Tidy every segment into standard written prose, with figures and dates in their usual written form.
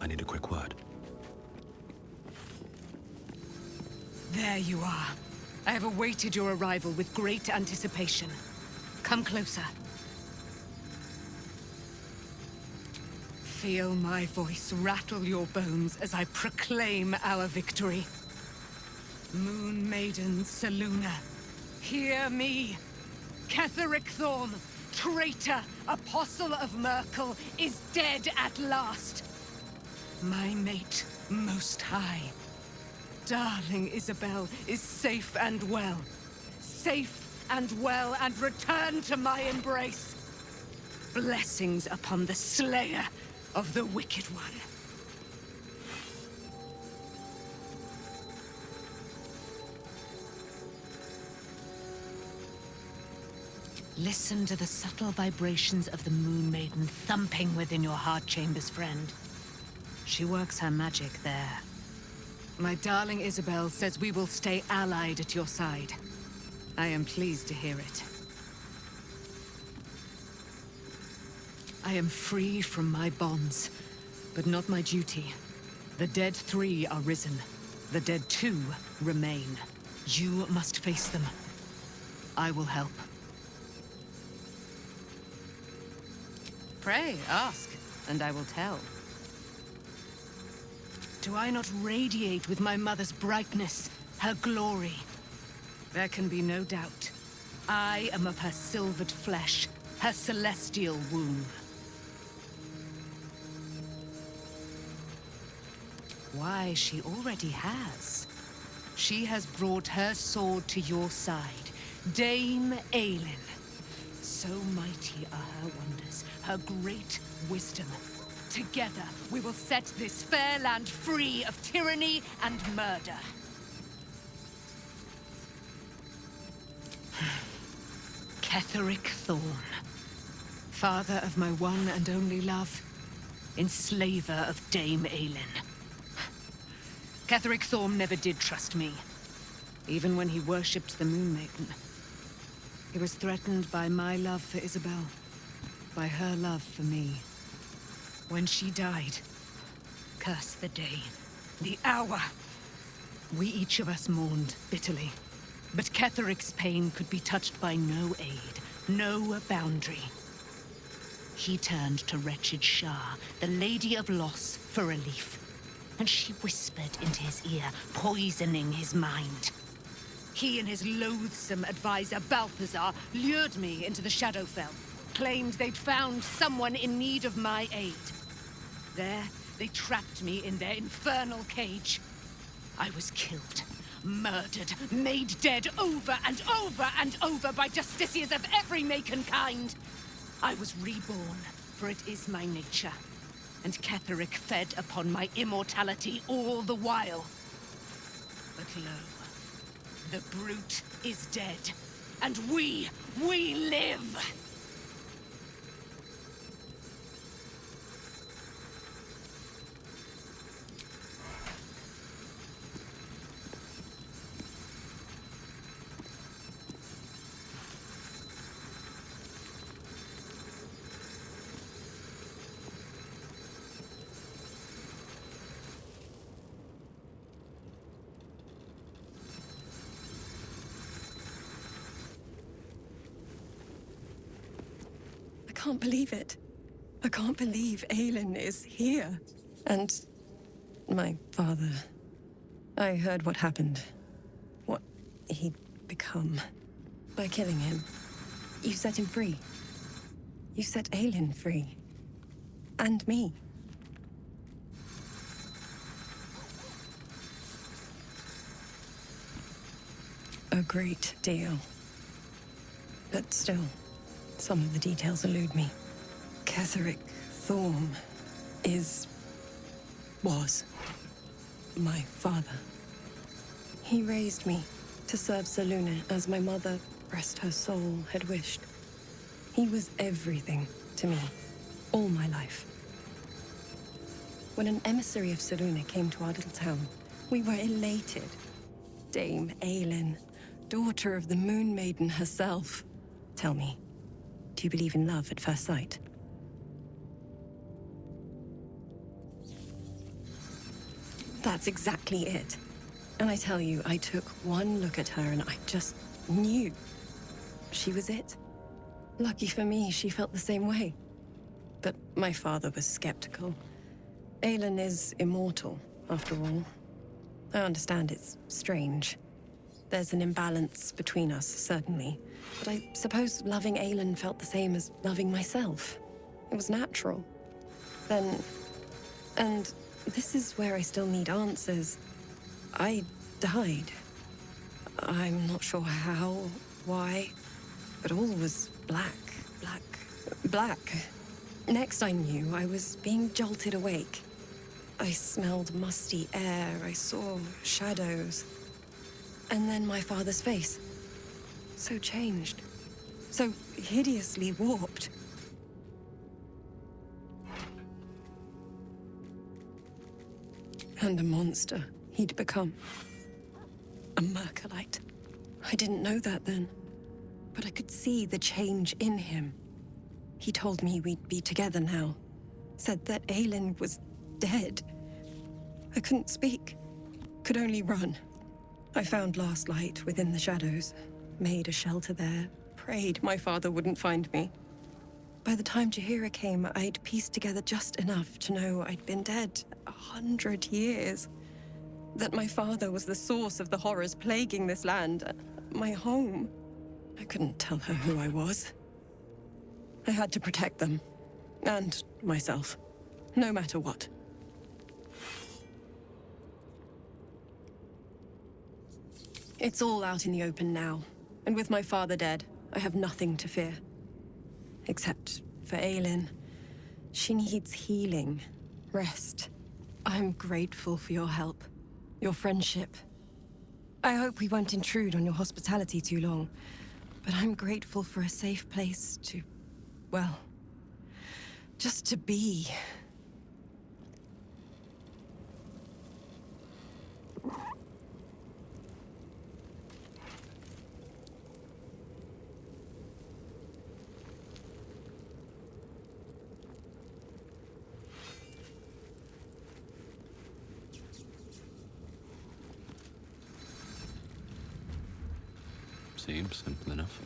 I need a quick word. There you are. I have awaited your arrival with great anticipation. Come closer. Feel my voice rattle your bones as I proclaim our victory. Moon Maiden Selûne, hear me! Ketheric Thorm, traitor, apostle of Merkel, is dead at last. My mate, Most High. Darling Isabel is safe and well. Safe and well, and returned to my embrace. Blessings upon the slayer of the Wicked One. Listen to the subtle vibrations of the Moon Maiden thumping within your heart chambers, friend. She works her magic there. My darling Isabel says we will stay allied at your side. I am pleased to hear it. I am free from my bonds, but not my duty. The dead 3 are risen. The dead 2 remain. You must face them. I will help. Pray, ask, and I will tell. Do I not radiate with my mother's brightness, her glory? There can be no doubt. I am of her silvered flesh, her celestial womb. Why, she already has. She has brought her sword to your side, Dame Aelin. So mighty are her wonders, her great wisdom. Together, we will set this fair land free of tyranny and murder. Ketheric Thorm, father of my one and only love, enslaver of Dame Aelin. Ketheric Thorm never did trust me, even when he worshipped the Moon Maiden. He was threatened by my love for Isabel, by her love for me. When she died, curse the day, the hour. We each of us mourned bitterly, but Ketheric's pain could be touched by no aid, no boundary. He turned to wretched Shah, the Lady of Loss, for relief. And she whispered into his ear, poisoning his mind. He and his loathsome advisor, Balthazar, lured me into the Shadowfell, claimed they'd found someone in need of my aid. There, they trapped me in their infernal cage. I was killed, murdered, made dead over and over and over by justiciars of every make and kind. I was reborn, for it is my nature. And Ketheric fed upon my immortality all the while. But lo, the brute is dead, and we live! I can't believe it. I can't believe Aelin is here. And my father. I heard what happened. What he'd become. By killing him. You set him free. You set Aelin free. And me. A great deal. But still, some of the details elude me. Ketheric Thorm was my father. He raised me to serve Selûne as my mother, rest her soul, had wished. He was everything to me, all my life. When an emissary of Selûne came to our little town, we were elated. Dame Aelin, daughter of the Moon Maiden herself. Tell me, do you believe in love at first sight? That's exactly it. And I tell you, I took one look at her and I just knew she was it. Lucky for me, she felt the same way. But my father was skeptical. Aelin is immortal, after all. I understand it's strange. There's an imbalance between us, certainly. But I suppose loving Aelin felt the same as loving myself. It was natural. Then... And this is where I still need answers. I died. I'm not sure how, why, but all was black. Next I knew, I was being jolted awake. I smelled musty air, I saw shadows. And then my father's face. So changed. So hideously warped. And a monster he'd become. A Mercolite. I didn't know that then, but I could see the change in him. He told me we'd be together now. Said that Aelin was dead. I couldn't speak. Could only run. I found last light within the shadows. Made a shelter there. Prayed my father wouldn't find me. By the time Jaheira came, I'd pieced together just enough to know I'd been dead 100 years. That my father was the source of the horrors plaguing this land. My home. I couldn't tell her who I was. I had to protect them. And myself. No matter what. It's all out in the open now. And with my father dead, I have nothing to fear. Except for Aelin. She needs healing. Rest. I'm grateful for your help. Your friendship. I hope we won't intrude on your hospitality too long. But I'm grateful for a safe place to... well... just to be. Seems simple enough.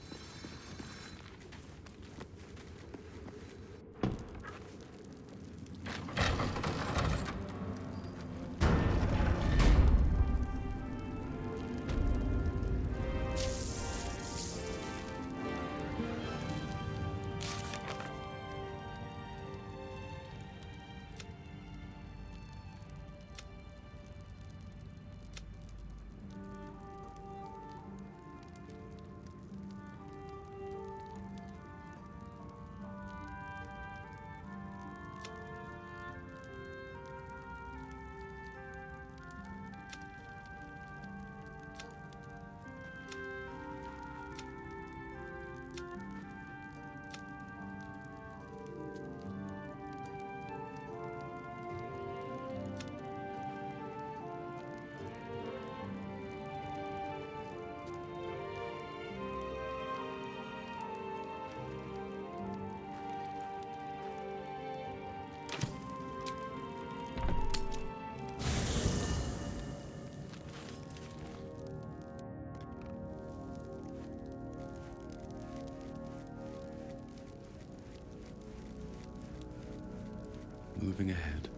Moving ahead.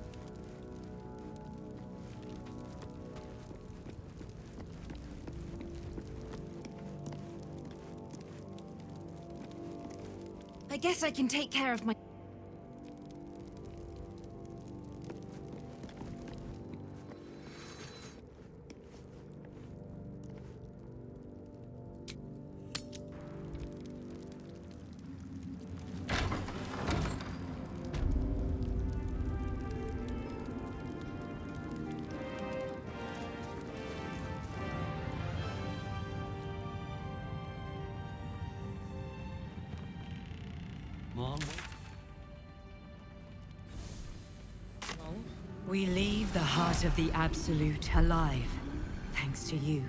I guess I can take care of my... Mom? We leave the heart of the Absolute alive. Thanks to you.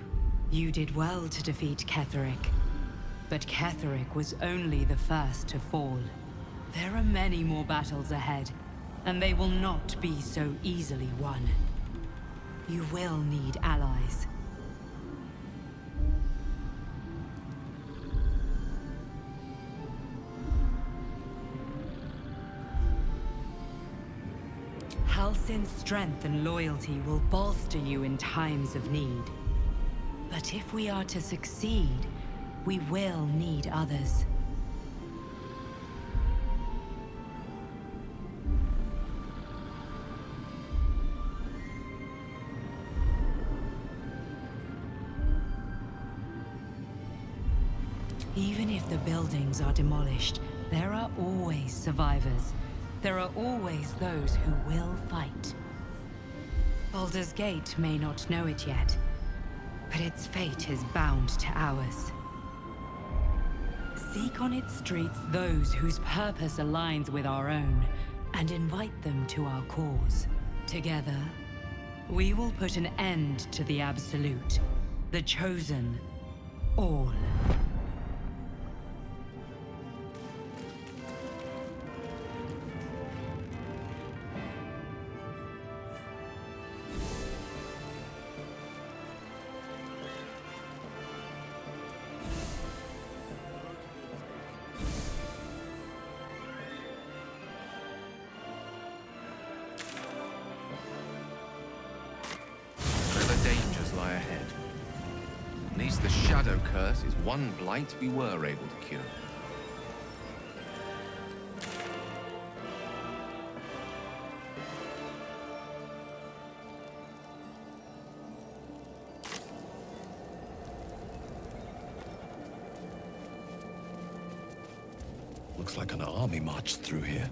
You did well to defeat Ketheric. But Ketheric was only the first to fall. There are many more battles ahead, and they will not be so easily won. You will need allies. Halsin's strength and loyalty will bolster you in times of need. But if we are to succeed, we will need others. Even if the buildings are demolished, there are always survivors. There are always those who will fight. Baldur's Gate may not know it yet, but its fate is bound to ours. Seek on its streets those whose purpose aligns with our own, and invite them to our cause. Together, we will put an end to the Absolute, the Chosen, all. Dangers lie ahead. At least the Shadow Curse is one blight we were able to cure. Looks like an army marched through here.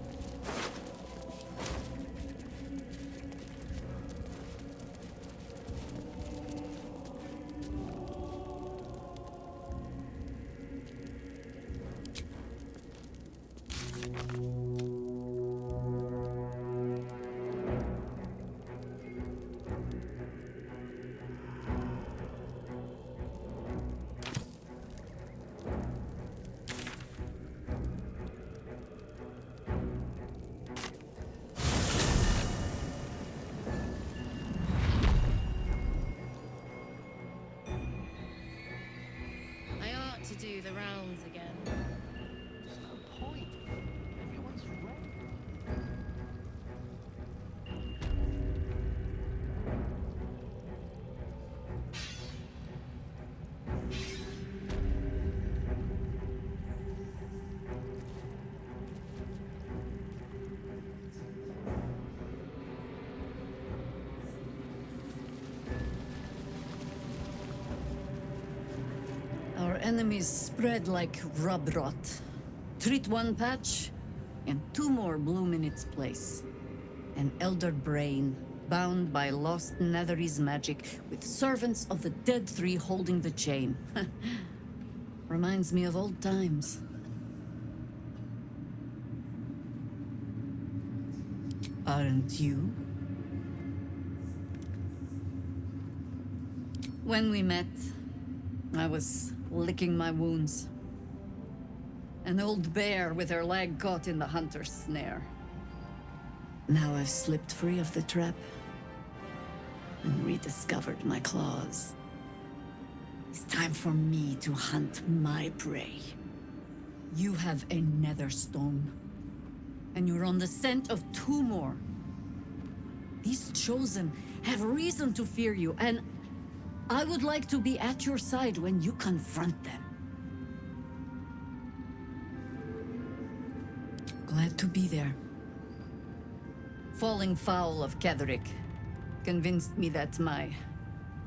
To do the rounds again. There's no point. Everyone's wrong. Our enemies spread like rub rot. Treat one patch, and two more bloom in its place. An elder brain, bound by lost Netherese magic, with servants of the Dead Three holding the chain. Reminds me of old times. Aren't you? When we met, I was licking my wounds. An old bear with her leg caught in the hunter's snare. Now I've slipped free of the trap and rediscovered my claws. It's time for me to hunt my prey. You have a nether stone, and you're on the scent of two more. These Chosen have reason to fear you, and I would like to be at your side when you confront them. Glad to be there. Falling foul of Ketheric convinced me that my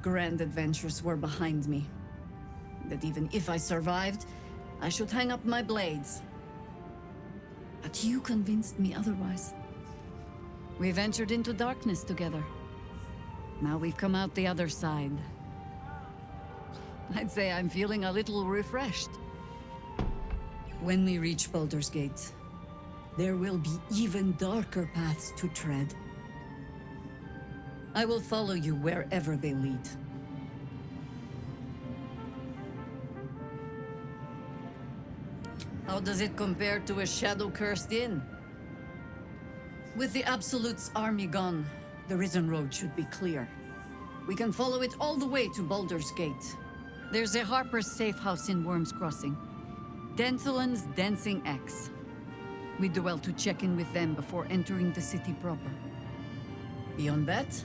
grand adventures were behind me. That even if I survived, I should hang up my blades. But you convinced me otherwise. We ventured into darkness together. Now we've come out the other side. I'd say I'm feeling a little refreshed. When we reach Baldur's Gate, there will be even darker paths to tread. I will follow you wherever they lead. How does it compare to a shadow-cursed inn? With the Absolute's army gone, the Risen Road should be clear. We can follow it all the way to Baldur's Gate. There's a Harper's safe house in Worm's Crossing. Denthelan's Dancing Axe. We do well to check in with them before entering the city proper. Beyond that,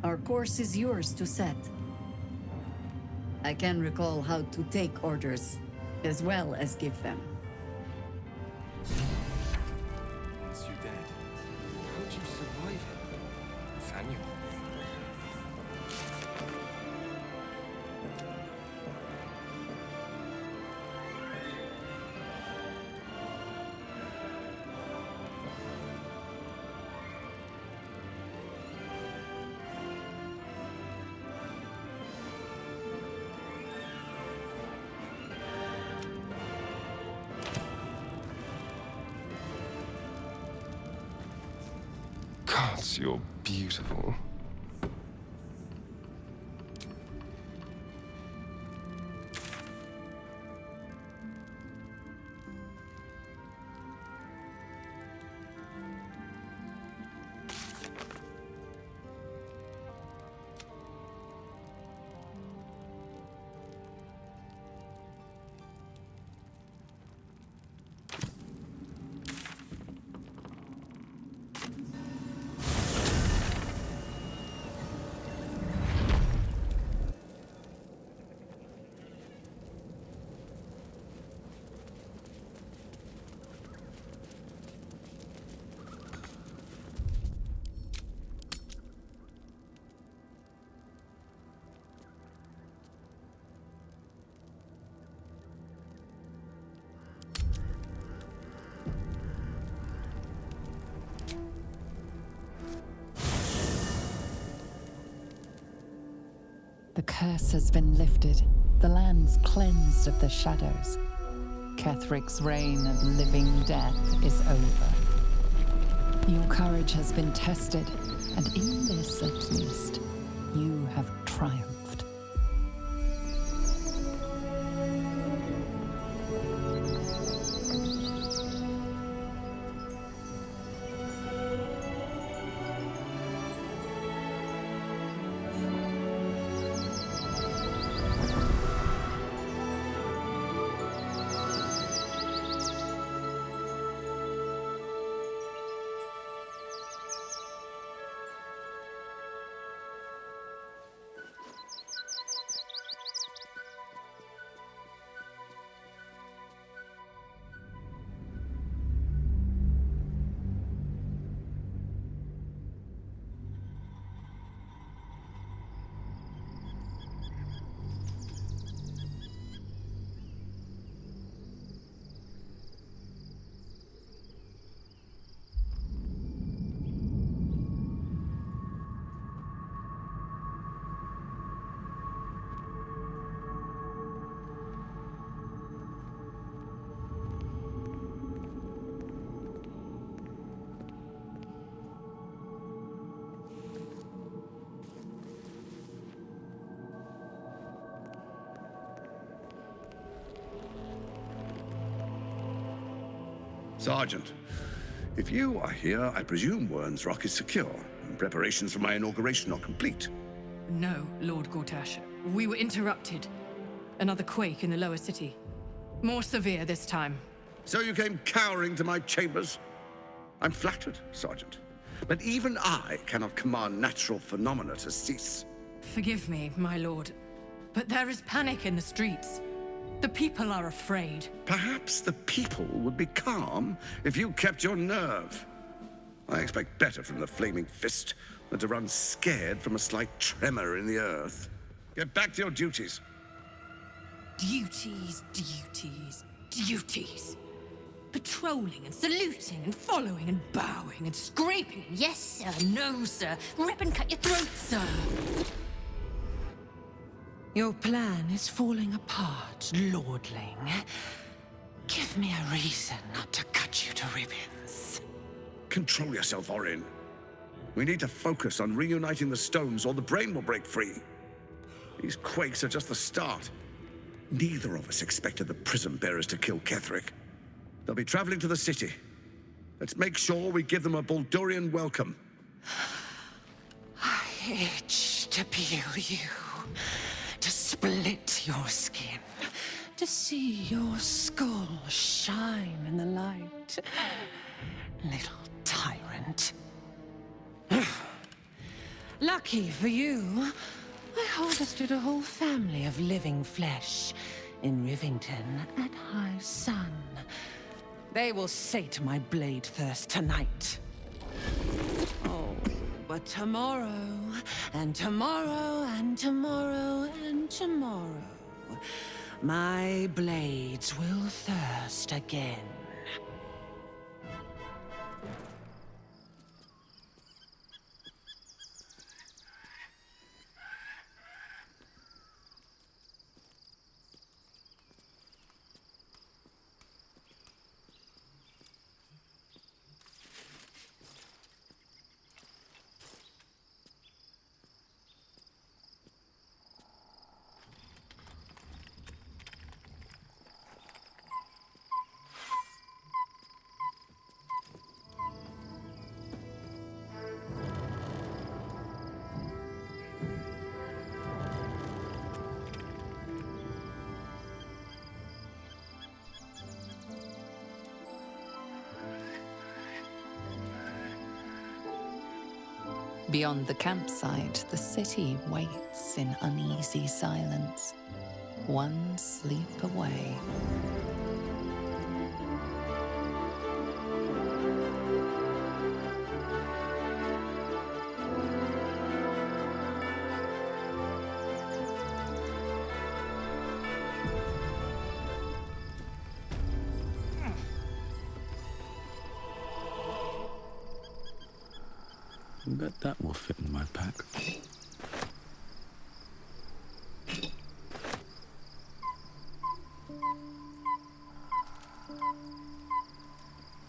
our course is yours to set. I can recall how to take orders, as well as give them. Once you're dead, how'd you survive it? Samuel? God, you're beautiful. The curse has been lifted, the lands cleansed of the shadows. Kethric's reign of living death is over. Your courage has been tested, and in this at least, you have triumphed. Sergeant, if you are here, I presume Wern's Rock is secure, and preparations for my inauguration are complete. No, Lord Gortash. We were interrupted. Another quake in the lower city. More severe this time. So you came cowering to my chambers? I'm flattered, Sergeant. But even I cannot command natural phenomena to cease. Forgive me, my lord, but there is panic in the streets. The people are afraid. Perhaps the people would be calm if you kept your nerve. I expect better from the Flaming Fist than to run scared from a slight tremor in the earth. Get back to your duties. Duties, duties, duties. Patrolling and saluting and following and bowing and scraping. Yes, sir. No, sir. Rip and cut your throat, sir. Your plan is falling apart, lordling. Give me a reason not to cut you to ribbons. Control yourself, Orin. We need to focus on reuniting the stones or the brain will break free. These quakes are just the start. Neither of us expected the Prism Bearers to kill Ketheric. They'll be traveling to the city. Let's make sure we give them a Baldurian welcome. I itch. itch to peel you, to split your skin, to see your skull shine in the light. Little tyrant. Lucky for you, I harvested a whole family of living flesh in Rivington at high sun. They will sate my blade thirst tonight. Oh, but tomorrow, and tomorrow, and tomorrow, and tomorrow, my blades will thirst again. Beyond the campsite, the city waits in uneasy silence, one sleep away. I bet that will fit in my pack.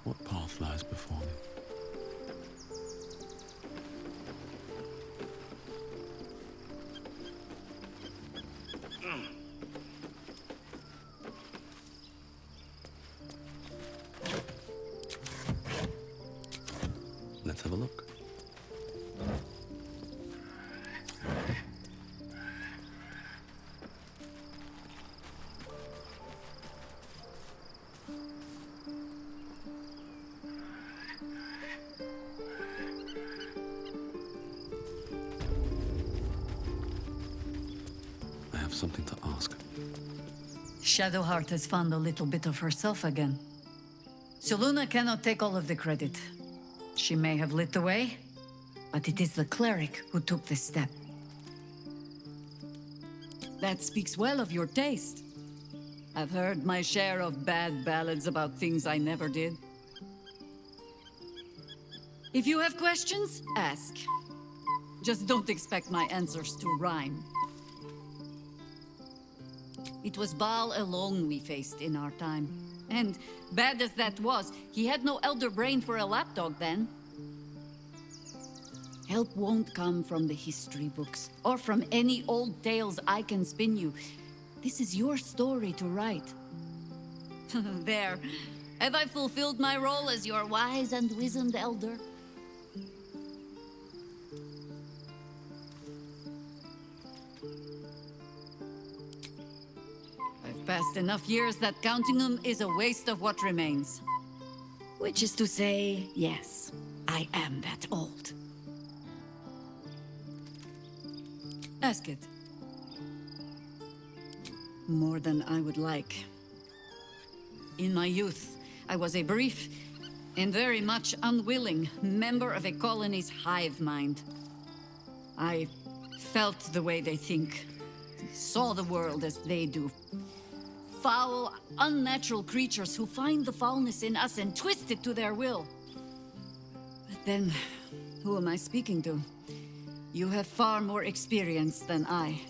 What path lies before me? Let's have a look. I have something to ask. Shadowheart has found a little bit of herself again. Selûne cannot take all of the credit. She may have lit the way, but it is the cleric who took this step. That speaks well of your taste. I've heard my share of bad ballads about things I never did. If you have questions, ask. Just don't expect my answers to rhyme. It was Baal alone we faced in our time. And bad as that was, he had no elder brain for a lapdog then. Help won't come from the history books, or from any old tales I can spin you. This is your story to write. There. Have I fulfilled my role as your wise and wizened elder? I've passed enough years that counting them is a waste of what remains. Which is to say, yes, I am that old. Ask it. More than I would like. In my youth, I was a brief and very much unwilling member of a colony's hive mind. I felt the way they think, saw the world as they do. Foul, unnatural creatures who find the foulness in us and twist it to their will. But then, who am I speaking to? You have far more experience than I.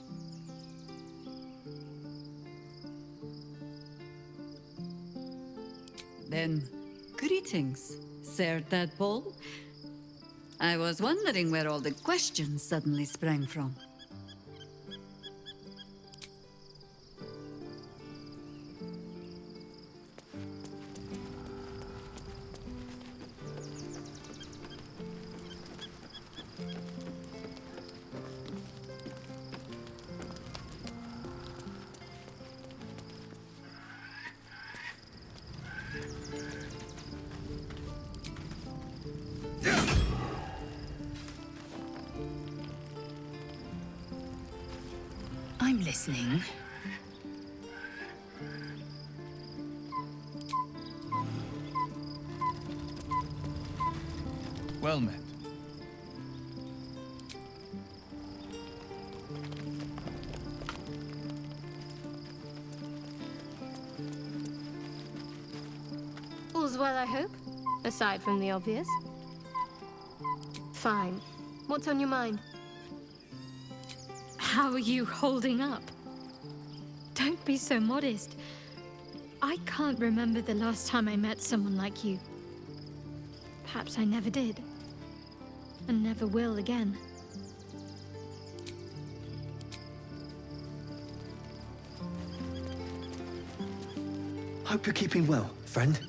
Then, greetings, Sir Tadpole. I was wondering where all the questions suddenly sprang from. I'm listening. Well met. All's well, I hope? Aside from the obvious. Fine. What's on your mind? How are you holding up? Don't be so modest. I can't remember the last time I met someone like you. Perhaps I never did. And never will again. Hope you're keeping well, friend.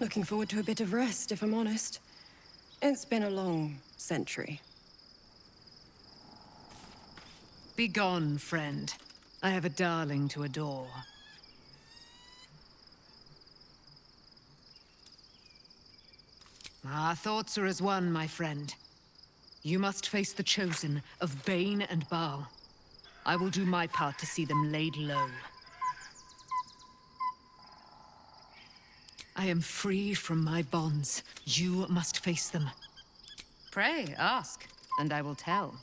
Looking forward to a bit of rest, if I'm honest. It's been a long century. Begone, friend. I have a darling to adore. Our thoughts are as one, my friend. You must face the chosen of Bane and Baal. I will do my part to see them laid low. I am free from my bonds. You must face them. Pray, ask, and I will tell.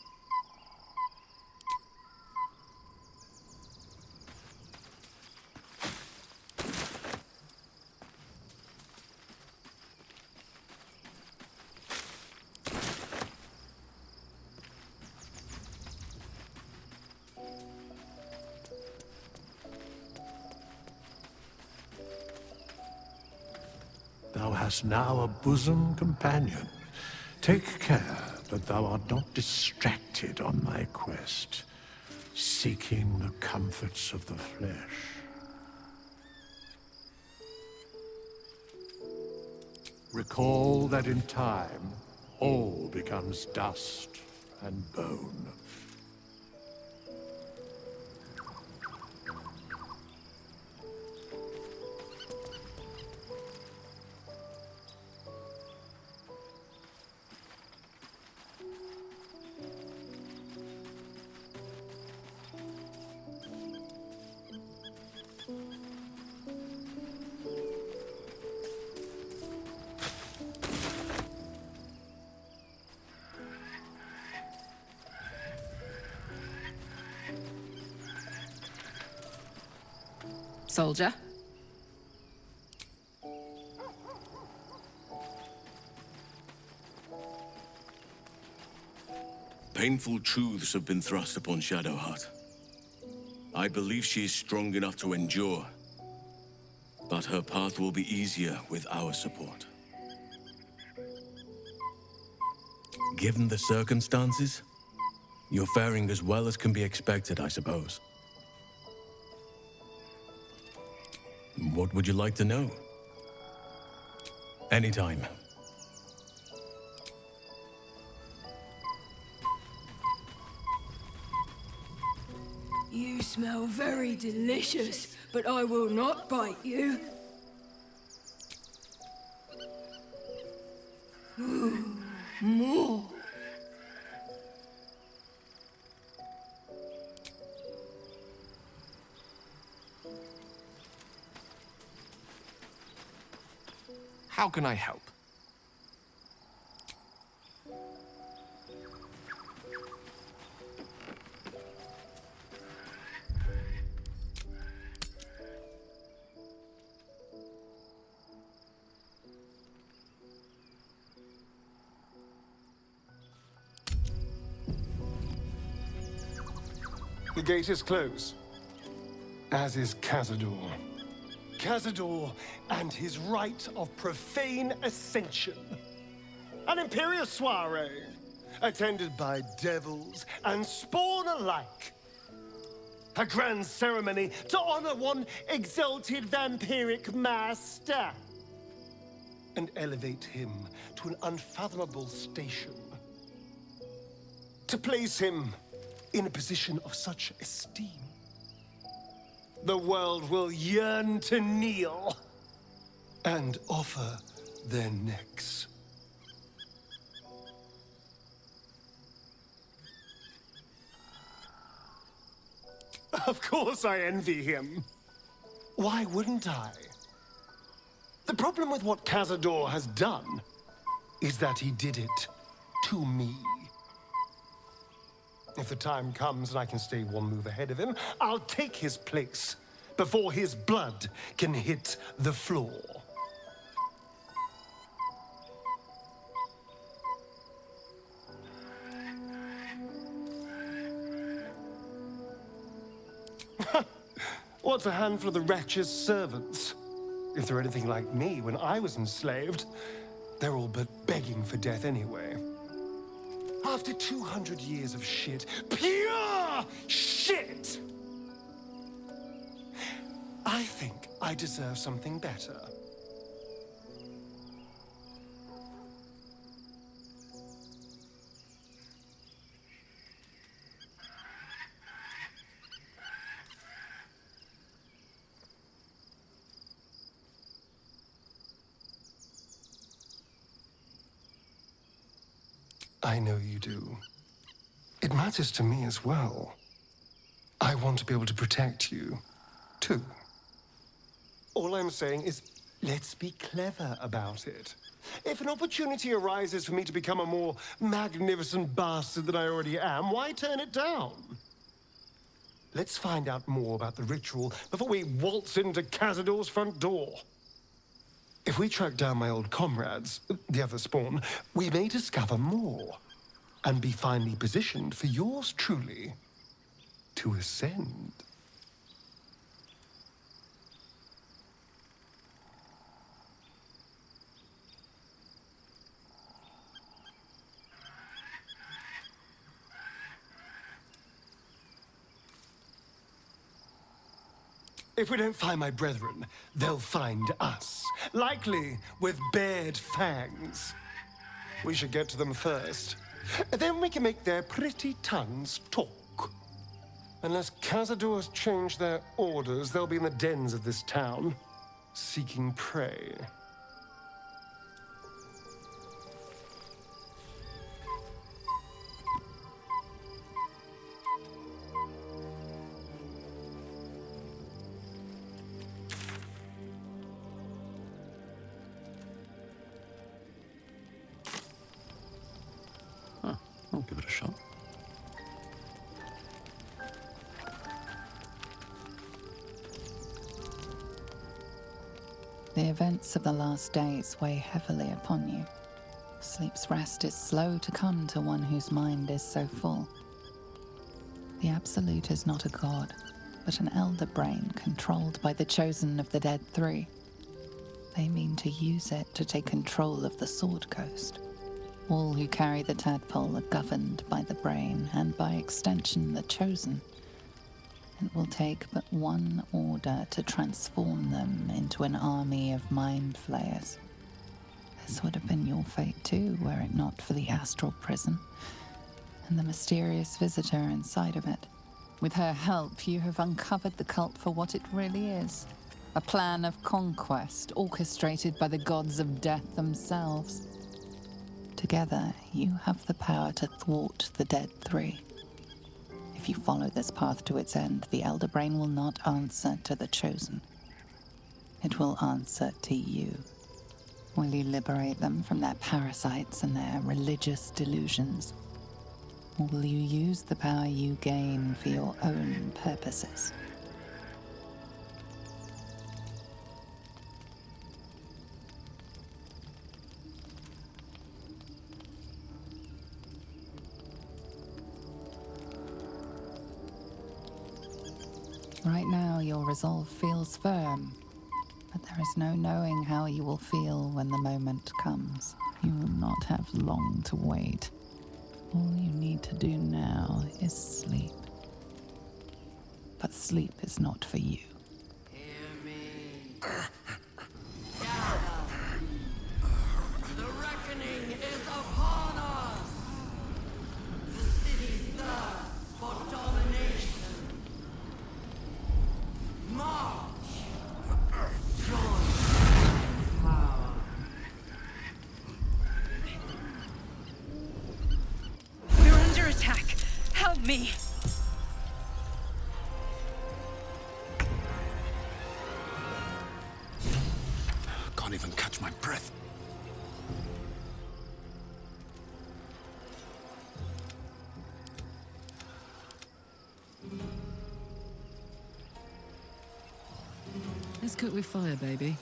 Thou hast now a bosom companion. Take care that thou art not distracted on thy quest, seeking the comforts of the flesh. Recall that in time, all becomes dust and bone. Soldier? Painful truths have been thrust upon Shadowheart. I believe she is strong enough to endure, but her path will be easier with our support. Given the circumstances, you're faring as well as can be expected, I suppose. What would you like to know? Anytime. You smell very delicious, but I will not bite you. Ooh, more. How can I help? The gate is closed, as is Cazador. Cazador and his rite of profane ascension. An imperial soiree, attended by devils and spawn alike. A grand ceremony to honor one exalted vampiric master and elevate him to an unfathomable station. To place him in a position of such esteem, the world will yearn to kneel and offer their necks. Of course I envy him. Why wouldn't I? The problem with what Cazador has done is that he did it to me. If the time comes and I can stay one move ahead of him, I'll take his place before his blood can hit the floor. What's a handful of the wretch's servants? If they're anything like me when I was enslaved, they're all but begging for death anyway. After 200 years of shit, pure shit! I think I deserve something better. I know you do. It matters to me as well. I want to be able to protect you, too. All I'm saying is, let's be clever about it. If an opportunity arises for me to become a more magnificent bastard than I already am, why turn it down? Let's find out more about the ritual before we waltz into Cazador's front door. If we track down my old comrades, the other spawn, we may discover more and be finally positioned for yours truly to ascend. If we don't find my brethren, they'll find us. Likely with bared fangs. We should get to them first. Then we can make their pretty tongues talk. Unless Cazadors change their orders, they'll be in the dens of this town, seeking prey. I'll give it a shot. The events of the last days weigh heavily upon you. Sleep's rest is slow to come to one whose mind is so full. The Absolute is not a god, but an elder brain controlled by the chosen of the Dead Three. They mean to use it to take control of the Sword Coast. All who carry the tadpole are governed by the brain, and by extension the chosen. It will take but one order to transform them into an army of mind flayers. This would have been your fate too, were it not for the astral prison, and the mysterious visitor inside of it. With her help, you have uncovered the cult for what it really is. A plan of conquest orchestrated by the gods of death themselves. Together, you have the power to thwart the Dead Three. If you follow this path to its end, the Elder Brain will not answer to the Chosen. It will answer to you. Will you liberate them from their parasites and their religious delusions? Or will you use the power you gain for your own purposes? Right now, your resolve feels firm. There is no knowing how you will feel when the moment comes. You will not have long to wait. All you need to do now is sleep. But sleep is not for you. The reckoning is upon us! The city thirsts for domination. March! Join power. We're under attack. Help me. Can't even catch my breath. Let's cook with fire, baby.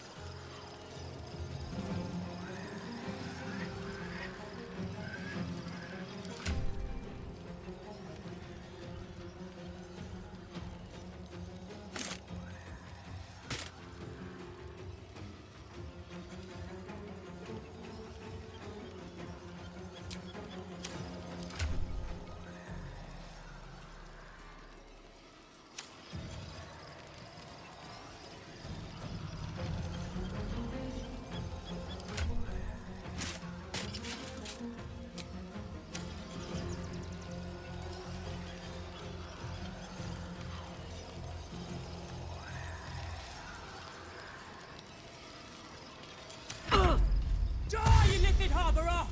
Die, you little harborer!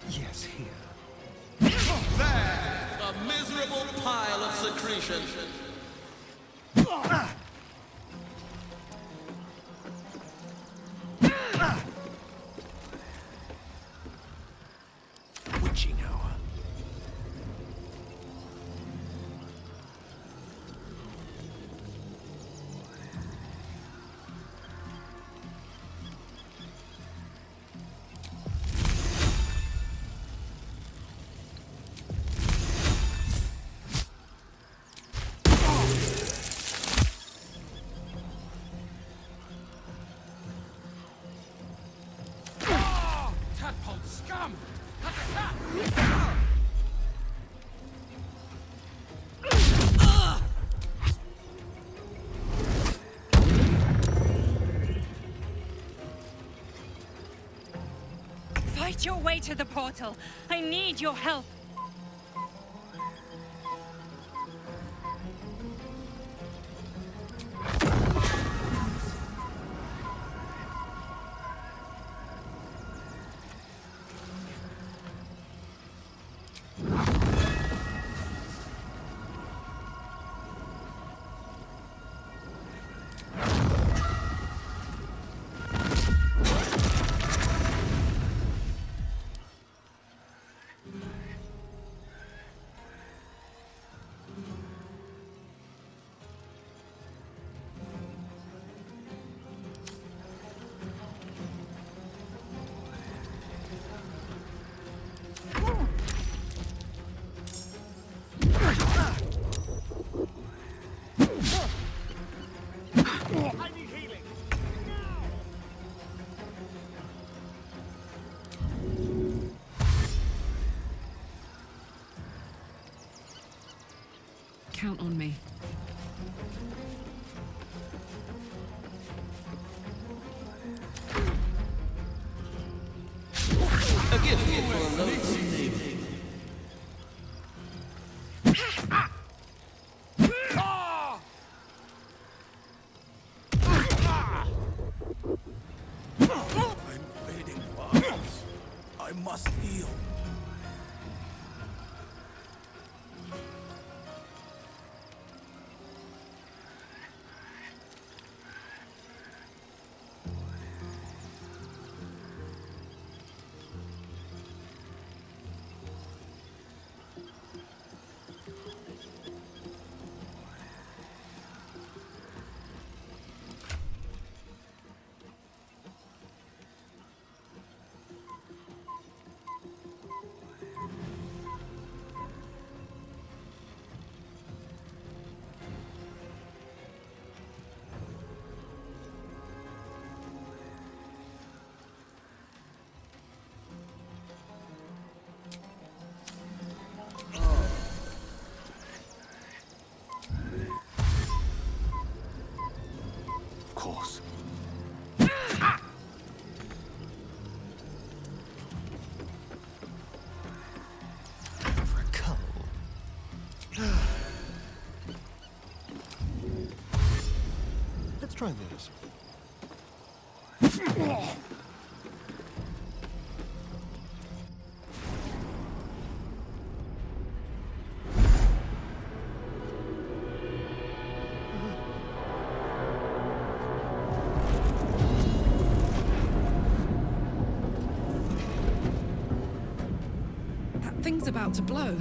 Yes, here. There! A miserable pile of secretion. Witching hour. Tadpole scum! Attack! Fight your way to the portal. I need your help. I need healing! Count on me. A gift for a lonesome neighbor. I'm fading fast. I must heal. Try this. That thing's about to blow.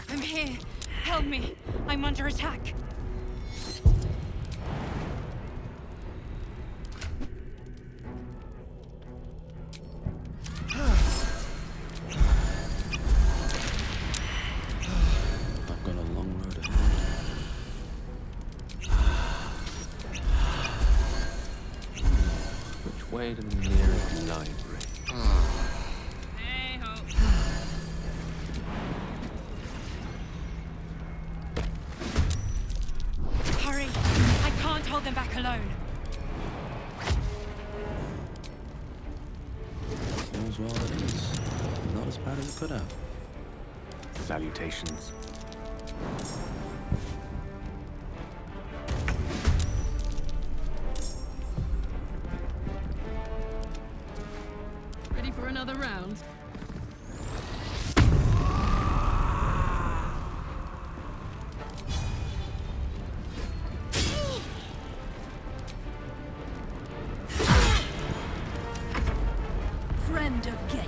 I'm here. Help me. I'm under attack. I've got a long road ahead. Which way to the nearest library? Hey-ho. Hurry! I can't hold them back alone. All's well that ends. Not as bad as it could have. Salutations. Ready for another round? Friend of Gate.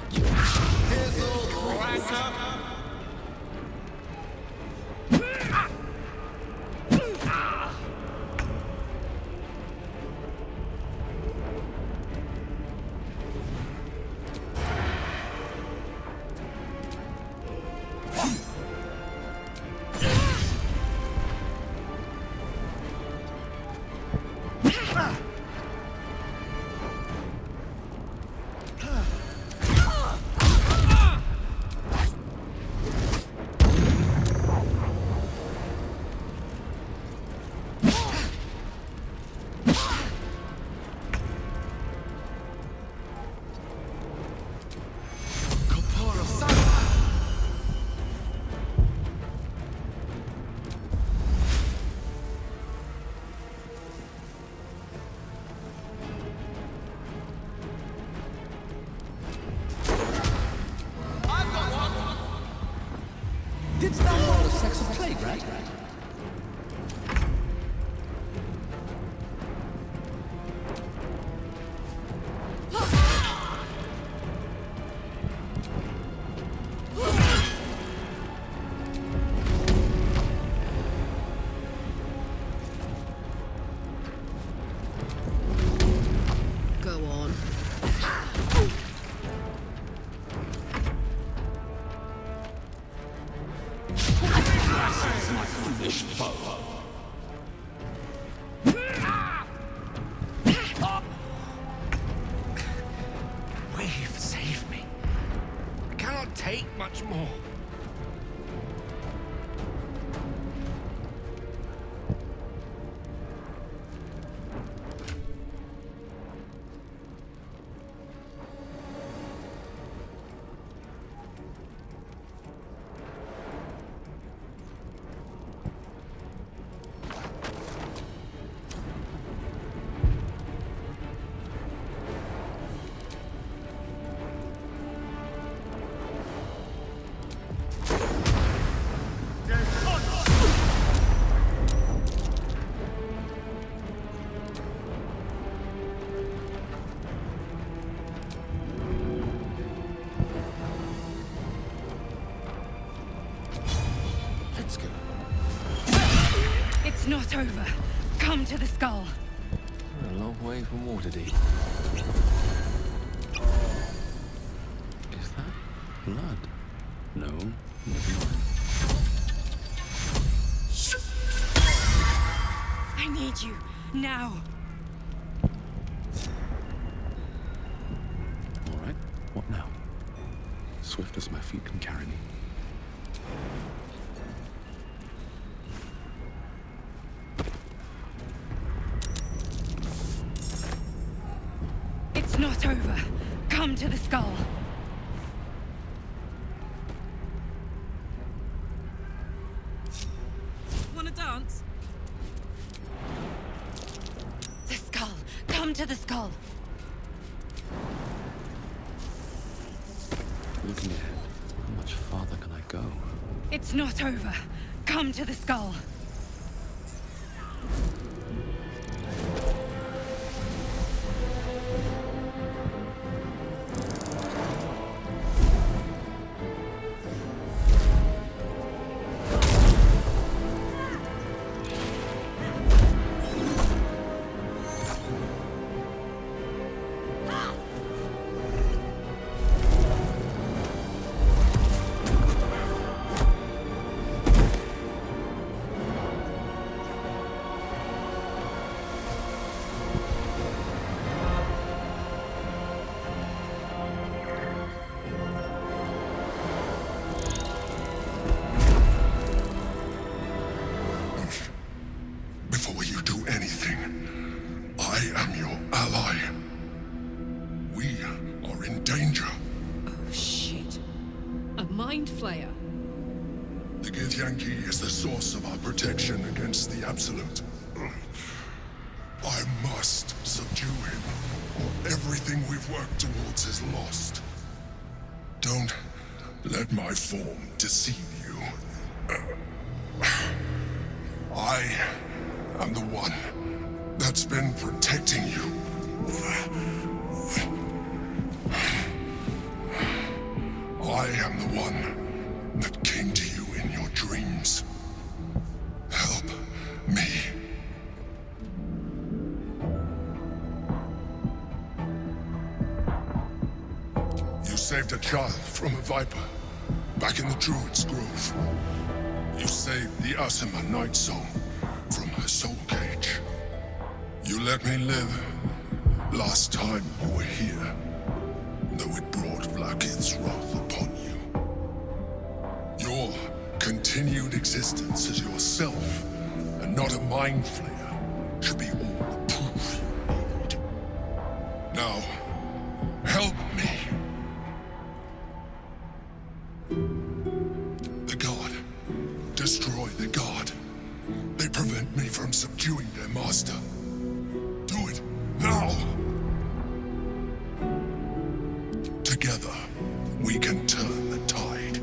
Didst thou know the sex of plague, right? Go on. My foolish foe. Wave, save me. I cannot take much more. It's not over. Come to the skull. We're a long way from Waterdeep. Is that blood? No, never mind. I need you, now. All right, what now? Swift as my feet can carry me. It's not over. Come to the skull. Wanna dance? The skull. Come to the skull. Looking ahead, how much farther can I go? It's not over. Come to the skull. Before you do anything, I am your ally. We are in danger. Oh, shit. A mind flayer. The Githyanki is the source of our protection against the Absolute. I must subdue him, or everything we've worked towards is lost. Don't let my form deceive you. I am the one that's been protecting you. I am the one that came to you in your dreams. Help me. You saved a child from a viper back in the Druid's Grove. You saved the Asima Night Soul from her soul cage. You let me live last time you were here, though it brought Blackith's wrath upon you. Your continued existence as yourself, and not a mind flayer, should be all the proof you need. Now, help me. The God. Destroy the God. They prevent me from subduing their master. Do it now! Together, we can turn the tide.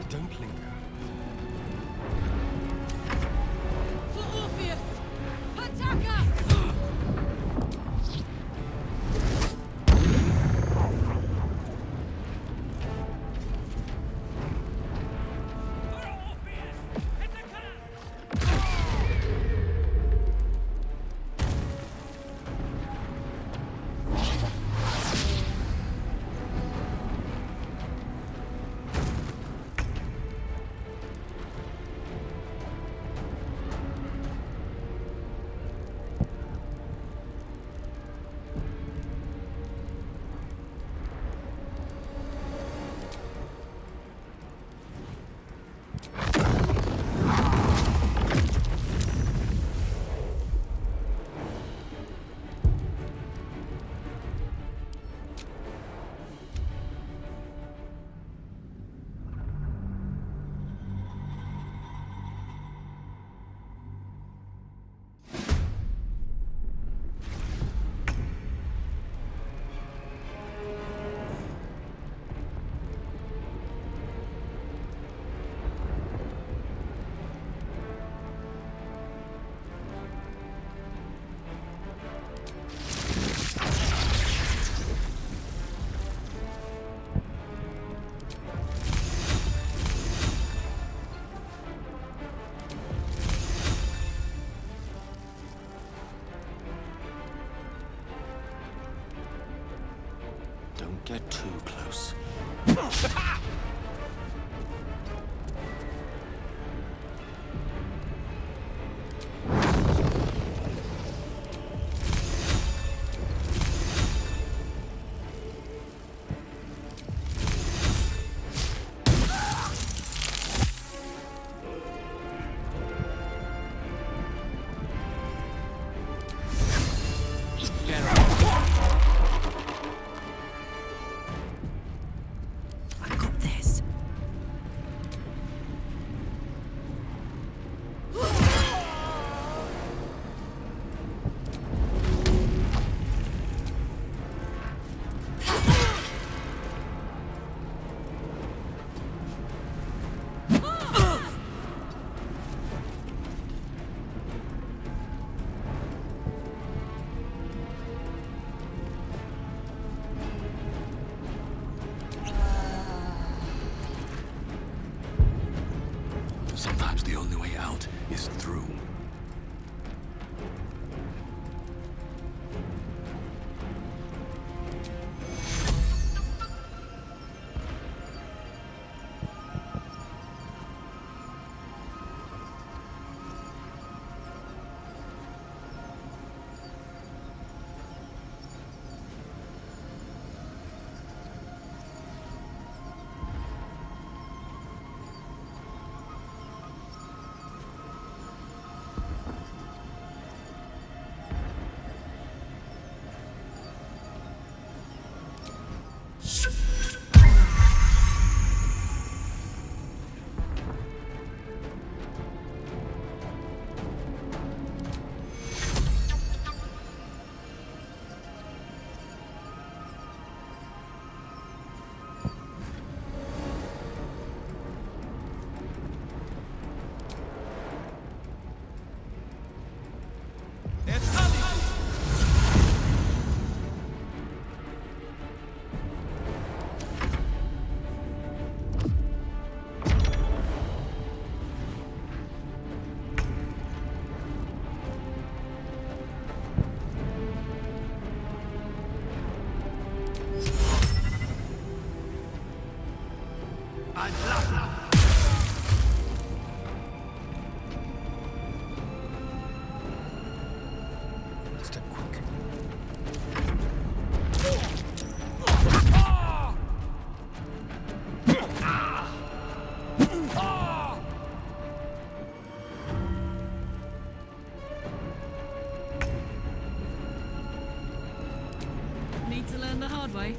Don't linger. For Orpheus! Attacker! Don't get too close. I've got this. Sometimes the only way out is through. Step quick. Need to learn the hard way.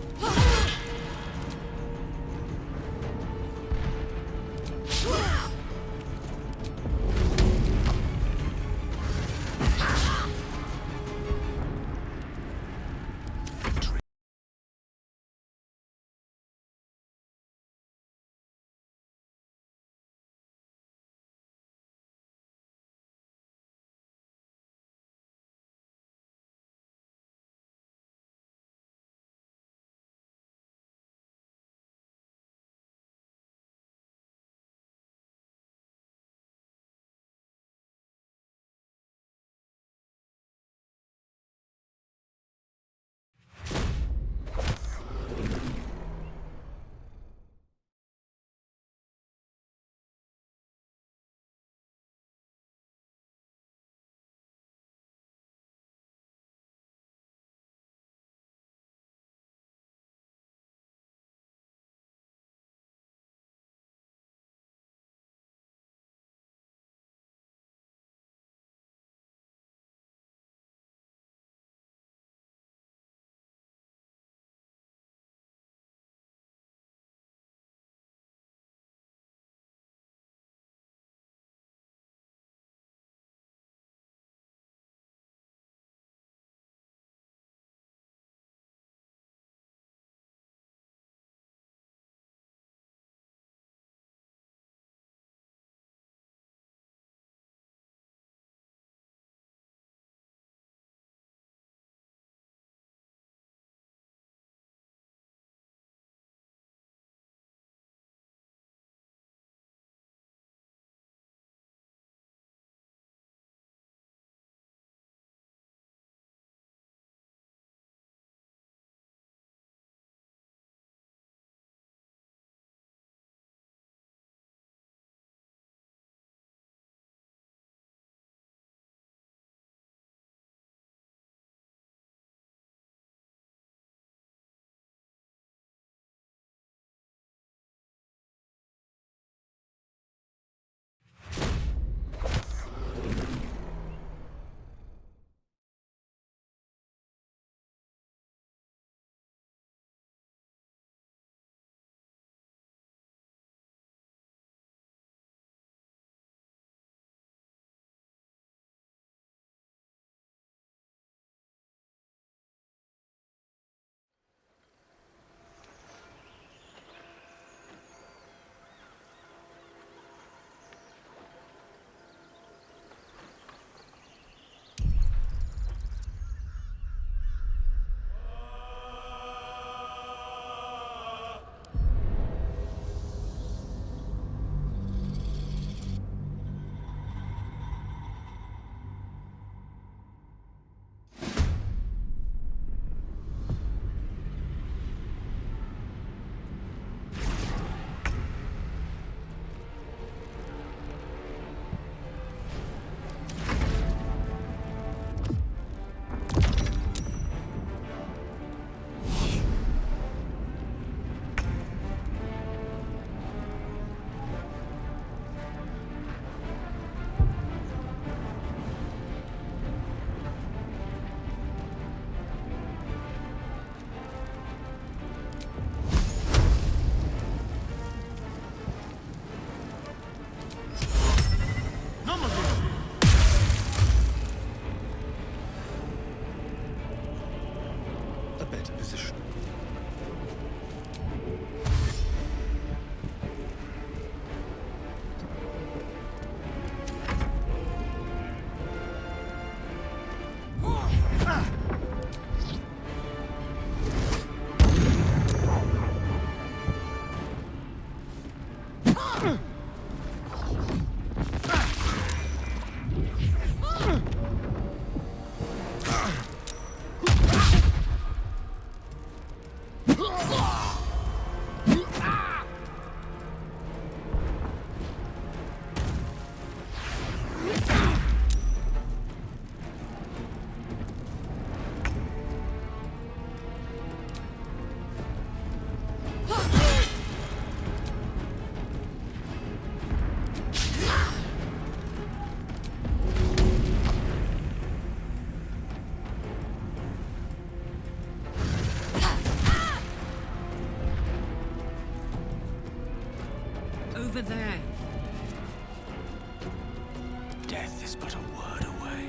Death is but a word away.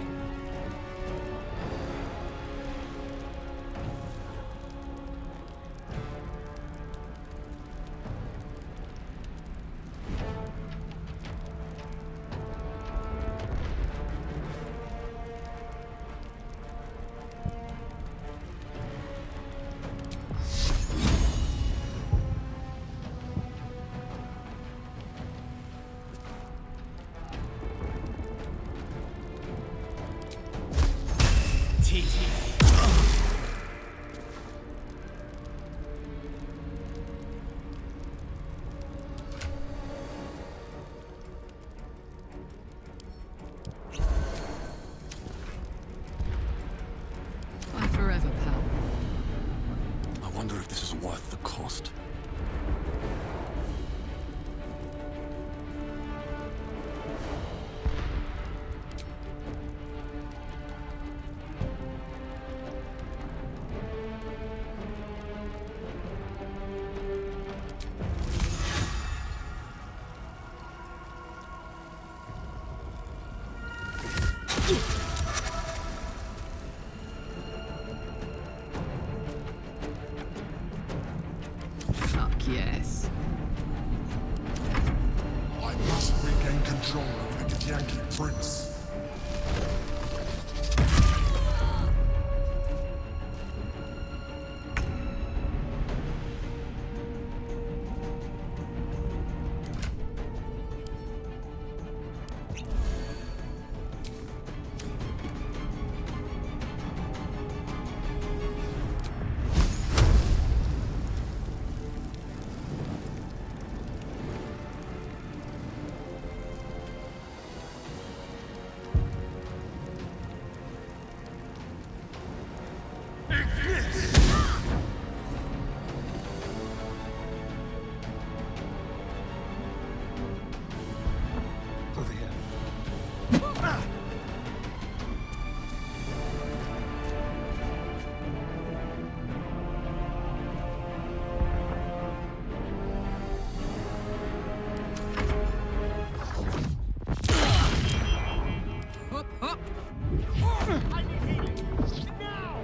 Bye forever, pal. I wonder if this is worth the cost. Fuck yes. I must regain control over the Githyanki prince. Over here. Hop, hop. I need healing. Now!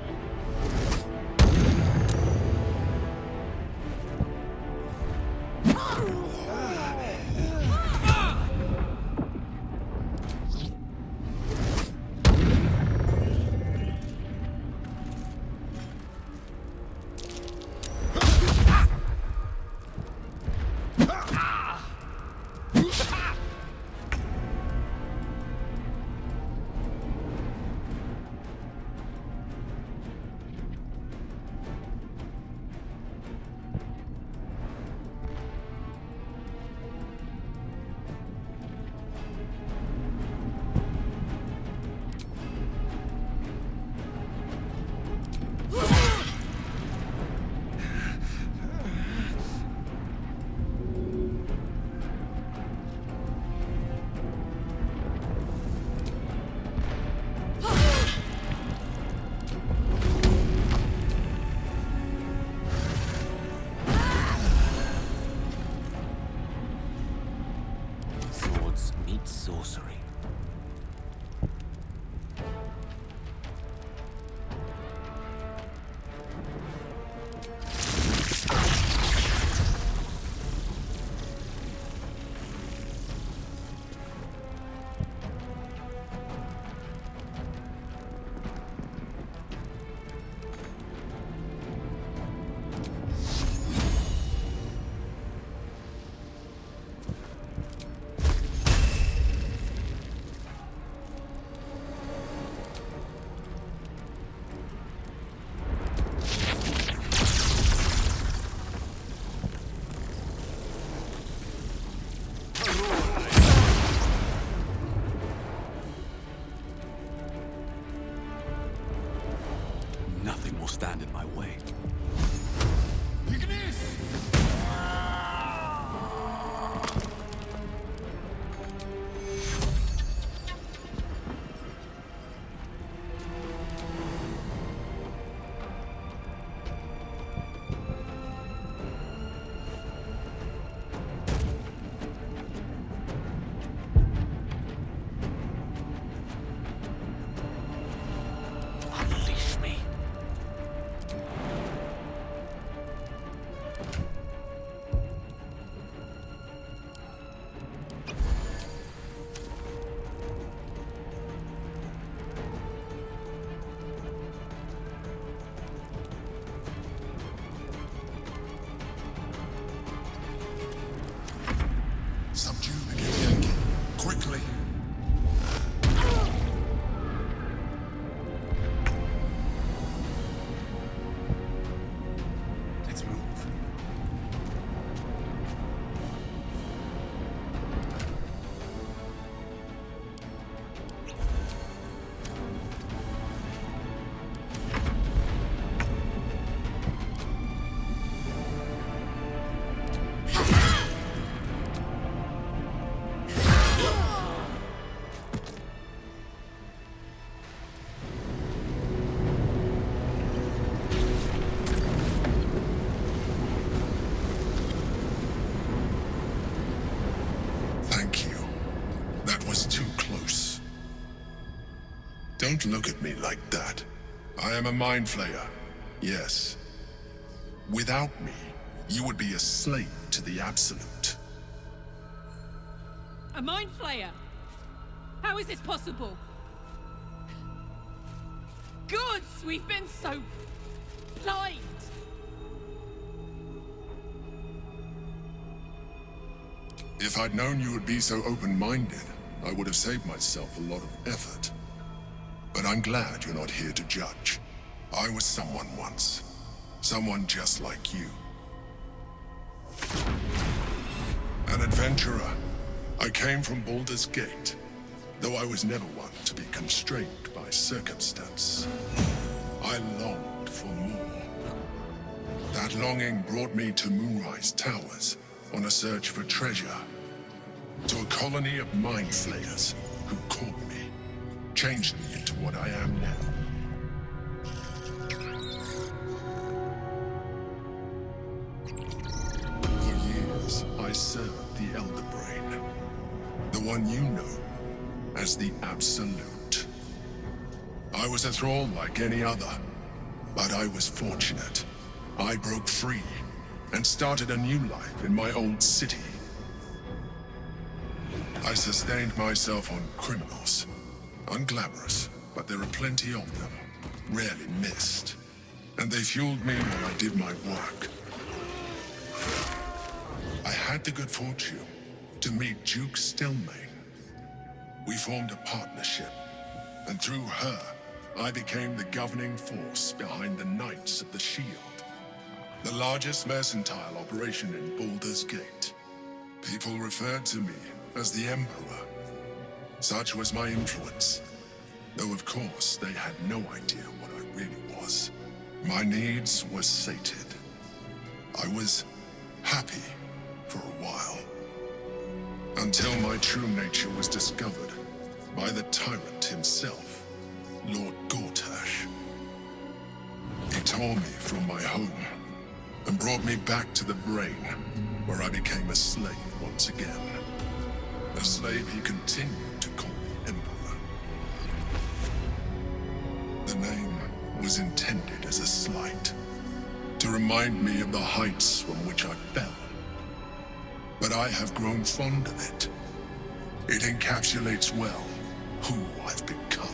Swords meet sorcery. Don't look at me like that. I am a mind flayer, yes. Without me, you would be a slave to the Absolute. A mind flayer? How is this possible? Gods, we've been so blind. If I'd known you would be so open-minded, I would have saved myself a lot of effort. But I'm glad you're not here to judge. I was someone once. Someone just like you. An adventurer. I came from Baldur's Gate, though I was never one to be constrained by circumstance. I longed for more. That longing brought me to Moonrise Towers on a search for treasure. To a colony of mind flayers who caught me, changed me into what I am now. For years, I served the Elder Brain, the one you know as the Absolute. I was a thrall like any other, but I was fortunate. I broke free and started a new life in my old city. I sustained myself on criminals. Unglamorous, but there are plenty of them, rarely missed. And they fueled me while I did my work. I had the good fortune to meet Duke Stelmane. We formed a partnership, and through her, I became the governing force behind the Knights of the Shield, the largest mercantile operation in Baldur's Gate. People referred to me as the Emperor. Such was my influence, though of course they had no idea what I really was. My needs were sated. I was happy for a while, until my true nature was discovered by the tyrant himself, Lord Gortash. He tore me from my home and brought me back to the Brain, where I became a slave once again. A slave he continued to call the Emperor. The name was intended as a slight, to remind me of the heights from which I fell. But I have grown fond of it. It encapsulates well who I've become.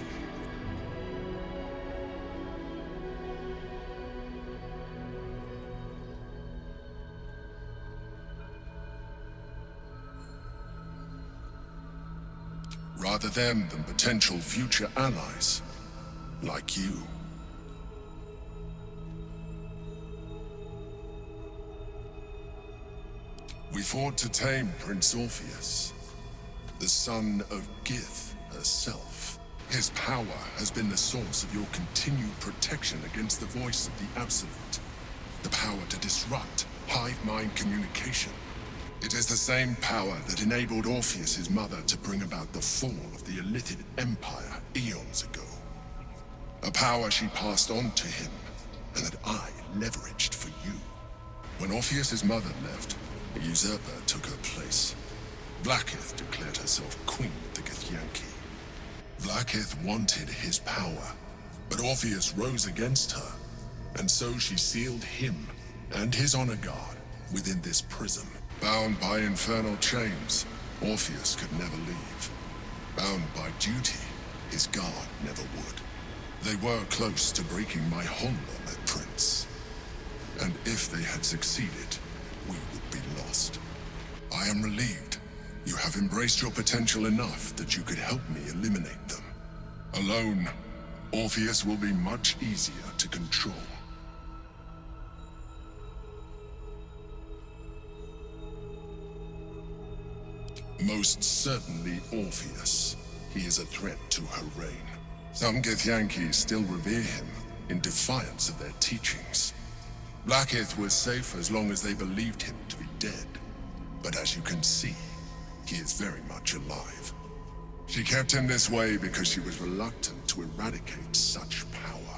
Rather them than potential future allies, like you. We fought to tame Prince Orpheus, the son of Gith herself. His power has been the source of your continued protection against the voice of the Absolute. The power to disrupt hive mind communication. It is the same power that enabled Orpheus's mother to bring about the fall of the Illithid Empire eons ago. A power she passed on to him, and that I leveraged for you. When Orpheus's mother left, a usurper took her place. Vlaakith declared herself queen of the Githyanki. Vlaakith wanted his power, but Orpheus rose against her, and so she sealed him and his honor guard within this prison. Bound by infernal chains, Orpheus could never leave. Bound by duty, his guard never would. They were close to breaking my hold on that prince. And if they had succeeded, we would be lost. I am relieved. You have embraced your potential enough that you could help me eliminate them. Alone, Orpheus will be much easier to control. Most certainly Orpheus. He is a threat to her reign. Some Githyanki still revere him in defiance of their teachings. Vlaakith was safe as long as they believed him to be dead. But as you can see, he is very much alive. She kept him this way because she was reluctant to eradicate such power.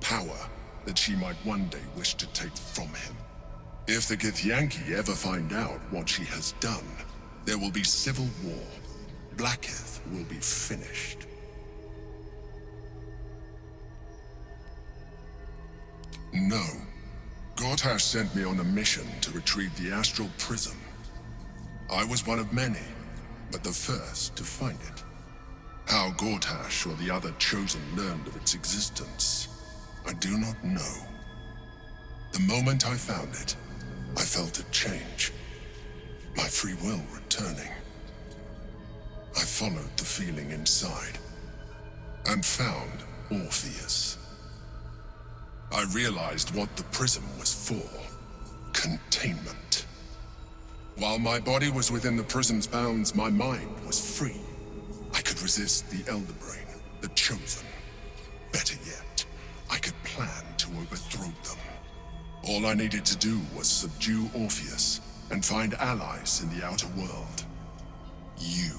Power that she might one day wish to take from him. If the Githyanki ever find out what she has done, there will be civil war. Vlaakith will be finished. No. Gortash sent me on a mission to retrieve the astral prism. I was one of many, but the first to find it. How Gortash or the other chosen learned of its existence, I do not know. The moment I found it, I felt it change. My free will returning. I followed the feeling inside, and found Orpheus. I realized what the prism was for. Containment. While my body was within the prism's bounds, my mind was free. I could resist the Elder Brain, the Chosen. Better yet, I could plan to overthrow them. All I needed to do was subdue Orpheus and find allies in the outer world. You.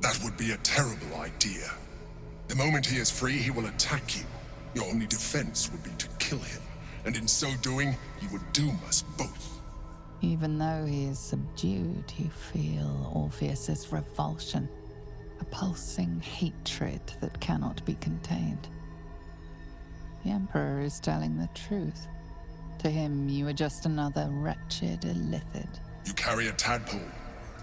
That would be a terrible idea. The moment he is free, he will attack you. Your only defense would be to kill him, and in so doing, he would doom us both. Even though he is subdued, you feel Orpheus's revulsion, a pulsing hatred that cannot be contained. The Emperor is telling the truth. To him, you are just another wretched illithid. You carry a tadpole.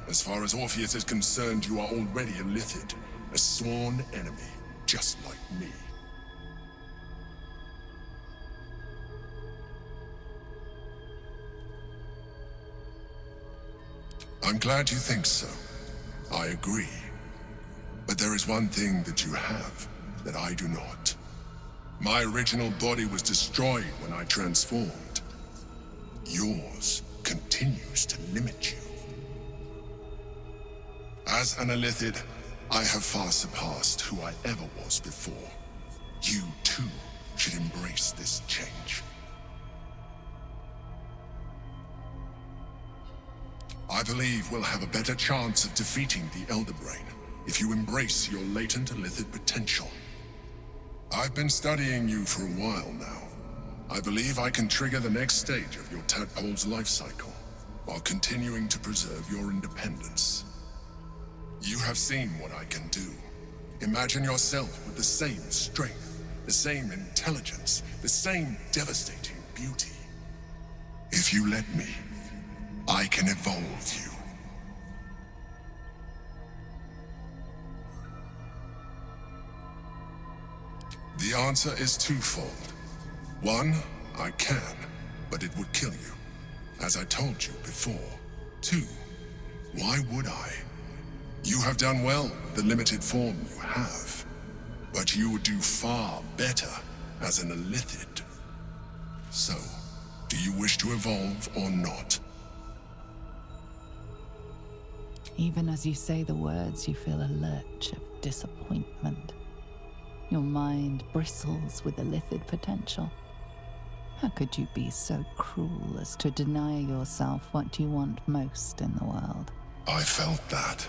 As far as Orpheus is concerned, you are already a Lithid, a sworn enemy, just like me. I'm glad you think so. I agree. But there is one thing that you have that I do not. My original body was destroyed when I transformed. Yours continues to limit you. As an Illithid, I have far surpassed who I ever was before. You, too, should embrace this change. I believe we'll have a better chance of defeating the Elder Brain if you embrace your latent Illithid potential. I've been studying you for a while now. I believe I can trigger the next stage of your tadpole's life cycle, while continuing to preserve your independence. You have seen what I can do. Imagine yourself with the same strength, the same intelligence, the same devastating beauty. If you let me, I can evolve you. The answer is twofold. One, I can, but it would kill you, as I told you before. Two, why would I? You have done well with the limited form you have, but you would do far better as an Illithid. So, do you wish to evolve or not? Even as you say the words, you feel a lurch of disappointment. Your mind bristles with Illithid potential. How could you be so cruel as to deny yourself what you want most in the world? I felt that.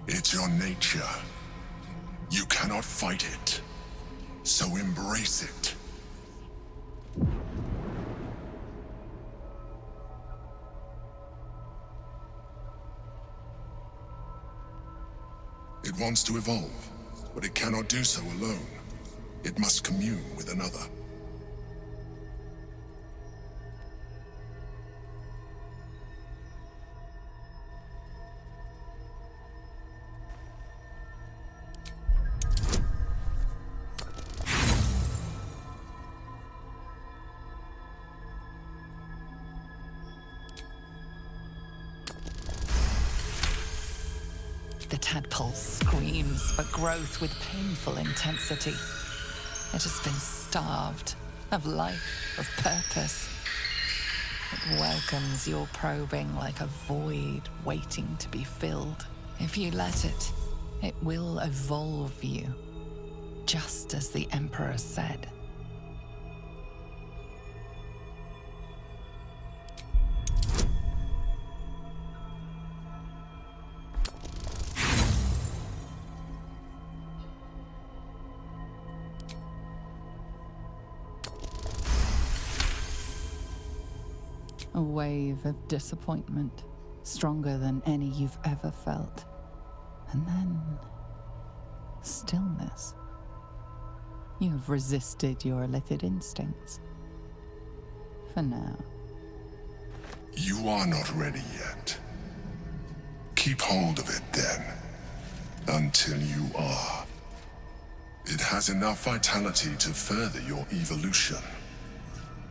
It's your nature. You cannot fight it. So embrace it. It wants to evolve, but it cannot do so alone. It must commune with another. The tadpole screams for growth with painful intensity. It has been starved of life, of purpose. It welcomes your probing like a void waiting to be filled. If you let it, it will evolve you, just as the Emperor said. A wave of disappointment, stronger than any you've ever felt. And then Stillness. You have resisted your illithid instincts. For now. You are not ready yet. Keep hold of it then, until you are. It has enough vitality to further your evolution,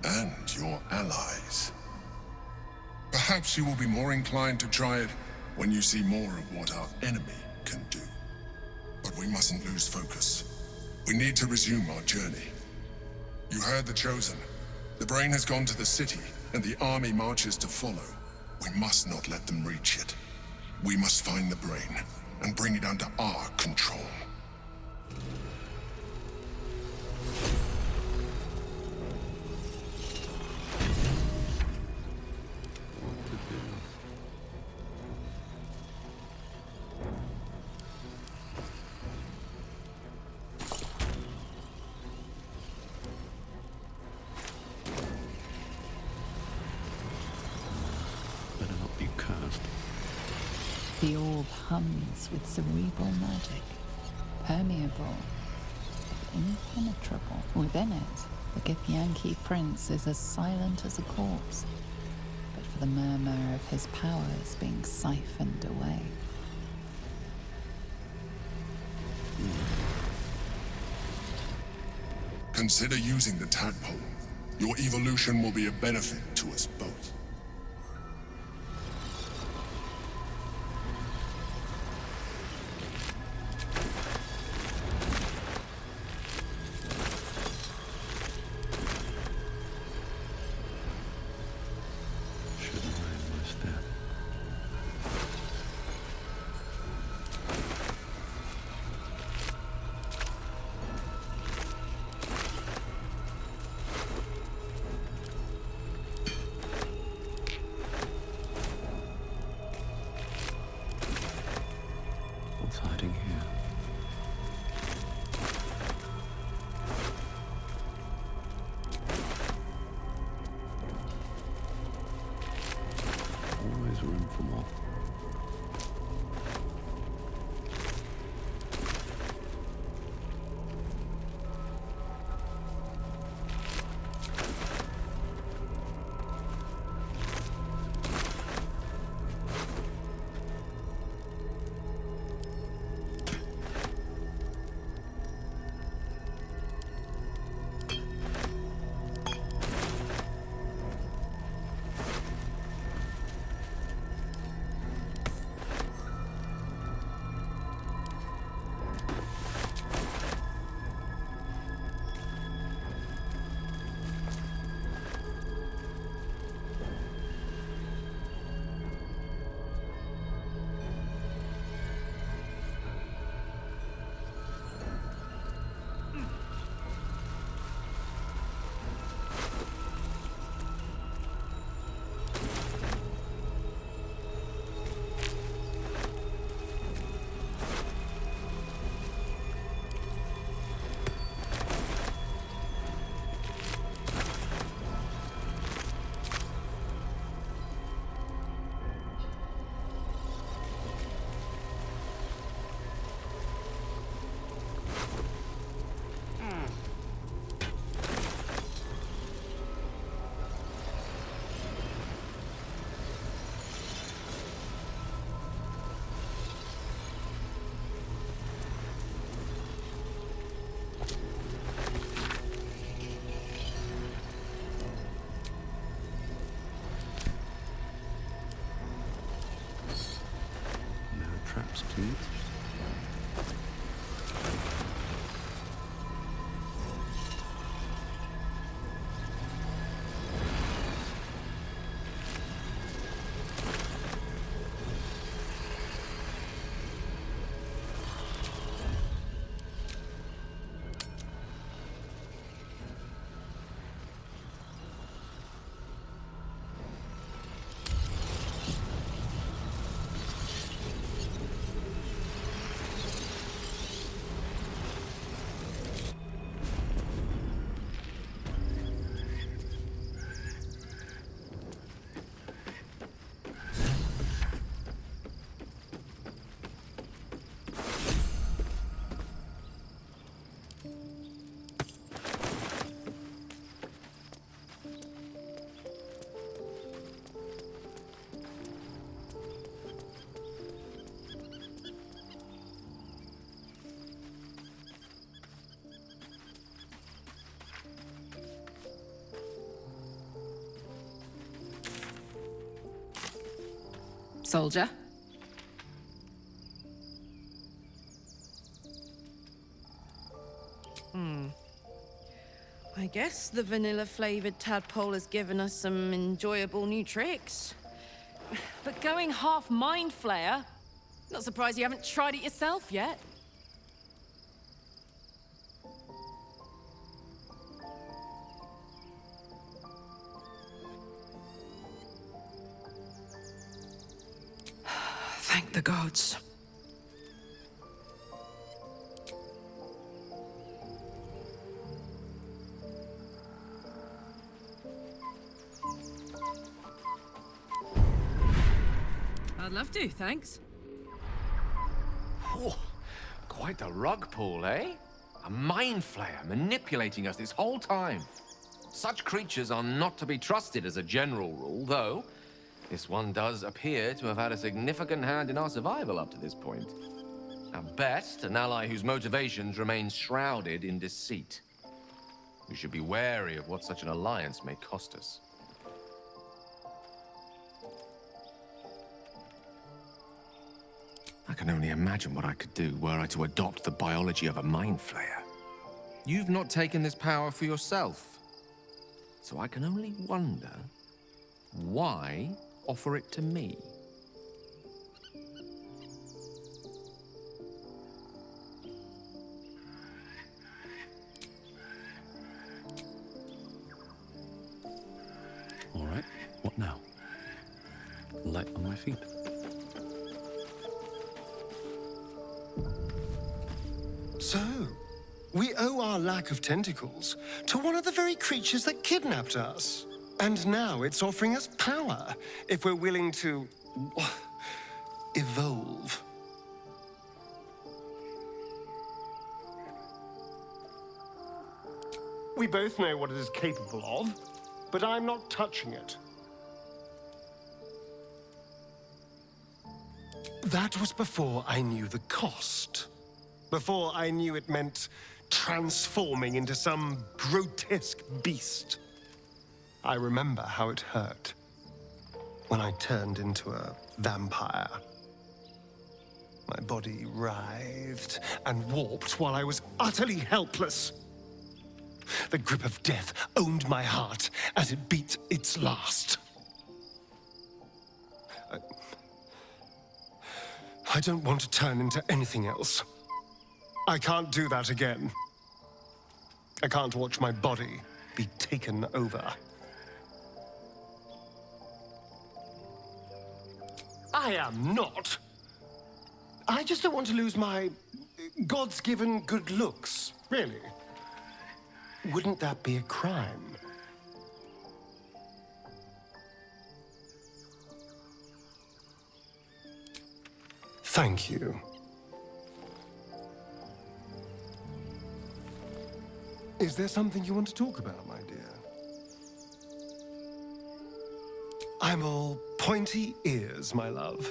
and your allies. Perhaps you will be more inclined to try it when you see more of what our enemy can do. But we mustn't lose focus. We need to resume our journey. You heard the Chosen. The brain has gone to the city, and the army marches to follow. We must not let them reach it. We must find the brain, and bring it under our control. The orb hums with cerebral magic, permeable, but impenetrable. Within it, the Githyanki prince is as silent as a corpse, but for the murmur of his powers being siphoned away. Consider using the tadpole. Your evolution will be a benefit to us both. Hiding here. Always room for more. soldier. I guess the vanilla-flavored tadpole has given us some enjoyable new tricks. But going half Mind Flayer? Not surprised you haven't tried it yourself yet. Thank the gods. I'd love to, thanks. Oh, quite the rug pull, eh? A mind flayer manipulating us this whole time. Such creatures are not to be trusted as a general rule, though this one does appear to have had a significant hand in our survival up to this point. At best, an ally whose motivations remain shrouded in deceit. We should be wary of what such an alliance may cost us. I can only imagine what I could do were I to adopt the biology of a mind flayer. You've not taken this power for yourself, so I can only wonder why offer it to me. All right, what now? Light on my feet. So, we owe our lack of tentacles to one of the very creatures that kidnapped us. And now it's offering us power if we're willing to evolve. We both know what it is capable of, but I'm not touching it. That was before I knew the cost. Before I knew it meant transforming into some grotesque beast. I remember how it hurt when I turned into a vampire. My body writhed and warped while I was utterly helpless. The grip of death owned my heart as it beat its last. I don't want to turn into anything else. I can't do that again. I can't watch my body be taken over. I am not. I just don't want to lose my God's given good looks, really. Wouldn't that be a crime? Thank you. Is there something you want to talk about, my dear? I'm all pointy ears, my love.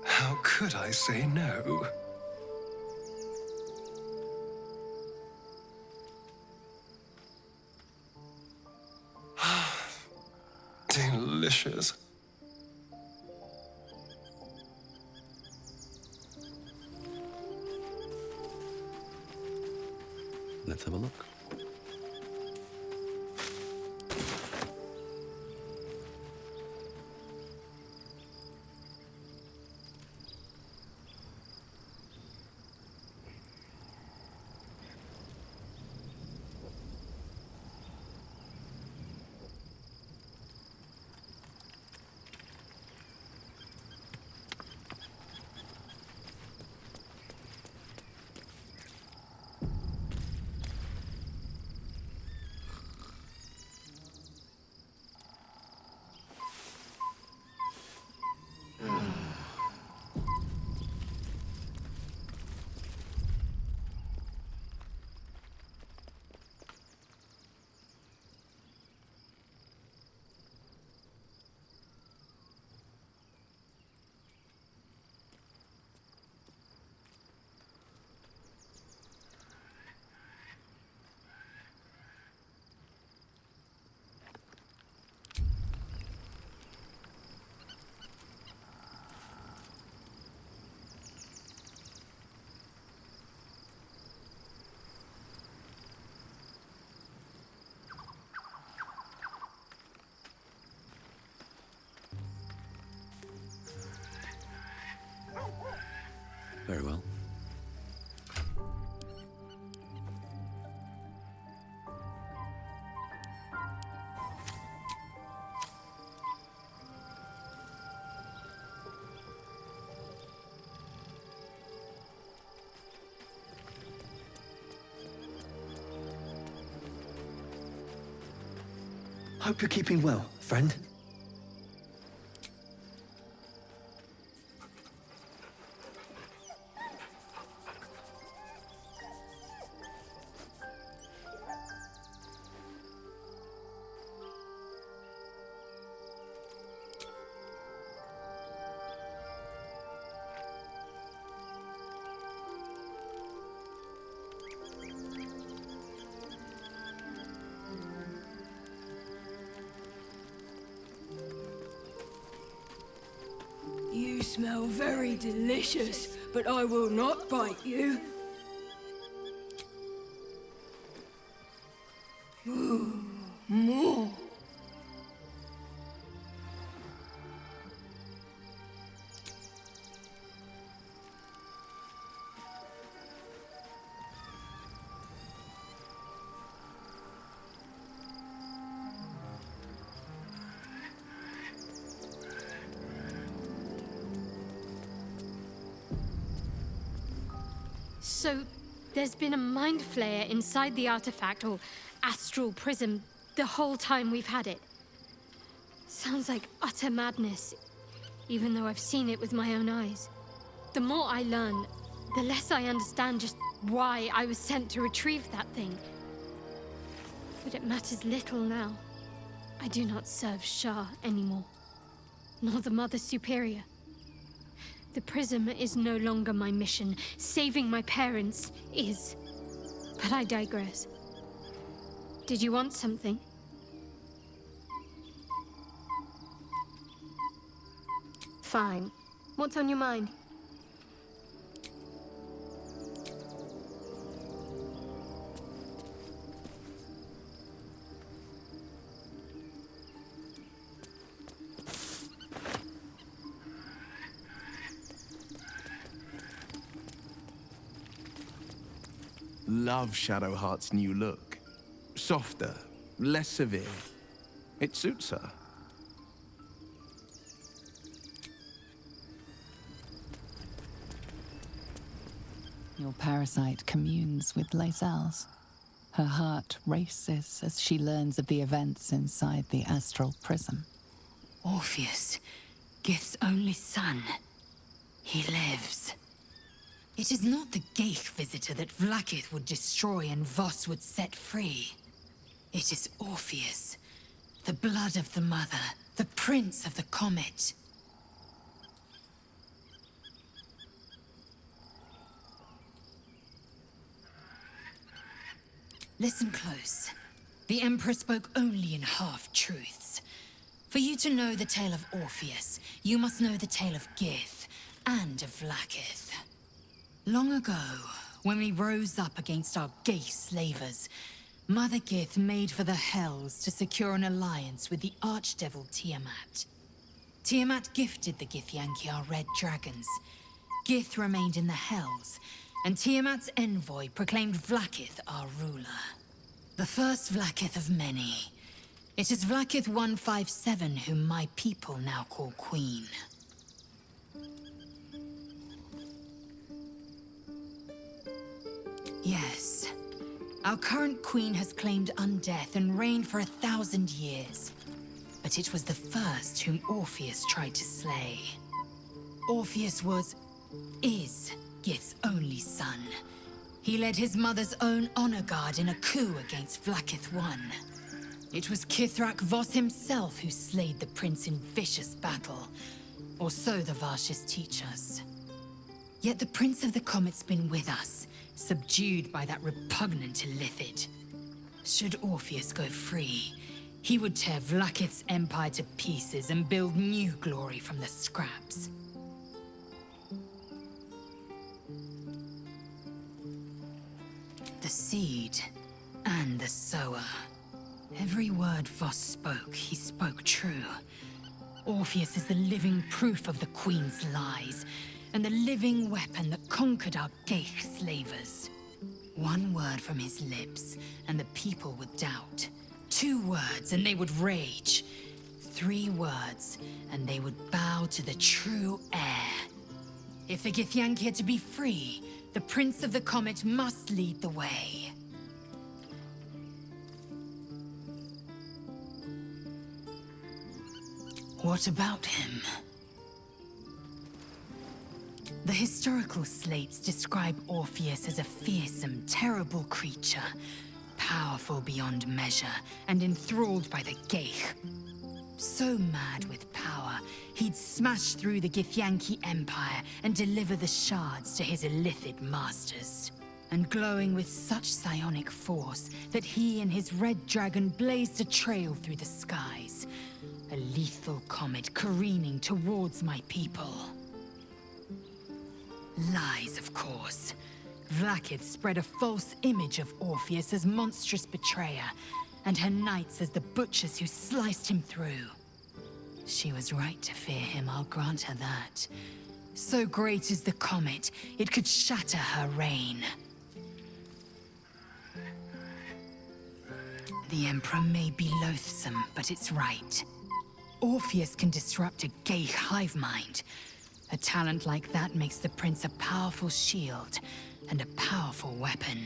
How could I say no? Delicious. Let's have a look. Very well. Hope you're keeping well, friend. You smell very delicious, but I will not bite you. Ooh, more. So, there's been a mind flayer inside the artifact, or astral prism, the whole time we've had it. Sounds like utter madness, even though I've seen it with my own eyes. The more I learn, the less I understand just why I was sent to retrieve that thing. But it matters little now. I do not serve Shah anymore, nor the Mother Superior. The prism is no longer my mission. Saving my parents is. But I digress. Did you want something? Fine. What's on your mind? Love Shadowheart's new look. Softer, less severe. It suits her. Your parasite communes with Lae'zel's. Her heart races as she learns of the events inside the astral prism. Orpheus, Gith's only son. He lives. It is not the Geich visitor that Vlaakith would destroy and Voss would set free. It is Orpheus, the blood of the mother, the prince of the comet. Listen close. The Emperor spoke only in half-truths. For you to know the tale of Orpheus, you must know the tale of Gith and of Vlaakith. Long ago, when we rose up against our gay slavers, Mother Gith made for the Hells to secure an alliance with the Archdevil Tiamat. Tiamat gifted the Githyanki our red dragons. Gith remained in the Hells, and Tiamat's envoy proclaimed Vlaakith our ruler. The first Vlaakith of many. It is Vlaakith 157 whom my people now call Queen. Yes. Our current queen has claimed undeath and reigned for 1,000 years. But it was the first whom Orpheus tried to slay. Orpheus is Gith's only son. He led his mother's own honor guard in a coup against Vlaakith I. It was Kithrak Voss himself who slayed the prince in vicious battle. Or so the Varshis teach us. Yet the Prince of the Comet's been with us, subdued by that repugnant Illithid. Should Orpheus go free, he would tear Vlaakith's empire to pieces and build new glory from the scraps. The seed and the sower. Every word Voss spoke, he spoke true. Orpheus is the living proof of the Queen's lies. and the living weapon that conquered our Geich slavers. One word from his lips, and the people would doubt. 2 words, and they would rage. 3 words, and they would bow to the true heir. If the Githyanki are to be free, the Prince of the Comet must lead the way. What about him? The historical slates describe Orpheus as a fearsome, terrible creature, powerful beyond measure, and enthralled by the Geich. So mad with power, he'd smash through the Githyanki Empire and deliver the shards to his illithid masters. And glowing with such psionic force that he and his red dragon blazed a trail through the skies. A lethal comet careening towards my people. Lies, of course. Vlaakith spread a false image of Orpheus as monstrous betrayer, and her knights as the butchers who sliced him through. She was right to fear him, I'll grant her that. So great is the comet, it could shatter her reign. The Emperor may be loathsome, but it's right. Orpheus can disrupt a Geich hive mind. A talent like that makes the Prince a powerful shield and a powerful weapon.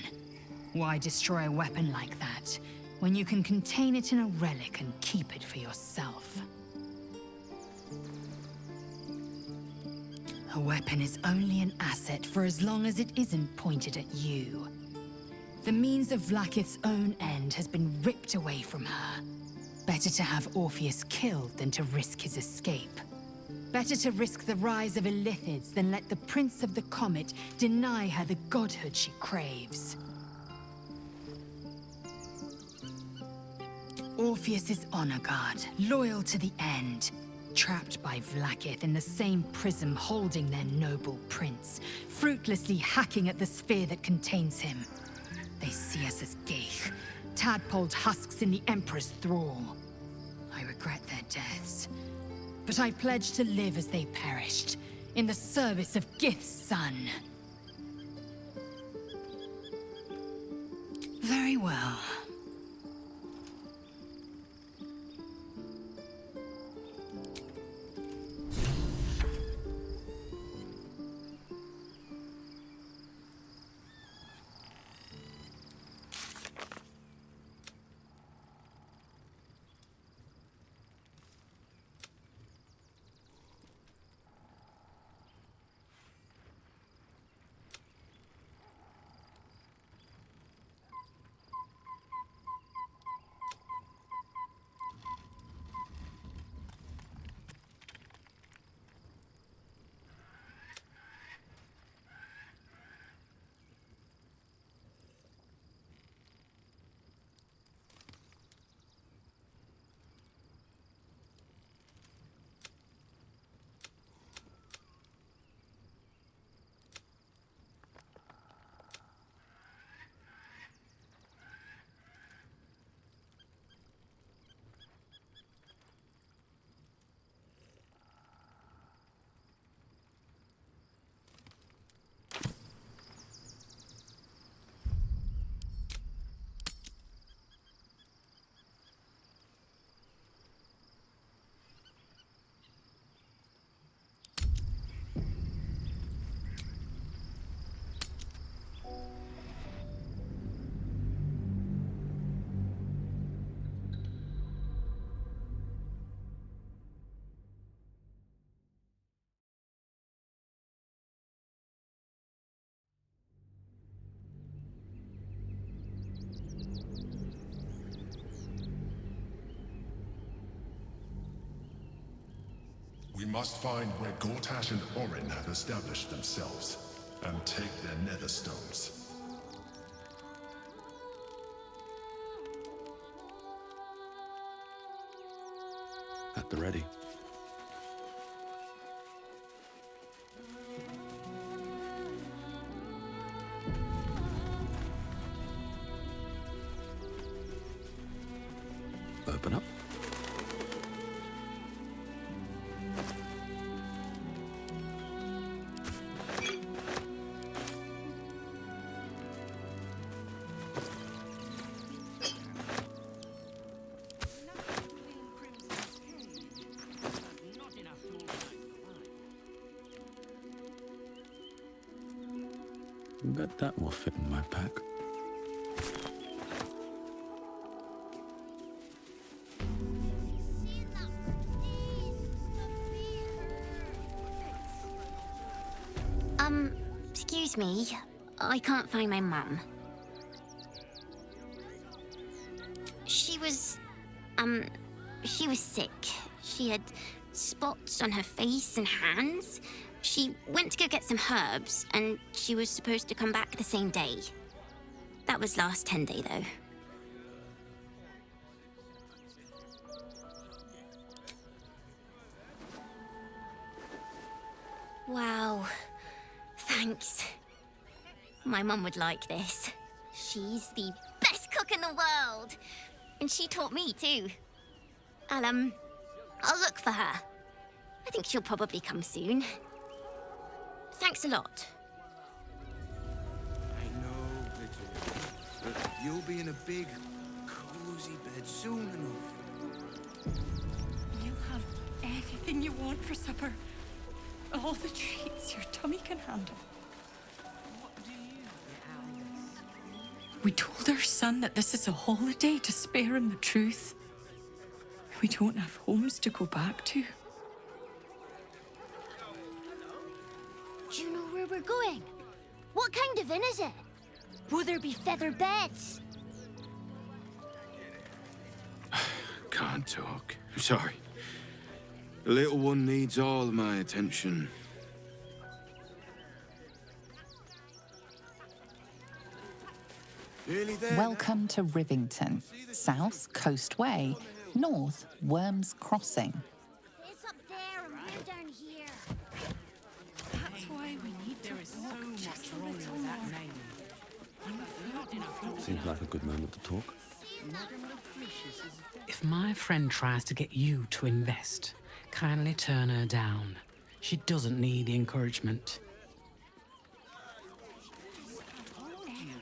Why destroy a weapon like that, when you can contain it in a relic and keep it for yourself? A weapon is only an asset for as long as it isn't pointed at you. The means of Vlaakith's own end has been ripped away from her. Better to have Orpheus killed than to risk his escape. Better to risk the rise of illithids than let the Prince of the Comet deny her the godhood she craves. Orpheus is honor guard, loyal to the end. Trapped by Vlaakith in the same prism holding their noble prince, fruitlessly hacking at the sphere that contains him. They see us as Geich, tadpoled husks in the Emperor's thrall. I regret their deaths, but I pledge to live as they perished, in the service of Gith's son. Very well. We must find where Gortash and Orin have established themselves, and take their nether stones. At the ready. Open up. Bet that will fit in my pack. Excuse me. I can't find my mum. She was sick. She had spots on her face and hands. She went to go get some herbs, and she was supposed to come back the same day. That was last 10 day, though. Wow. Thanks. My mum would like this. She's the best cook in the world. And she taught me, too. I'll look for her. I think she'll probably come soon. Thanks a lot. I know, little, but you'll be in a big, cozy bed soon enough. You'll have anything you want for supper. All the treats your tummy can handle. We told our son that this is a holiday to spare him the truth. We don't have homes to go back to. Do you know where we're going? What kind of inn is it? Will there be feather beds? Can't talk. Sorry. The little one needs all of my attention. Nearly there. Welcome to Rivington. South, Coast Way. North, Worms Crossing. It's up there and we're down here. That's why we need to walk just a little more. Seems like a good moment to talk. If my friend tries to get you to invest, kindly turn her down. She doesn't need the encouragement.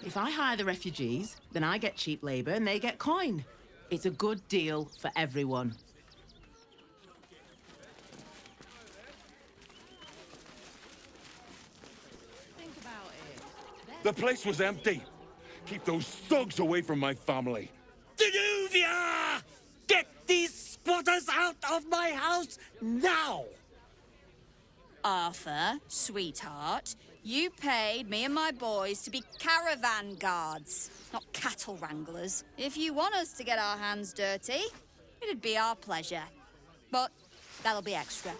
If I hire the refugees, then I get cheap labor and they get coin. It's a good deal for everyone. The place was empty. Keep those thugs away from my family. Danuvia! Get these spotters out of my house now! Arthur, sweetheart, you paid me and my boys to be caravan guards, not cattle wranglers. If you want us to get our hands dirty, it'd be our pleasure. But that'll be extra.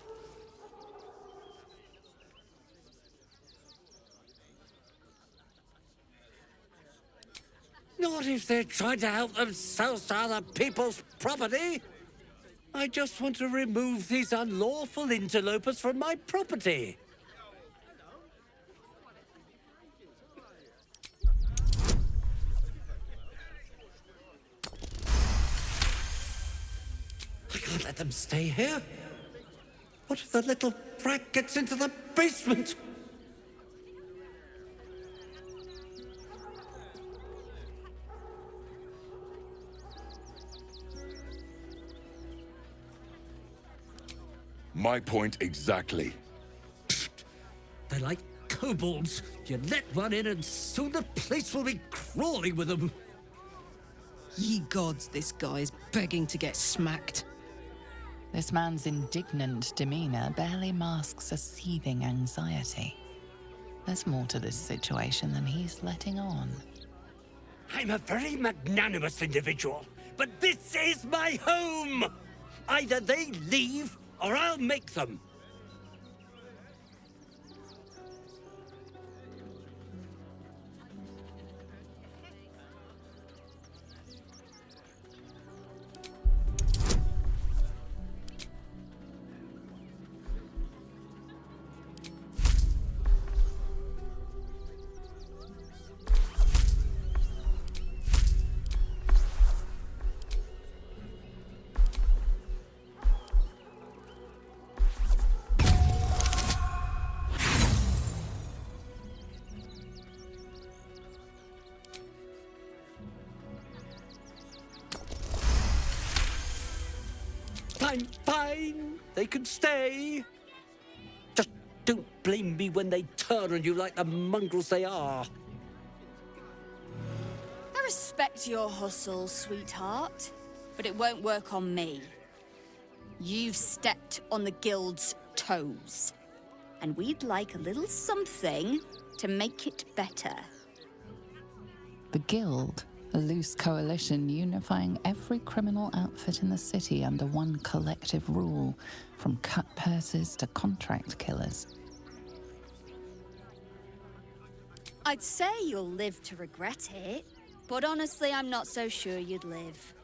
Not if they're trying to help themselves to other people's property. I just want to remove these unlawful interlopers from my property. I can't let them stay here. What if the little brat gets into the basement? My point exactly. They're like kobolds. You let one in and soon the place will be crawling with them. Ye gods, this guy is begging to get smacked. This man's indignant demeanor barely masks a seething anxiety. There's more to this situation than he's letting on. I'm a very magnanimous individual, but this is my home! Either they leave, or I'll make them. I'm fine. They can stay. Just Don't blame me when they turn on you like the mongrels they are. I respect your hustle, sweetheart, but it won't work on me. You've stepped on the Guild's toes, and we'd like a little something to make it better. The Guild, a loose coalition unifying every criminal outfit in the city under one collective rule, from cut purses to contract killers. I'd say you'll live to regret it, but honestly, I'm not so sure you'd live.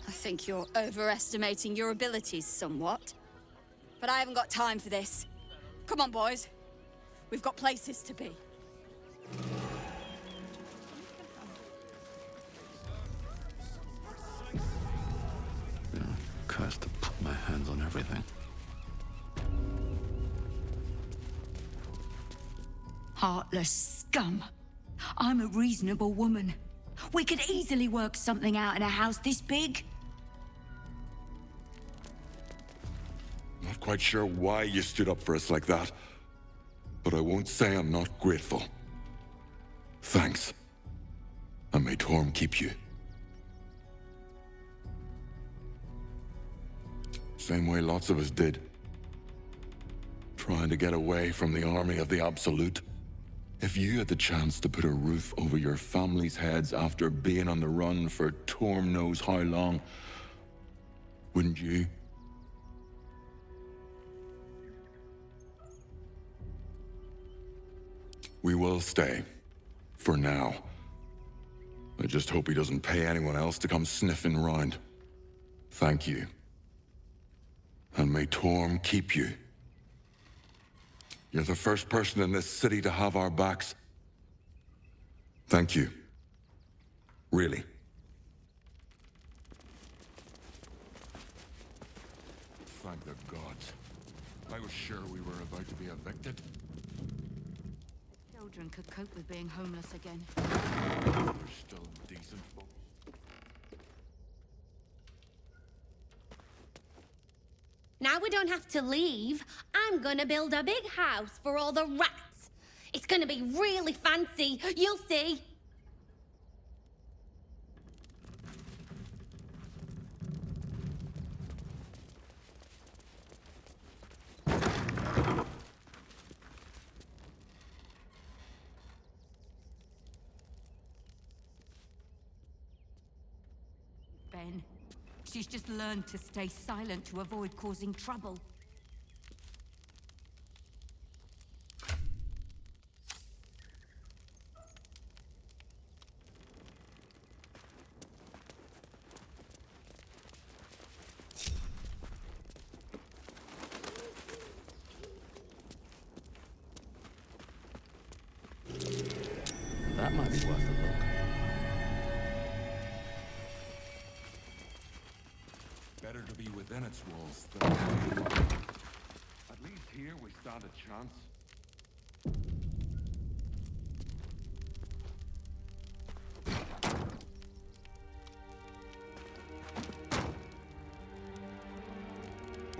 I think you're overestimating your abilities somewhat. But I haven't got time for this. Come on, boys. We've got places to be. You know, cursed to put my hands on everything. Heartless scum. I'm a reasonable woman. We could easily work something out in a house this big. Not quite sure why you stood up for us like that, but I won't say I'm not grateful. Thanks. And may Torm keep you. Same way lots of us did. Trying to get away from the army of the Absolute. If you had the chance to put a roof over your family's heads after being on the run for Torm knows how long, wouldn't you? We will stay. For now. I just hope he doesn't pay anyone else to come sniffing round. Thank you. And may Torm keep you. You're the first person in this city to have our backs. Thank you. Really. Thank the gods. I was sure we were about to be evicted. Children could cope with being homeless again. You're still decent. Now we don't have to leave. I'm gonna build a big house for all the rats. It's gonna be really fancy. You'll see. Ben, she's just learned to stay silent to avoid causing trouble. That might be worth a look. Better to be within its walls than... At least here we stand a chance.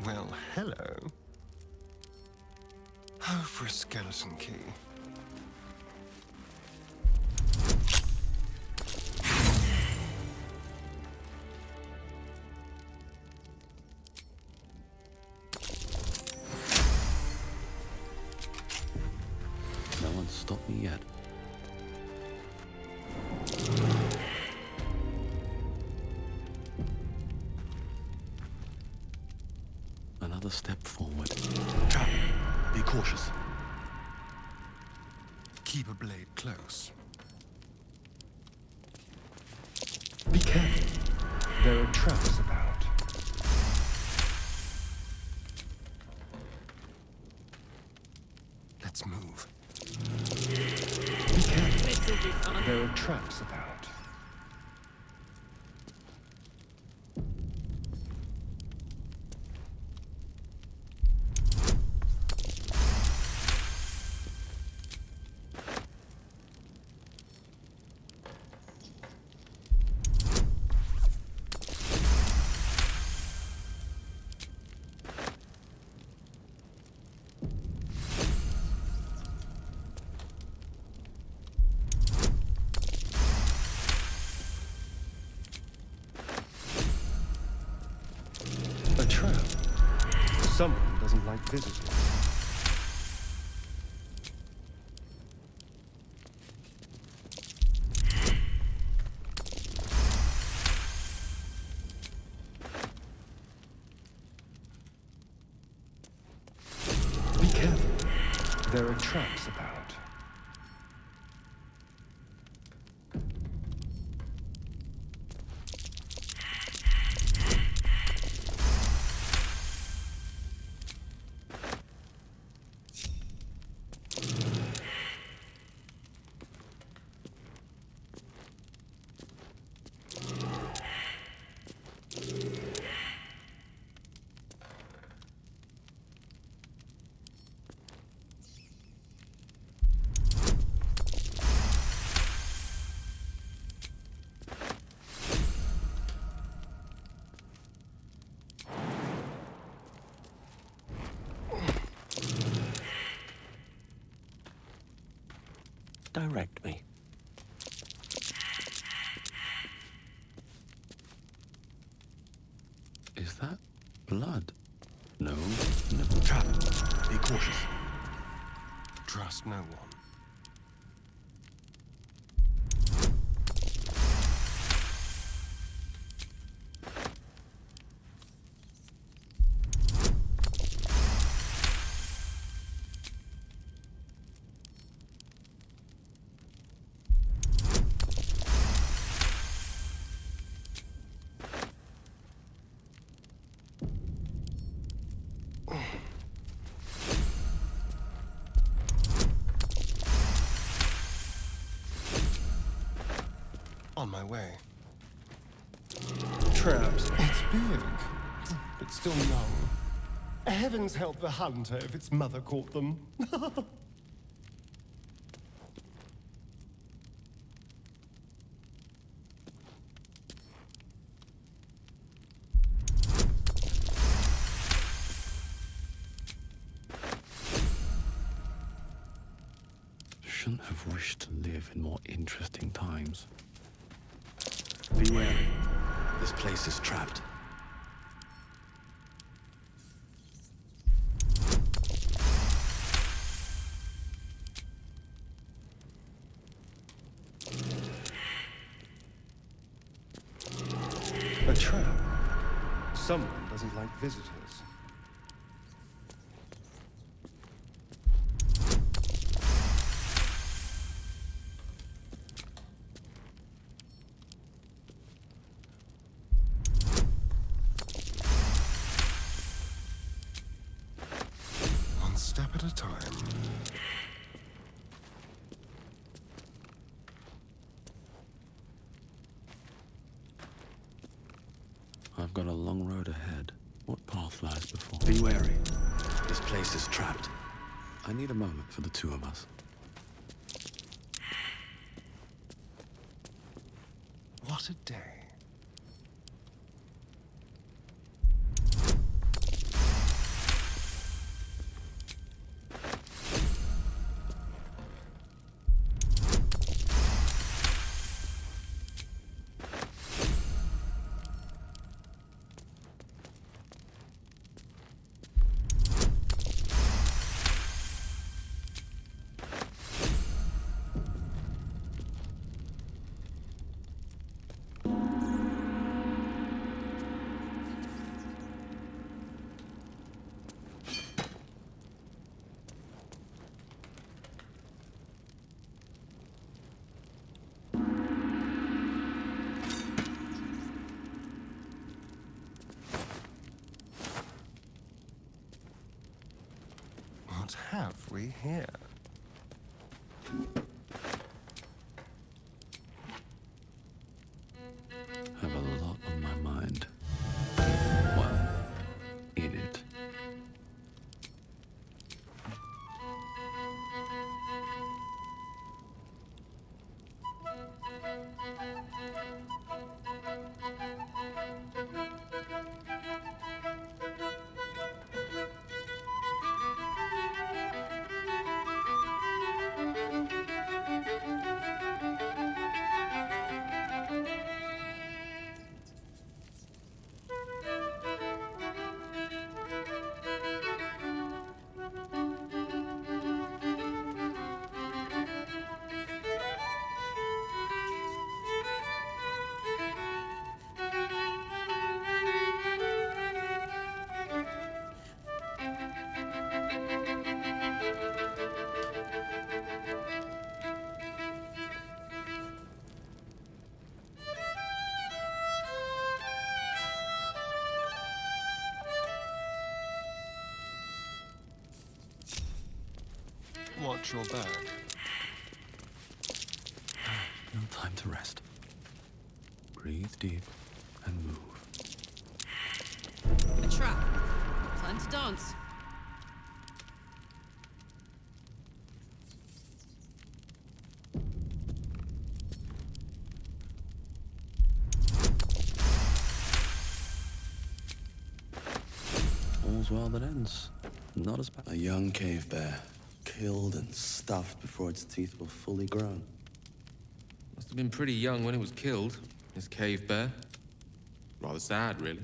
Well, hello. Oh, for a skeleton key. No one's stopped me yet. Another step forward. Be cautious. Keep a blade close. Be careful. There are traps about. Let's move. should be fun. There are traps about. A trap. Someone doesn't like visitors. Be careful. There are traps about. Direct me. Is that blood? No. Trap. Be cautious. Trust no one. On my way. Traps. It's big, but still young. Heavens help the hunter if its mother caught them. Shouldn't have wished to live in more interesting times. Be wary. This place is trapped. A trap. Someone doesn't like visitors. One step at a time. I've got a long road ahead. What path lies before? Be wary. This place is trapped. I need a moment for the two of us. What a day. What have we here? watch your back. No time to rest. Breathe deep and move. A trap. Time to dance. All's well that ends. Not as bad. A young cave bear, killed and stuffed before its teeth were fully grown. Must have been pretty young when it was killed, this cave bear. Rather sad, really.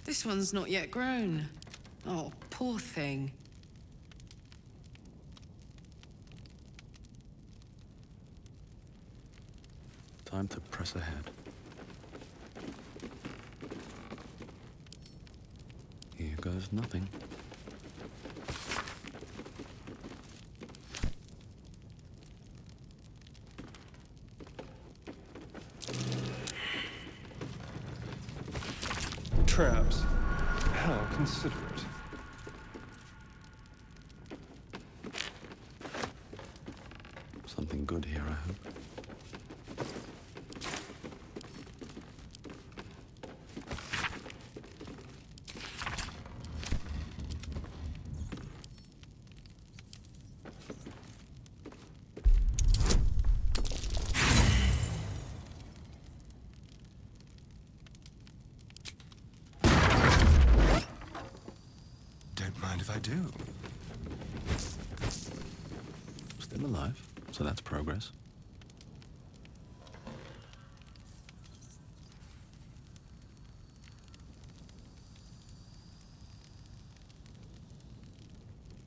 This one's not yet grown. Oh, poor thing. Time to press ahead. Here goes nothing. Traps. How considerate. Something good here, I hope. Don't mind if I do. Still alive, so that's progress.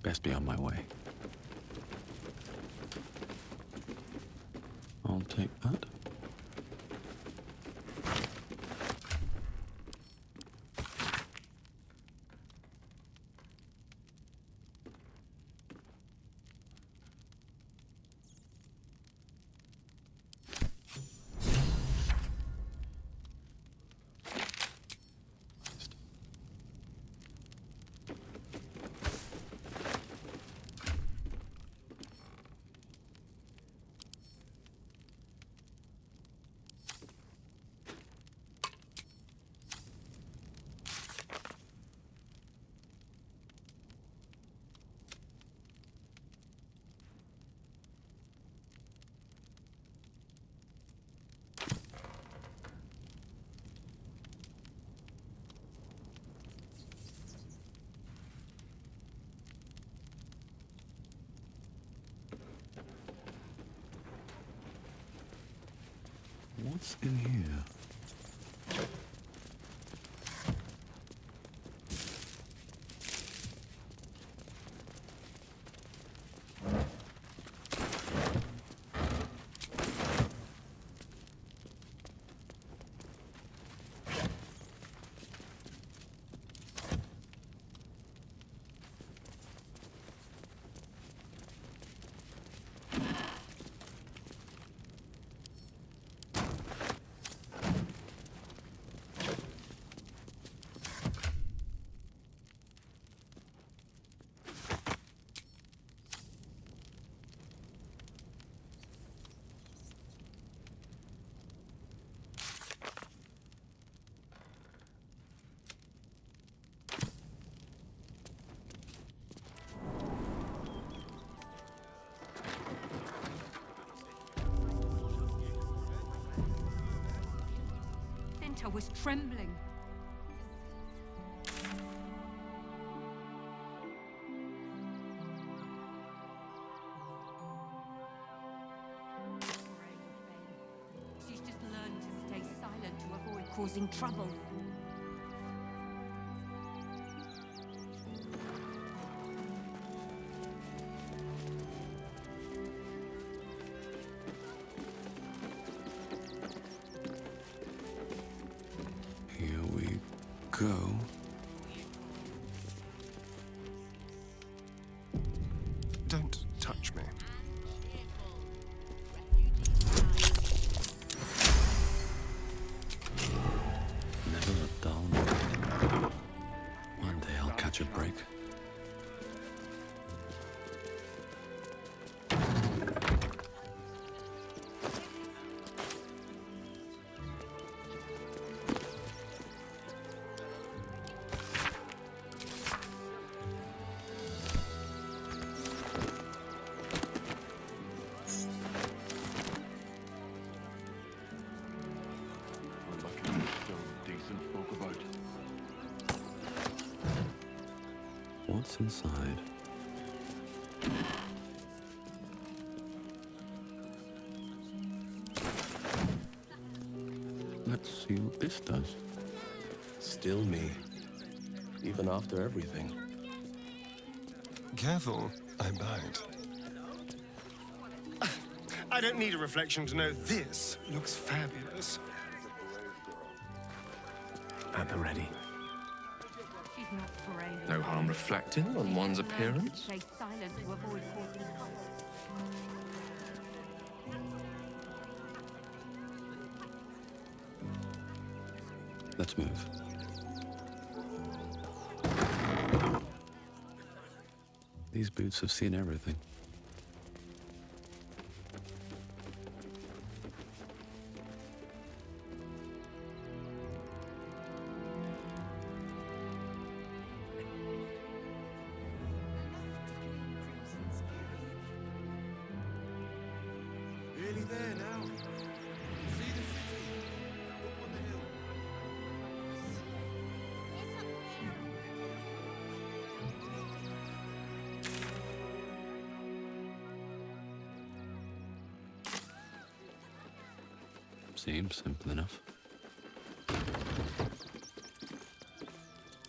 Best be on my way. I'll take that. What's in here? Winter was trembling. She's just learned to stay silent to avoid causing trouble. Here we go. Don't touch me. Never a dull moment. One day I'll catch a break. What's inside? Let's see what this does. Still me. Even after everything. Careful, I bite. I don't need a reflection to know this looks fabulous. At the ready. She's not brave. No harm reflecting on one's appearance. Stay silent to avoid causing trouble. Let's move. These boots have seen everything. Nearly there now. See the city. Up on the hill. Seems simple enough.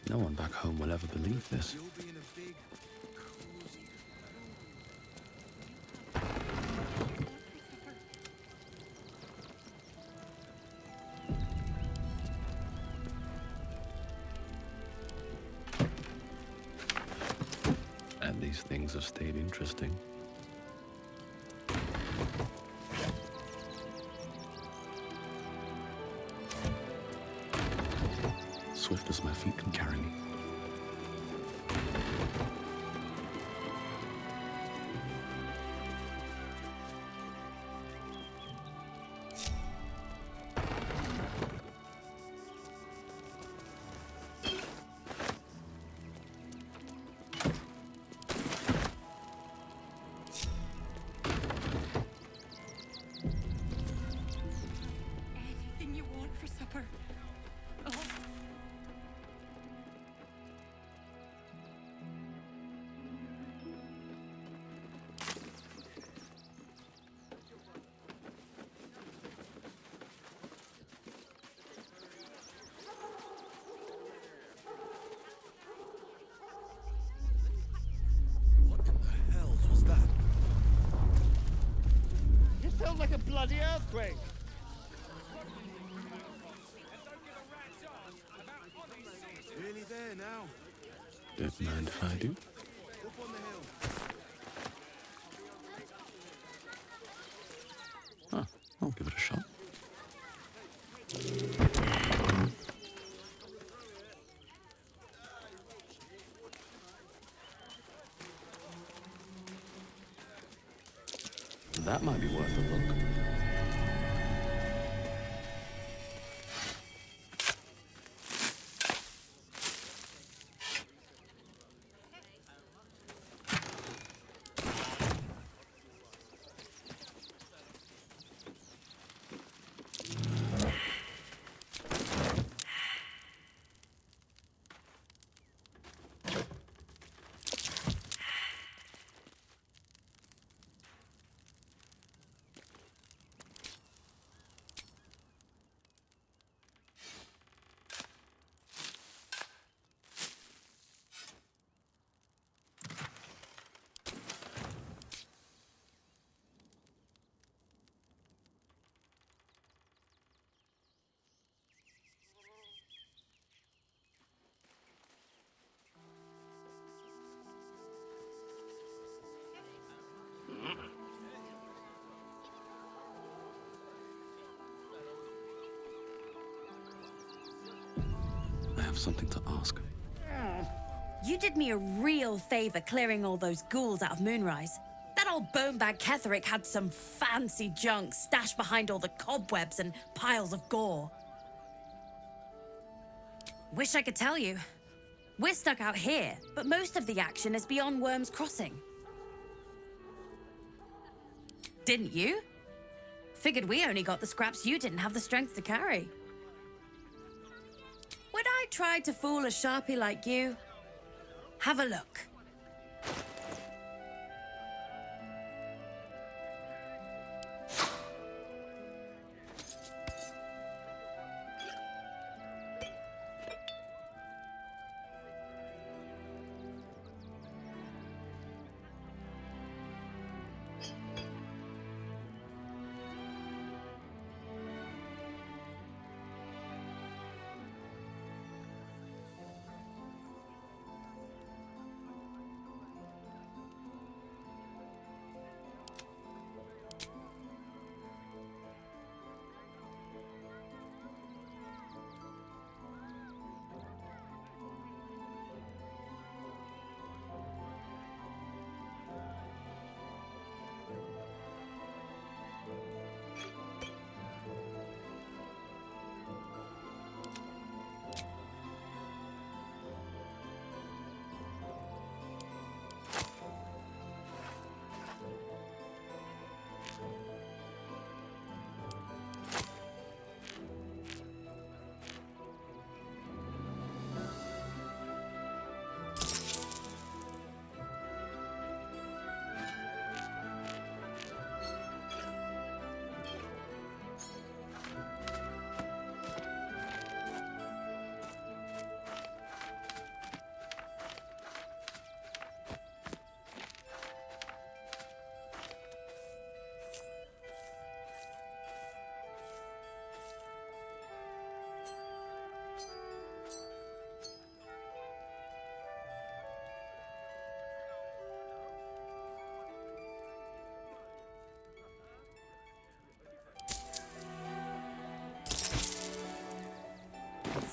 No one back home will ever believe this. You'll be in a big, cozy. And these things have stayed interesting. Swift as my feet can carry me. Anything you want for supper. Oh. What in the hell was that? It felt like a bloody earthquake. Nearly there now. Don't mind if I do. Up on the hill. Huh, I'll give it a shot. That might be worth a look. I have something to ask. You did me a real favor clearing all those ghouls out of Moonrise. That old bonebag Ketherick had some fancy junk stashed behind all the cobwebs and piles of gore. Wish I could tell you. We're stuck out here, but most of the action is beyond Worm's Crossing. Didn't you? Figured we only got the scraps you didn't have the strength to carry. When I tried to fool a Sharpie like you, Have a look.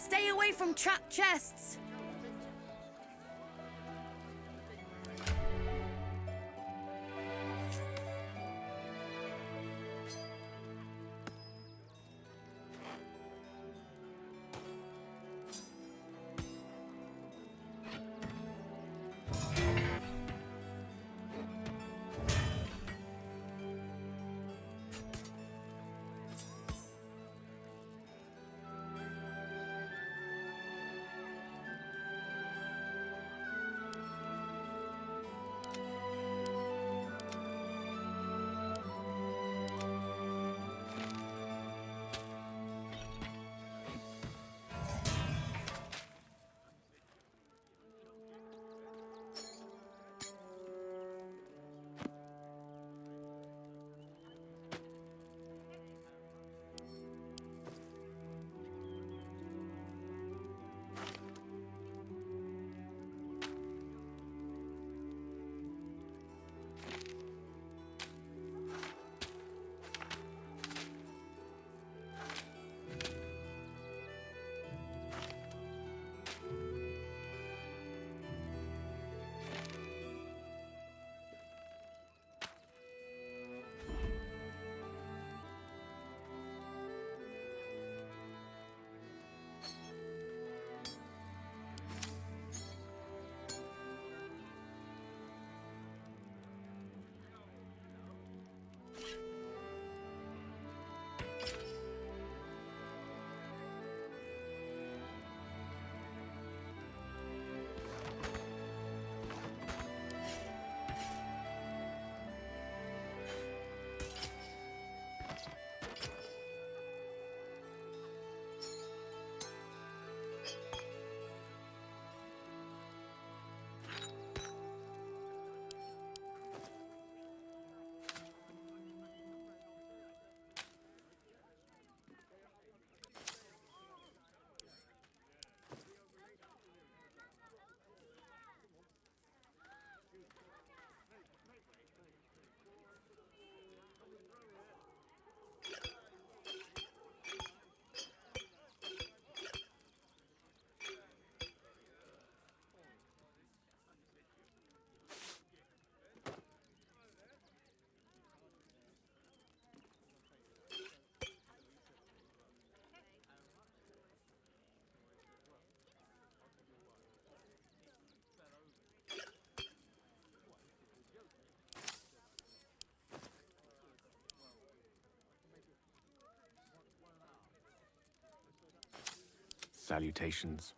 Stay away from trapped chests! Salutations.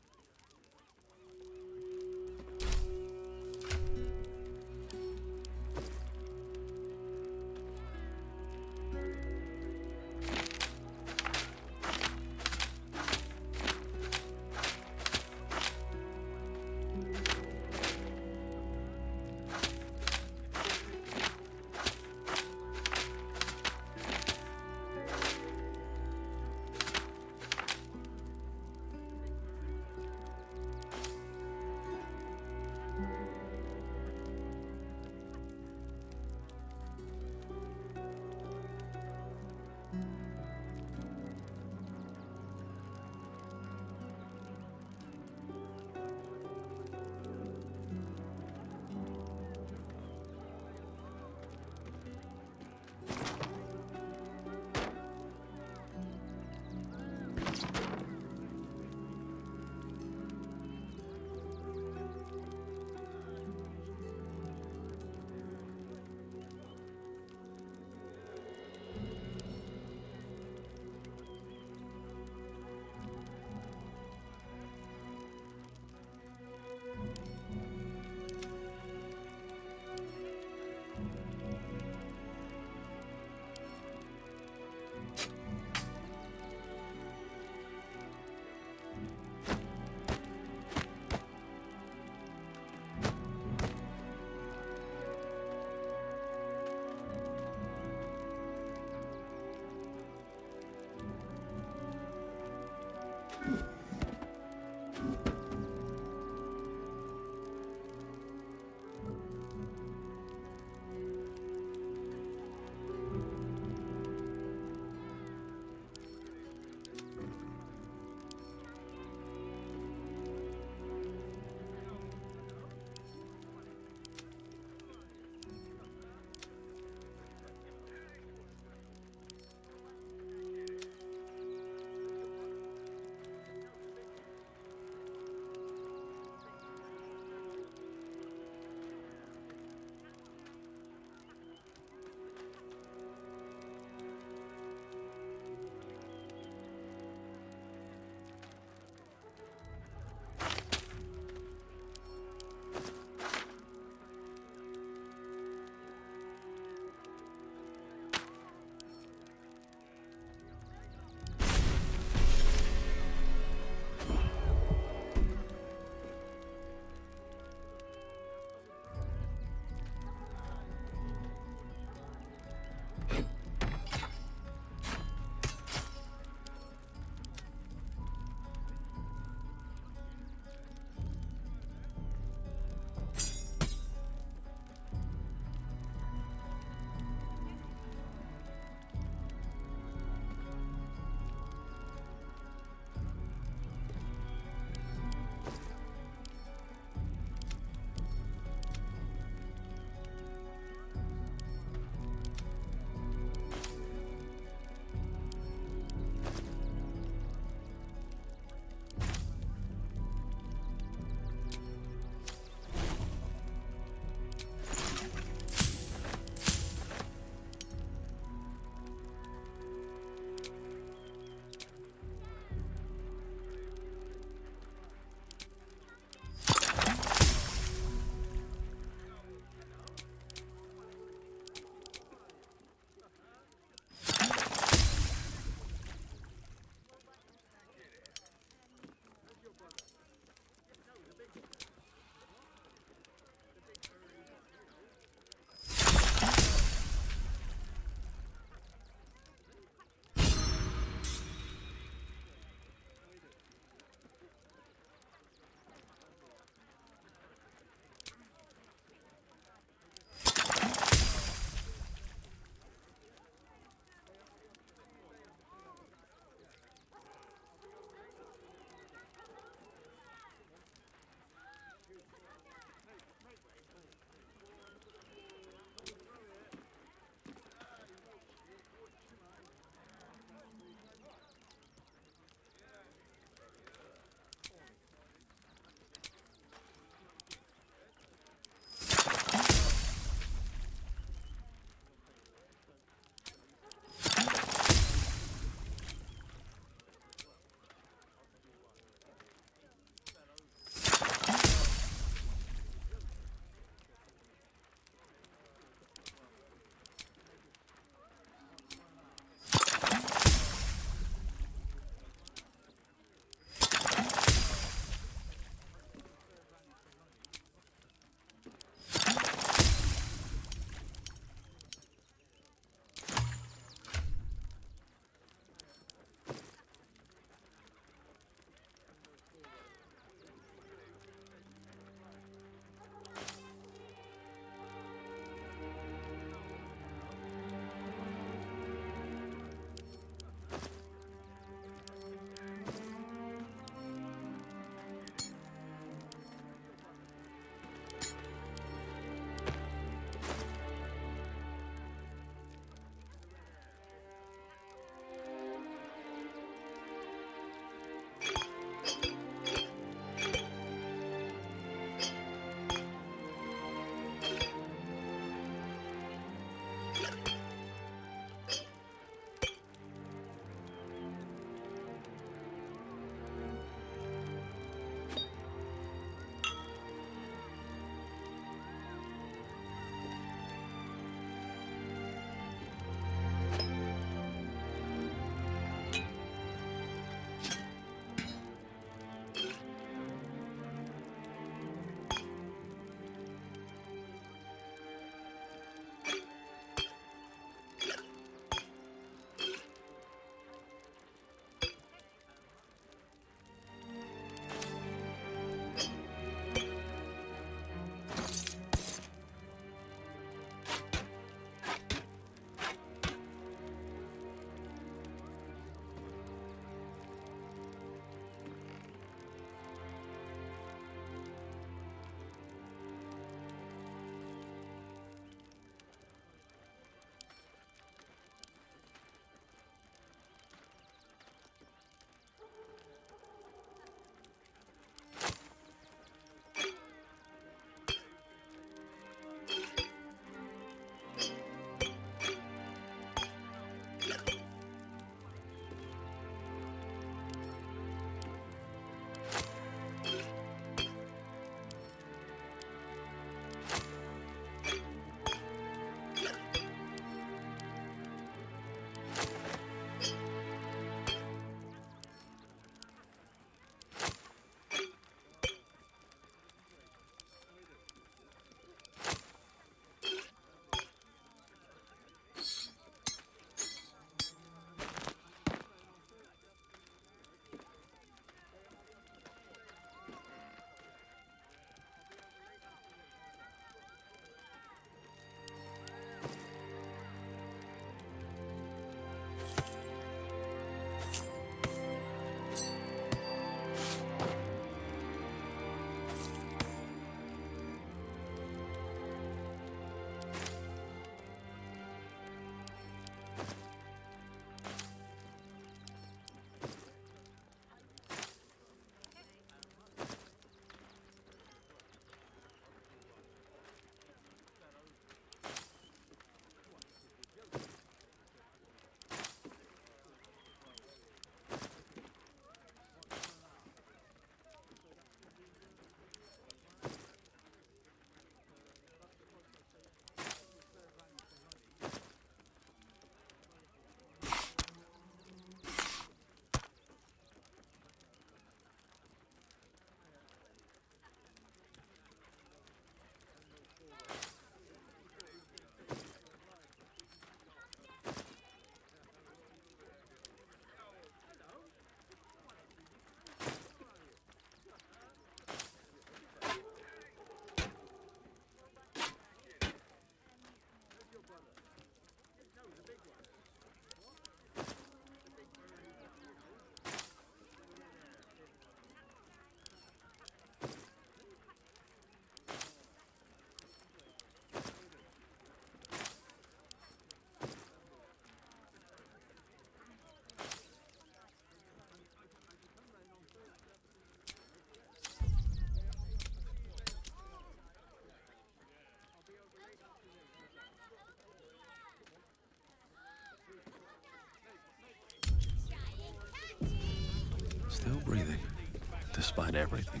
despite everything.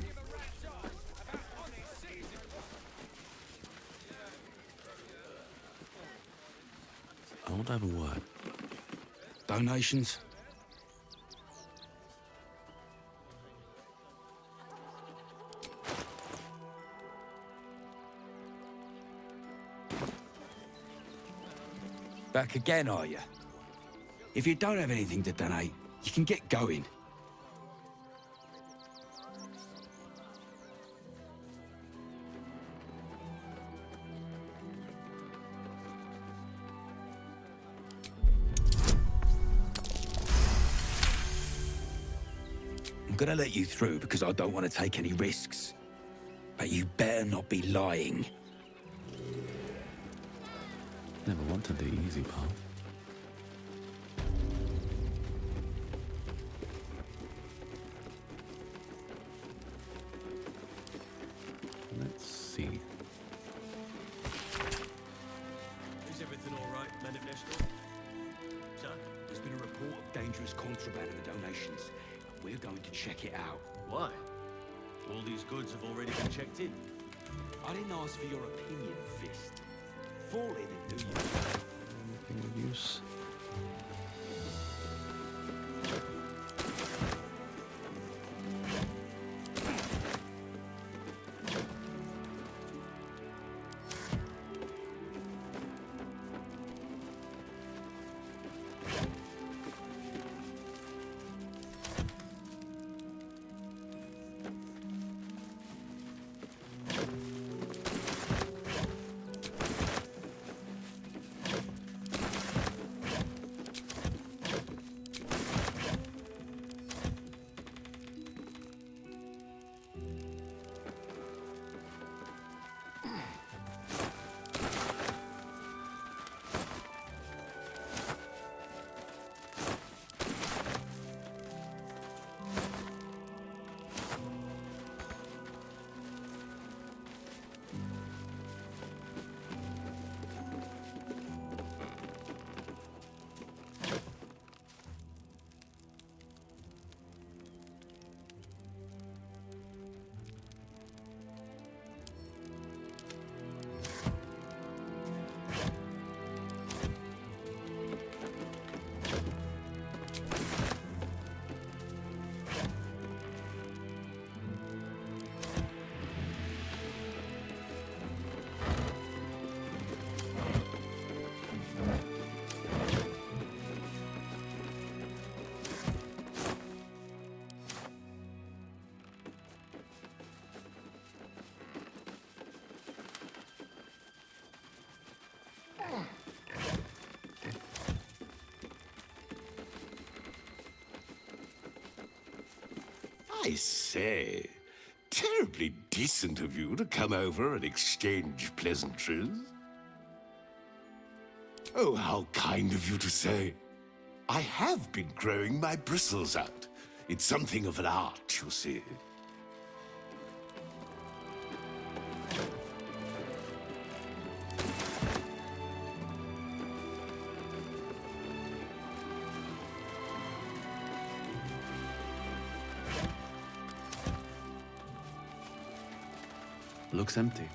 I want to have a word. Donations? Back again, are you? If you don't have anything to donate, you can get going. I'm gonna let you through because I don't want to take any risks. But you better not be lying. Never wanted the easy path. Let's see. Is everything all right, men of Nestor? Sir? There's been a report of dangerous contraband in the donations. We're going to check it out. Why? All these goods have already been checked in. I didn't ask for your opinion, Fist. Fall in and do you? Anything of use? I say, terribly decent of you to come over and exchange pleasantries. Oh, how kind of you to say. I have been growing my bristles out. It's something of an art, you see. Looks empty.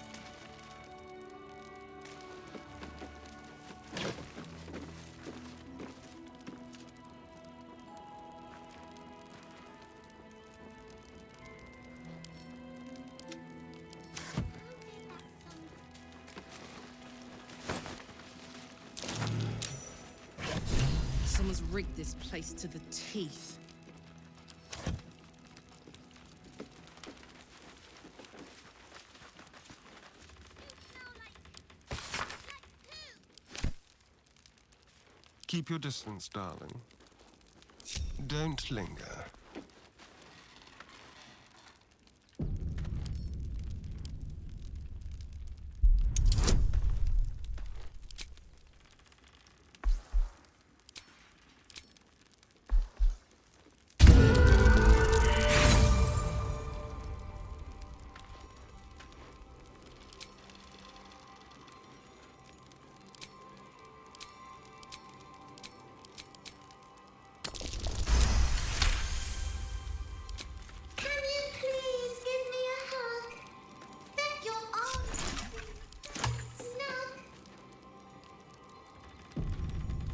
Someone's rigged this place to the teeth. Keep your distance, darling. Don't linger.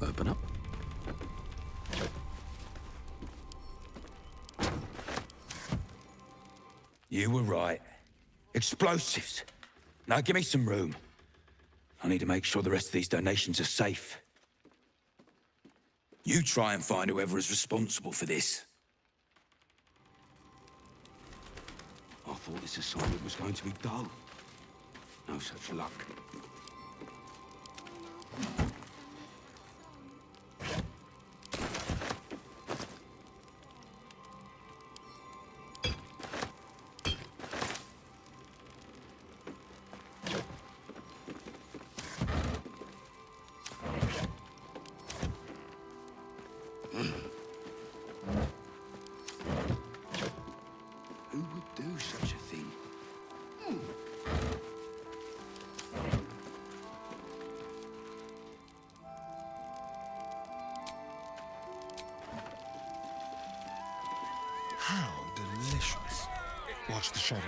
Open up. You were right. Explosives. Now give me some room. I need to make sure the rest of these donations are safe. You try and find whoever is responsible for this. I thought this assignment was going to be dull. No such luck. Who would do such a thing? How delicious. Watch the shadows.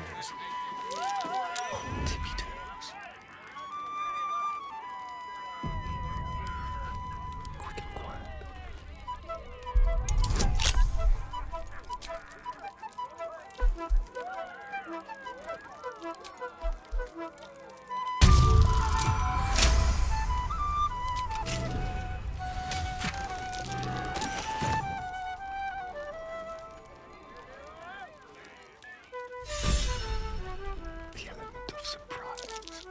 On tippy toes. Quick and quiet. The element of surprise.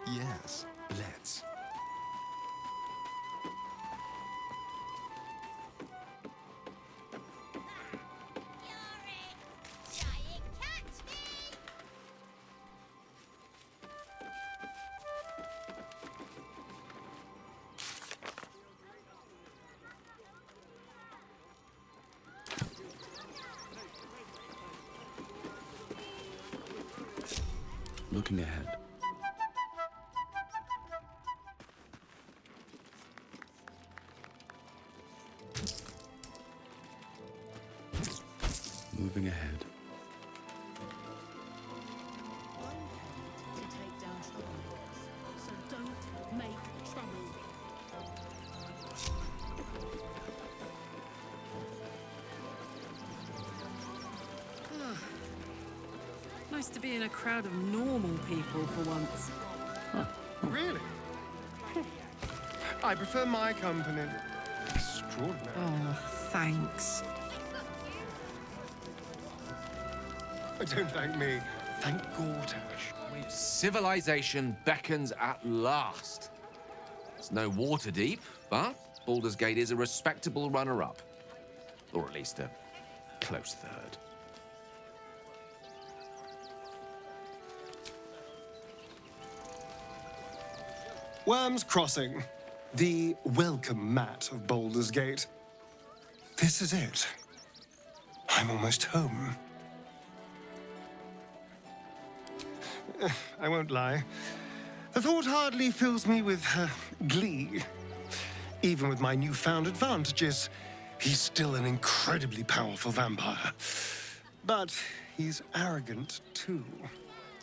Yes, let's. Looking ahead. Moving ahead. To take down troublemakers, so don't make trouble. Nice to be in a crowd of normal people for once. Really? I prefer my company. Extraordinary. Oh, thanks. Don't thank me. Thank Gortash. Civilization beckons at last. It's no Waterdeep, but Baldur's Gate is a respectable runner-up. Or at least a close third. Worm's Crossing, the welcome mat of Baldur's Gate. This is it. I'm almost home. I won't lie. The thought hardly fills me with glee. Even with my newfound advantages, he's still an incredibly powerful vampire. But he's arrogant, too.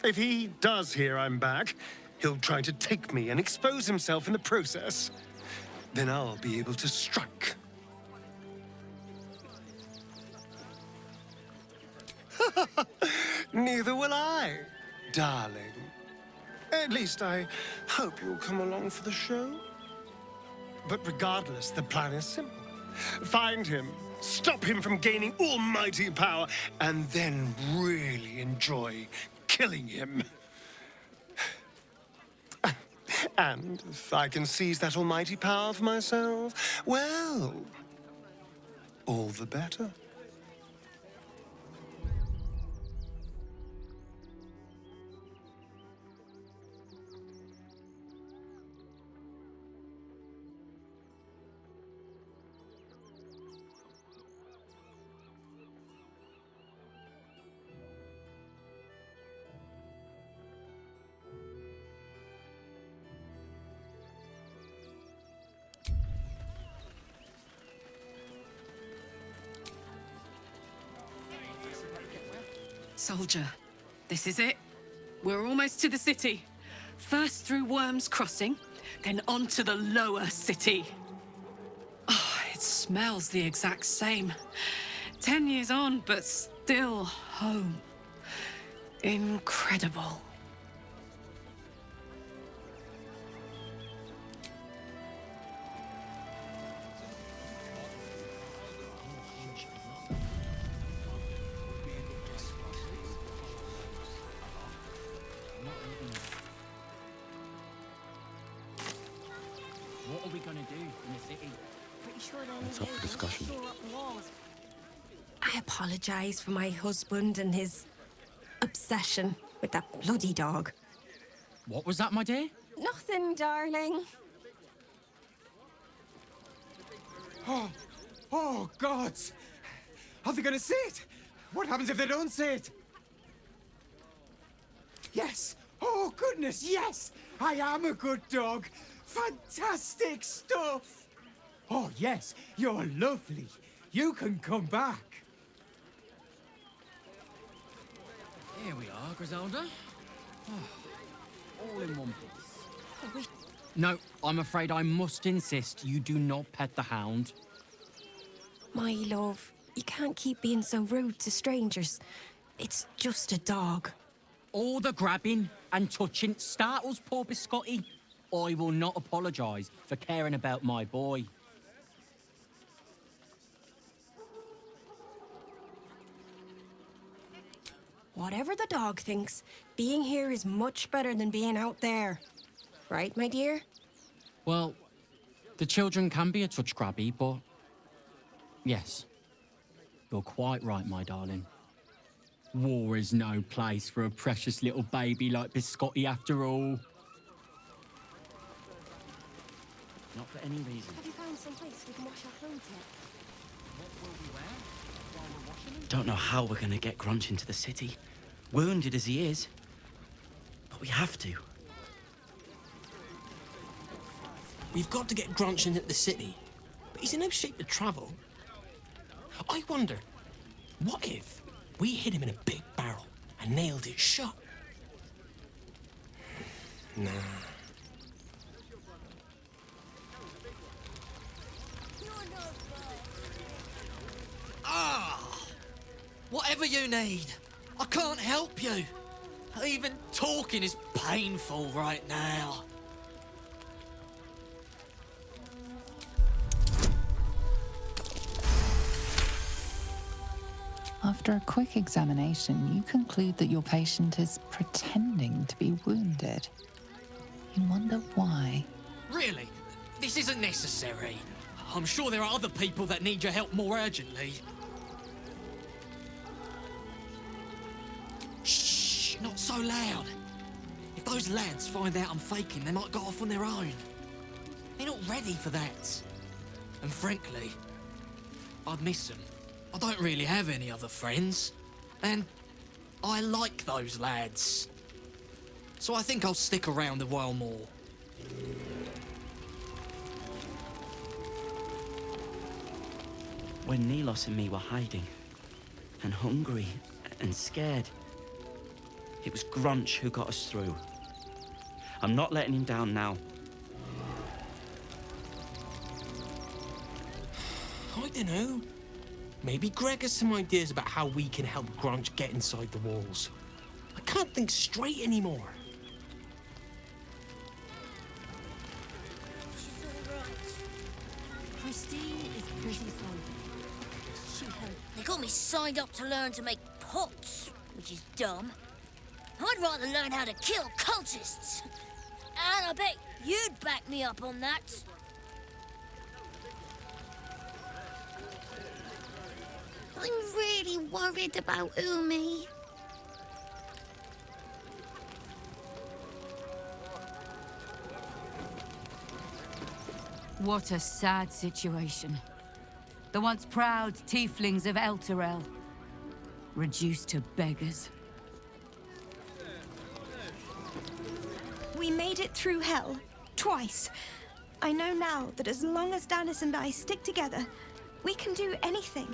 If he does hear I'm back, he'll try to take me and expose himself in the process. Then I'll be able to strike. Neither will I, darling. At least I hope you'll come along for the show. But regardless, the plan is simple. Find him, stop him from gaining almighty power, and then really enjoy killing him. And if I can seize that almighty power for myself, well, all the better. Soldier, this is it. We're almost to the city. First through Worm's Crossing, then on to the lower city. Oh, it smells the exact same. 10 years on, but still home. Incredible. What are we gonna do in the city? Pretty sure What's up for discussion? I apologize for my husband and his obsession with that bloody dog. What was that, my dear? Nothing, darling. Oh, God! Are they gonna see it? What happens if they don't see it? Yes! Oh, goodness, yes! I am a good dog! Fantastic stuff! Oh, yes, you're lovely. You can come back. Here we are, Griselda. All in one piece. No, I'm afraid I must insist you do not pet the hound. My love, you can't keep being so rude to strangers. It's just a dog. All the grabbing and touching startles poor Biscotti. I will not apologise for caring about my boy. Whatever the dog thinks, being here is much better than being out there. Right, my dear? Well, the children can be a touch grabby, but... Yes, you're quite right, my darling. War is no place for a precious little baby like Biscotti after all. Not for any reason. Have you found some place we can wash our clothes yet? What will we wear while we're washing them? Don't know how we're gonna get Grunch into the city, wounded as he is. But we have to. We've got to get Grunch into the city, but he's in no shape to travel. I wonder, what if we hit him in a big barrel and nailed it shut? Nah. Whatever you need, I can't help you. Even talking is painful right now. After a quick examination, you conclude that your patient is pretending to be wounded. You wonder why. Really? This isn't necessary. I'm sure there are other people that need your help more urgently. Shh, not so loud. If those lads find out I'm faking, they might go off on their own. They're not ready for that. And frankly, I'd miss them. I don't really have any other friends. And I like those lads. So I think I'll stick around a while more. When Nilos and me were hiding, and hungry, and scared, it was Grunch who got us through. I'm not letting him down now. I don't know. Maybe Greg has some ideas about how we can help Grunch get inside the walls. I can't think straight anymore. Christine is pretty fun. They got me signed up to learn to make pots, which is dumb. I'd rather learn how to kill cultists. And I bet you'd back me up on that. I'm really worried about Umi. What a sad situation. The once proud tieflings of Elturel, reduced to beggars. We made it through hell, twice. I know now that as long as Danis and I stick together, we can do anything.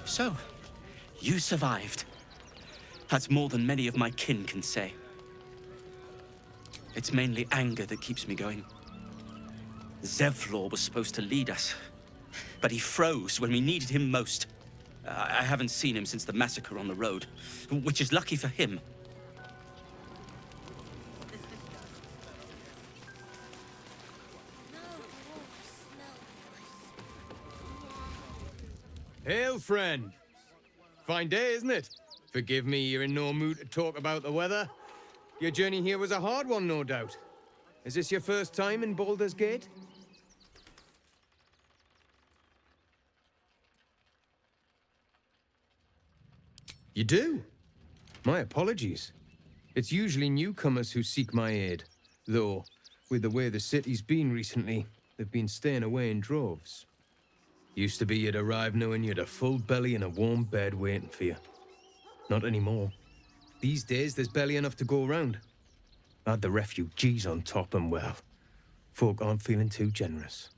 So, you survived. That's more than many of my kin can say. It's mainly anger that keeps me going. Zevlor was supposed to lead us, but he froze when we needed him most. I haven't seen him since the massacre on the road, which is lucky for him. Hail, friend. Fine day, isn't it? Forgive me, you're in no mood to talk about the weather. Your journey here was a hard one, no doubt. Is this your first time in Baldur's Gate? You do? My apologies. It's usually newcomers who seek my aid. Though, with the way the city's been recently, they've been staying away in droves. Used to be you'd arrive knowing you'd a full belly and a warm bed waiting for you. Not anymore. These days, there's barely enough to go around. Add the refugees on top and, well, folk aren't feeling too generous.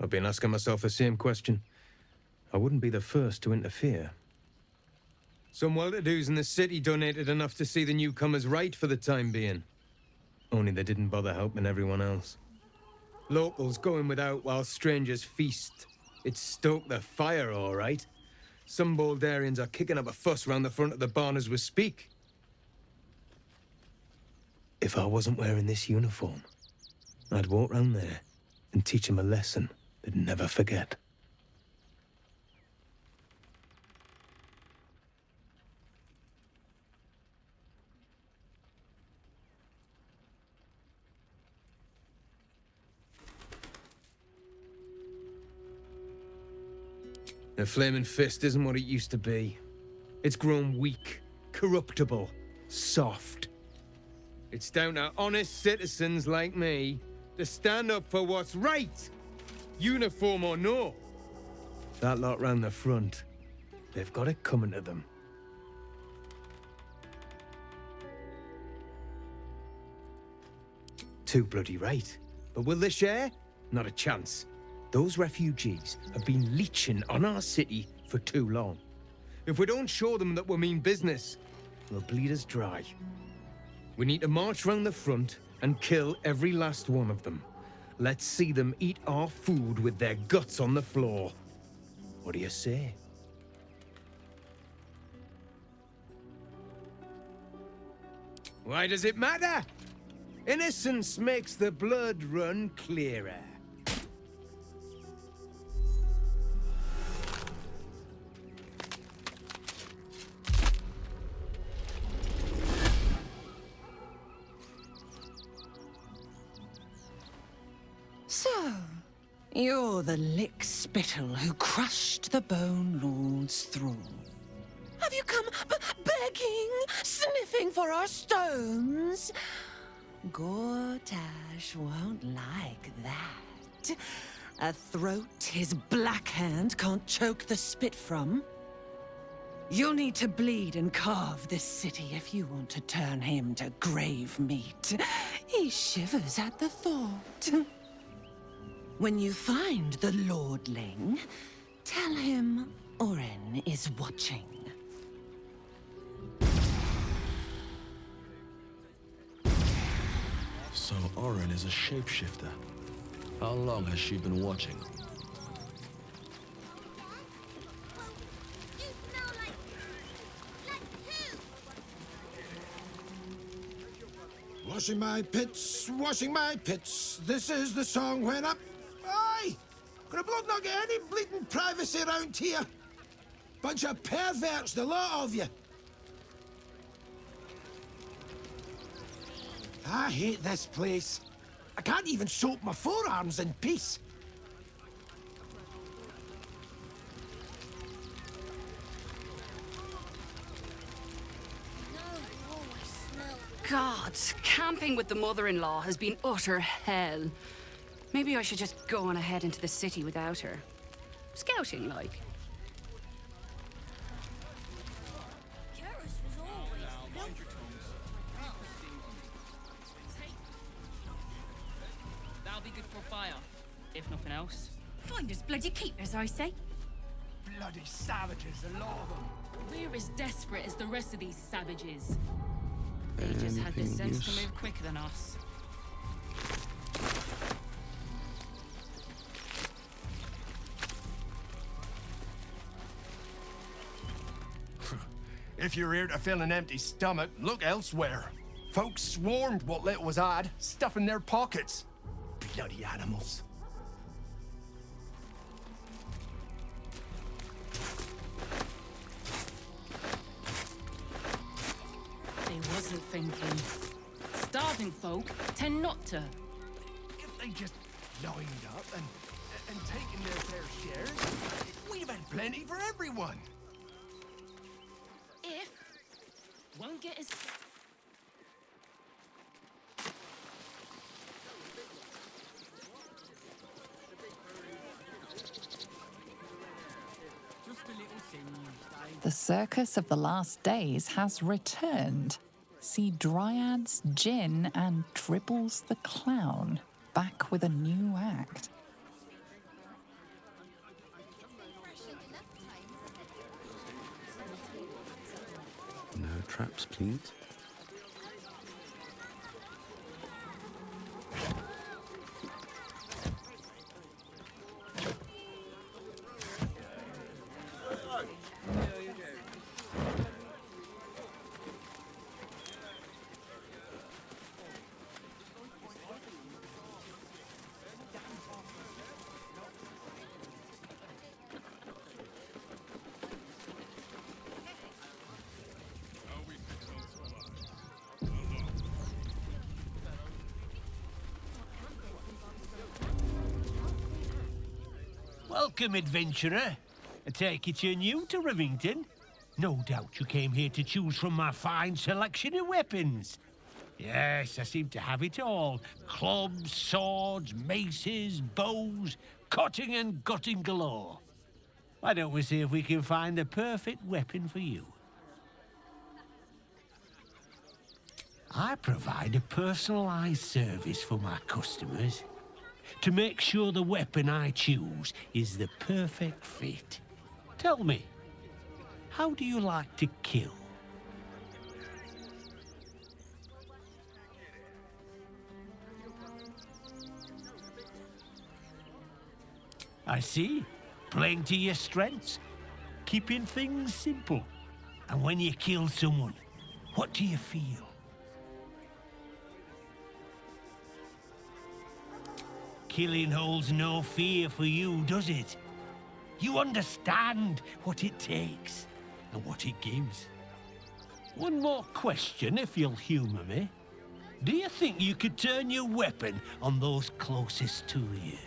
I've been asking myself the same question. I wouldn't be the first to interfere. Some well-to-dos in the city donated enough to see the newcomers right for the time being. Only they didn't bother helping everyone else. Locals going without while strangers feast. It stoked the fire, all right. Some Baldurians are kicking up a fuss round the front of the barn as we speak. If I wasn't wearing this uniform, I'd walk round there and teach them a lesson they'd never forget. The Flaming Fist isn't what it used to be. It's grown weak, corruptible, soft. It's down to honest citizens like me to stand up for what's right, uniform or no. That lot round the front, they've got it coming to them. Too bloody right. But will they share? Not a chance. Those refugees have been leeching on our city for too long. If we don't show them that we mean business, they'll bleed us dry. We need to march round the front and kill every last one of them. Let's see them eat our food with their guts on the floor. What do you say? Why does it matter? Innocence makes the blood run clearer. So, you're the lick-spittle who crushed the Bone Lord's thrall. Have you come begging, sniffing for our stones? Gortash won't like that. A throat his black hand can't choke the spit from. You'll need to bleed and carve this city if you want to turn him to grave meat. He shivers at the thought. When you find the Lordling, tell him Oren is watching. So Oren is a shapeshifter. How long has she been watching? Washing my pits, washing my pits. This is the song when up. Aye! Could a bloke not get any bleeding privacy around here? Bunch of perverts, the lot of you. I hate this place. I can't even soap my forearms in peace. God, camping with the mother-in-law has been utter hell. Maybe I should just go on ahead into the city without her. Scouting, like. if nothing else. Find us bloody keepers, I say. Bloody savages, the lot of them. We're as desperate as the rest of these savages. They just had the sense to move quicker than us. If you're here to fill an empty stomach, look elsewhere. Folks swarmed what little was had, stuffing their pockets. Bloody animals. They wasn't thinking. Starving folk tend not to. If they just lined up and taken their fair shares, we'd have had plenty for everyone. If won't get us. The circus of the last days has returned. See Dryads, Jinn, and Dribbles the Clown back with a new act. No traps, please. Welcome, adventurer. I take it you're new to Rivington. No doubt you came here to choose from my fine selection of weapons. Yes, I seem to have it all. Clubs, swords, maces, bows, cutting and gutting galore. Why don't we see if we can find the perfect weapon for you? I provide a personalized service for my customers to make sure the weapon I choose is the perfect fit. Tell me, how do you like to kill? I see. Playing to your strengths. Keeping things simple. And when you kill someone, what do you feel? Killing holds no fear for you, does it? You understand what it takes and what it gives. One more question, if you'll humor me. Do you think you could turn your weapon on those closest to you?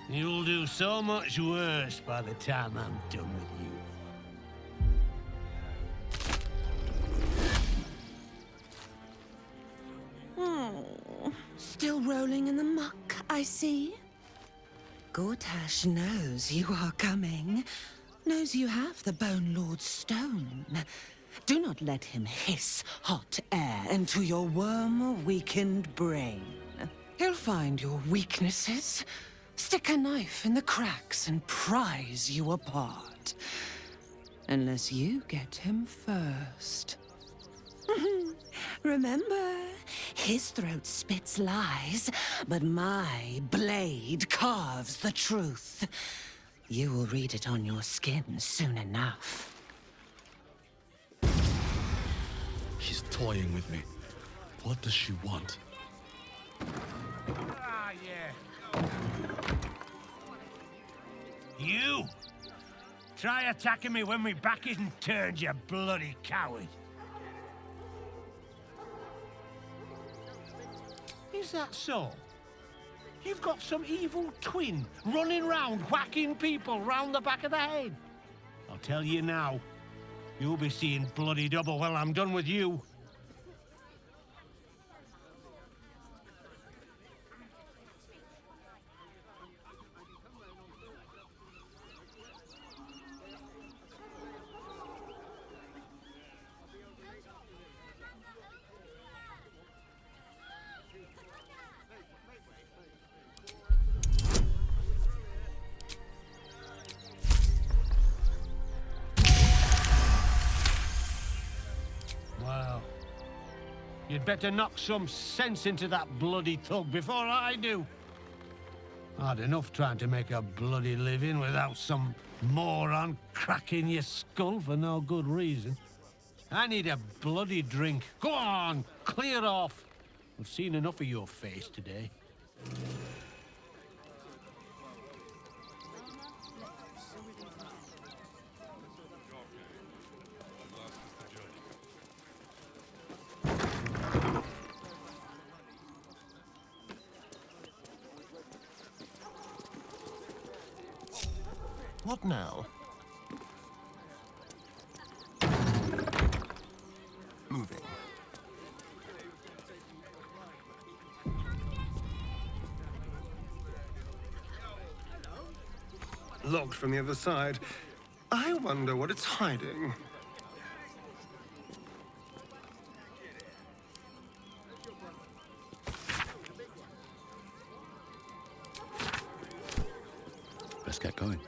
You'll do so much worse by the time I'm done with you. Oh, still rolling in the muck, I see. Gortash knows you are coming. Knows you have the Bone Lord's stone. Do not let him hiss hot air into your worm-weakened brain. He'll find your weaknesses, stick a knife in the cracks and prise you apart. Unless you get him first. Remember, his throat spits lies, but my blade carves the truth. You will read it on your skin soon enough. She's toying with me. What does she want? Ah, yeah. You! Try attacking me when my back isn't turned, you bloody coward. Is that so? You've got some evil twin running round whacking people round the back of the head. I'll tell you now, you'll be seeing bloody double when I'm done with you. Well, you'd better knock some sense into that bloody thug before I do. Hard enough trying to make a bloody living without some moron cracking your skull for no good reason. I need a bloody drink. Go on, clear off. I've seen enough of your face today. What now? Moving. Locked from the other side. I wonder what it's hiding. Let's get going.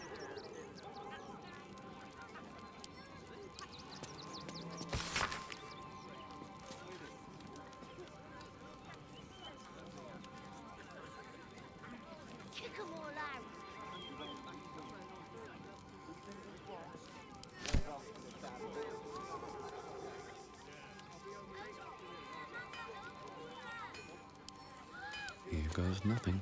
Here goes nothing.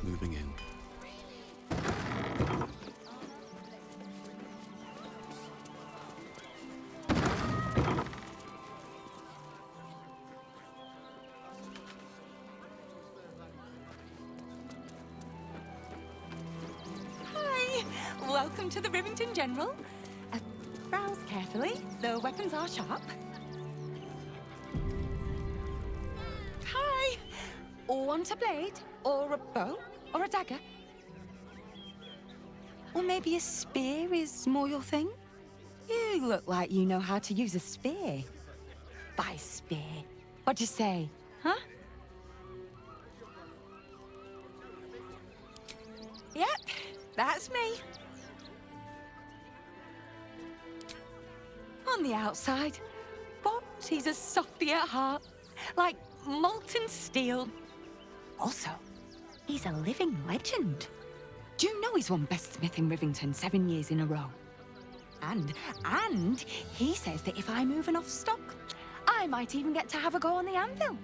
Moving in. Hi! Welcome to the Rivington General. Browse carefully. The weapons are sharp. Hi! Want a blade? Or a bow? Or a dagger? Or maybe a spear is more your thing? You look like you know how to use a spear. By spear. What'd you say, huh? Yep, that's me. On the outside, but he's a softy at heart, like molten steel. Also, he's a living legend. Do you know he's won Best Smith in Rivington 7 years in a row? And he says that if I move enough stock, I might even get to have a go on the anvil.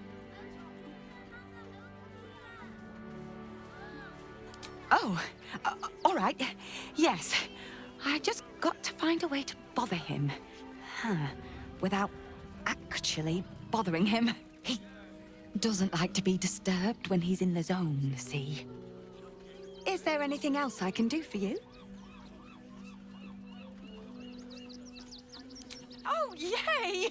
Oh, all right. Yes, I just got to find a way to bother him. Without actually bothering him. He doesn't like to be disturbed when he's in the zone, see? Is there anything else I can do for you? Oh, yay!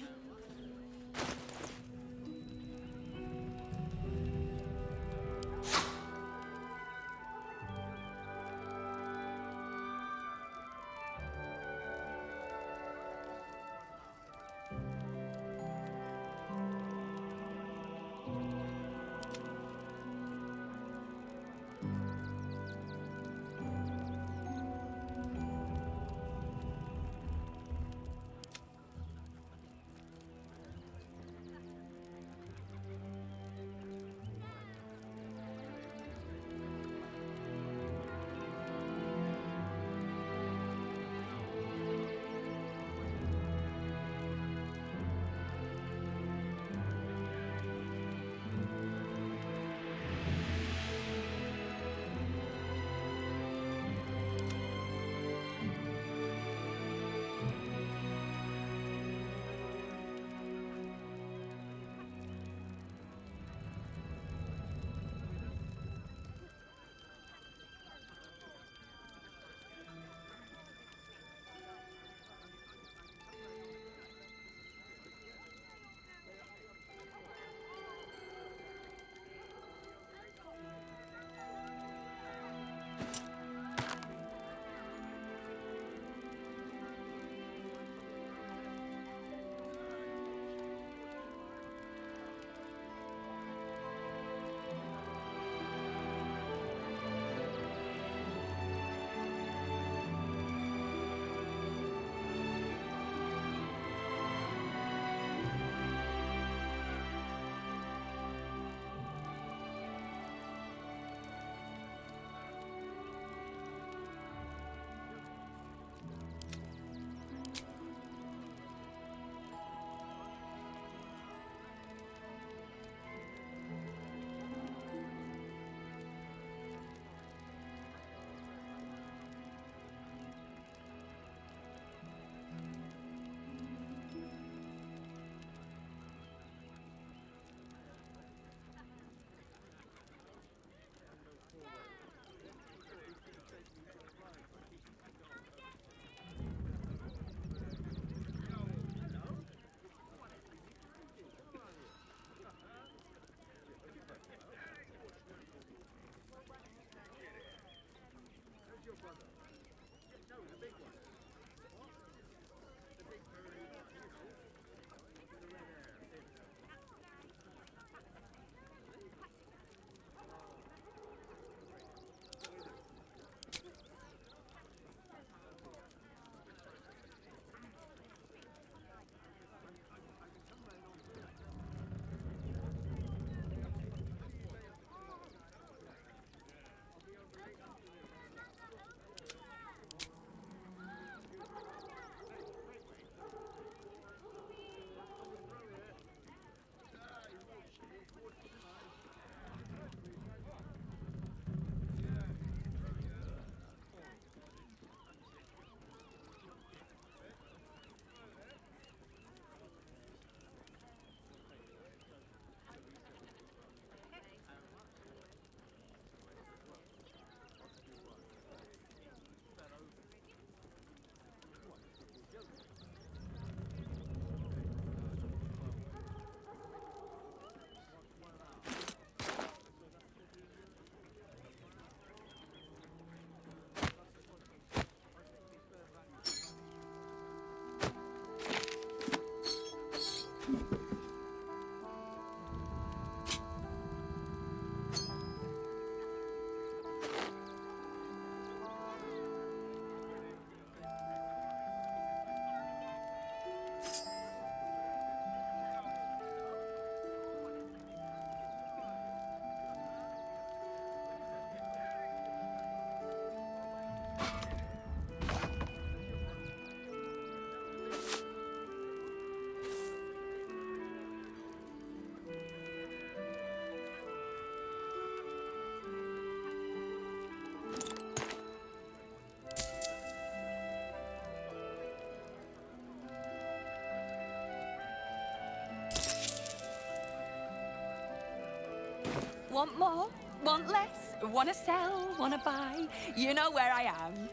Want more? Want less? Wanna sell? Wanna buy? You know where I am.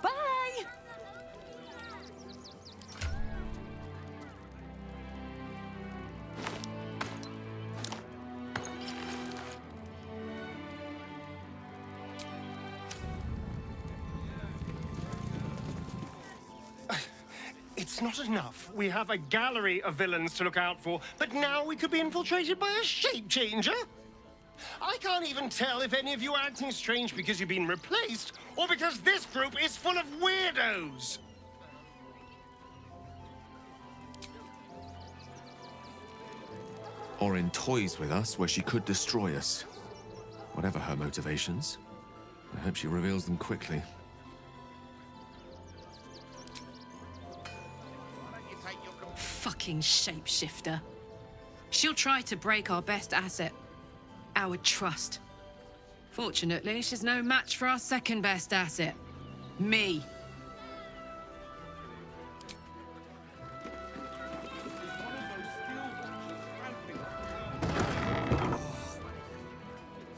Bye! It's not enough. We have a gallery of villains to look out for, but now we could be infiltrated by a shape changer? I can't even tell if any of you are acting strange because you've been replaced, or because this group is full of weirdos. Or in toys with us where she could destroy us. Whatever her motivations, I hope she reveals them quickly. Fucking shapeshifter. She'll try to break our best asset, our trust. Fortunately, she's no match for our second best asset, me.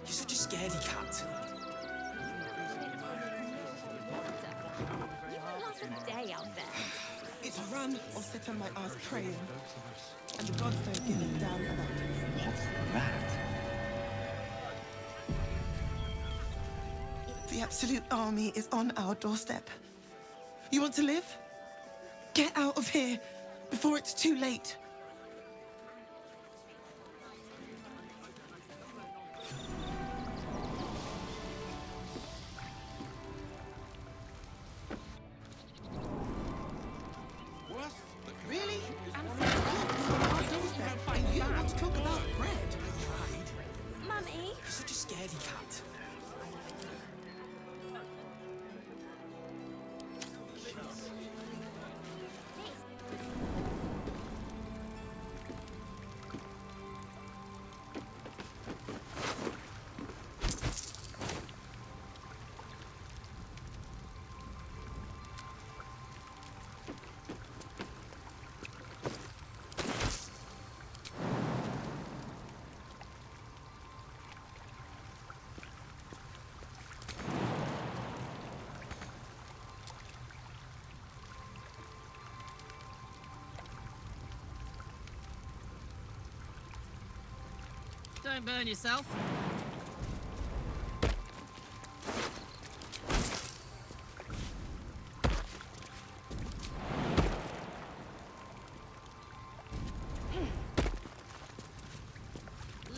You're such a scaredy cat. You won't last a day out there. It's run or sit on my ass praying. And the gods don't give a damn about it. What's that? The Absolute Army is on our doorstep. You want to live? Get out of here before it's too late. Really? And you want to talk about bread? Mummy? You're such a scaredy cat. Don't burn yourself.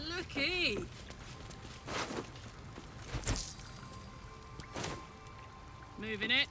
Looky! Moving it.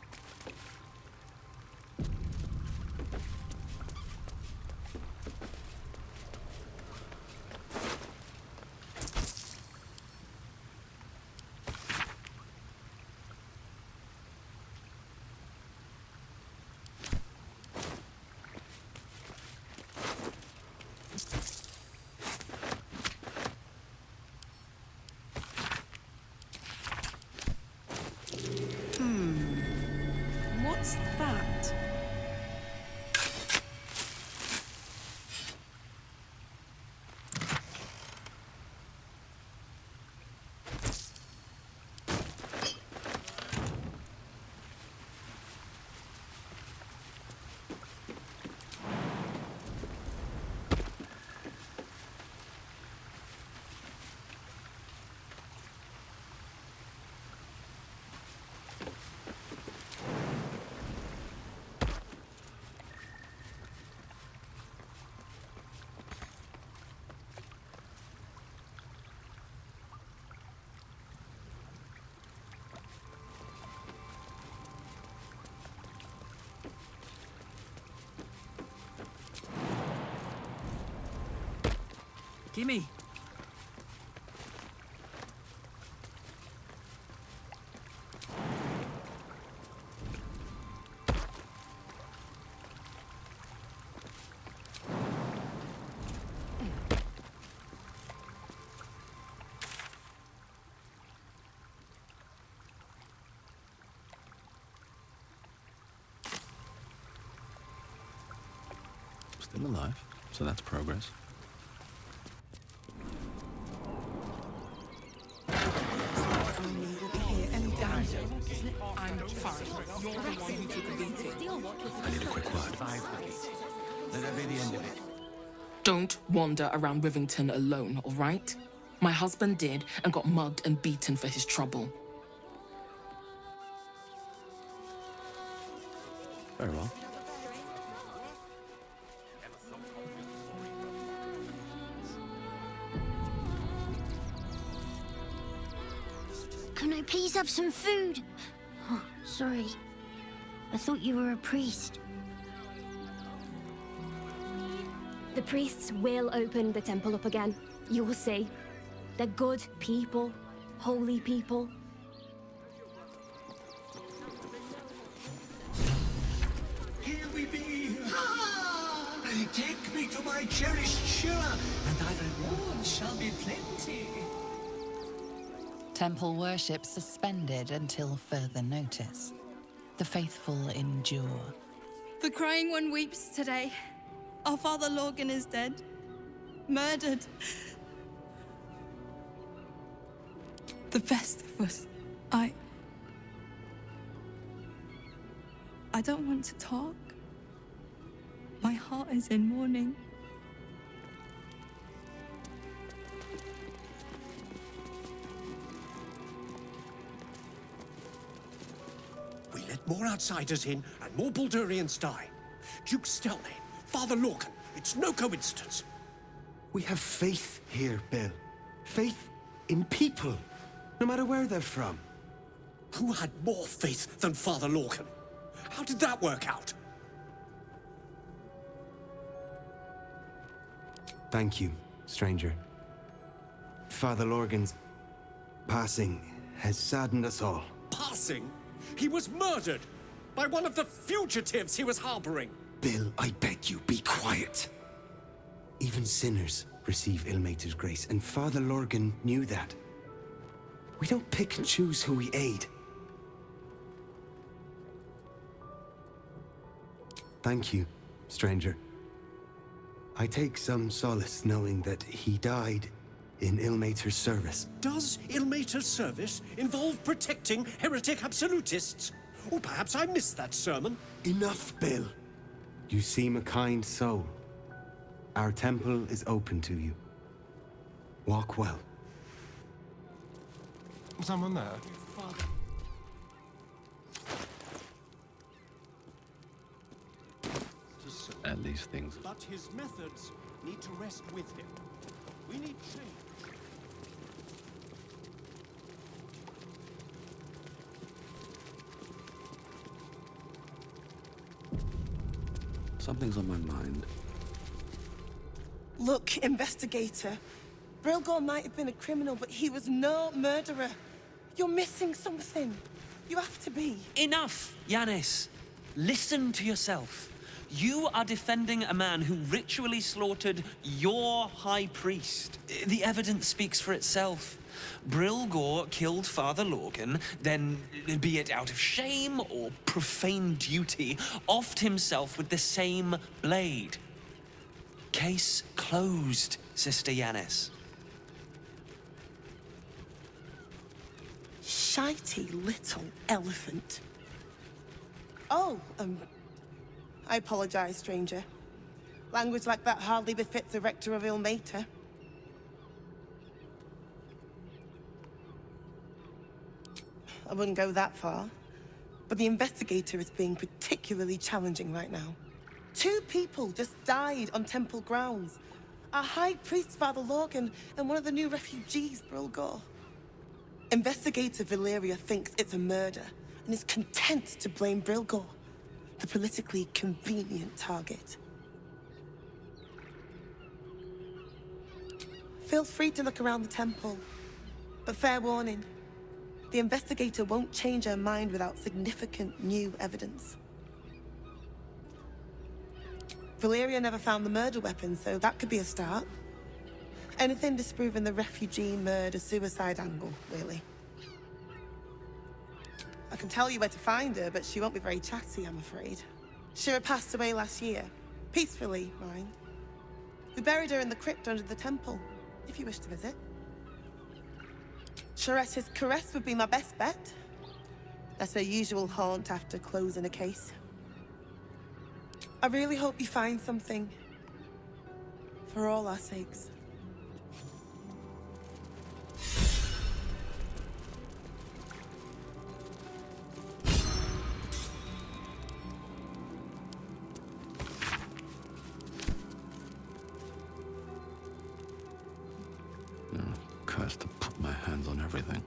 Gimme. Still alive, so that's progress. I'm fine. You're the one who took the beating. I need a quick word. Let that be the end of it. Don't wander around Rivington alone, all right? My husband did and got mugged and beaten for his trouble. Very well. Can I please have some food? Oh, sorry. I thought you were a priest. The priests will open the temple up again. You will see. They're good people. Holy people. Here we be! Ah! Take me to my cherished Shira, and thy reward shall be plenty. Temple worship suspended until further notice. The faithful endure. The crying one weeps today. Our father Lorgan is dead. Murdered. The best of us. I don't want to talk. My heart is in mourning. We let more outsiders in, and more Baldurians die. Duke Stelnane, Father Lorcan, it's no coincidence. We have faith here, Bill. Faith in people, no matter where they're from. Who had more faith than Father Lorcan? How did that work out? Thank you, stranger. Father Lorgan's passing has saddened us all. Passing? He was murdered by one of the fugitives he was harboring. Bill, I beg you, be quiet. Even sinners receive Ilmater's grace, and Father Lorgan knew that. We don't pick and choose who we aid. Thank you, stranger. I take some solace knowing that he died in Ilmater's service. Does Ilmater's service involve protecting heretic absolutists? Or perhaps I missed that sermon. Enough, Bill. You seem a kind soul. Our temple is open to you. Walk well. Someone there? At least things. But his methods need to rest with him. We need change. Something's on my mind. Look, investigator. Brilgor might have been a criminal, but he was no murderer. You're missing something. You have to be. Enough, Yanis. Listen to yourself. You are defending a man who ritually slaughtered your high priest. The evidence speaks for itself. Brilgor killed Father Lorgan, then, be it out of shame or profane duty, offed himself with the same blade. Case closed, Sister Yanis. Shitey little elephant. Oh, I apologize, stranger. Language like that hardly befits a rector of Ilmater. I wouldn't go that far, but the investigator is being particularly challenging right now. 2 people just died on temple grounds. Our High Priest, Father Lorgan, and one of the new refugees, Brilgor. Investigator Valeria thinks it's a murder, and is content to blame Brilgor, the politically convenient target. Feel free to look around the temple. But fair warning, the investigator won't change her mind without significant new evidence. Valeria never found the murder weapon, so that could be a start. Anything disproving the refugee murder-suicide angle, really. I can tell you where to find her, but she won't be very chatty, I'm afraid. Shira passed away last year. Peacefully, mind. We buried her in the crypt under the temple, if you wish to visit. Sharetta's caress would be my best bet. That's her usual haunt after closing a case. I really hope you find something. For all our sakes. Cursed to put my hands on everything.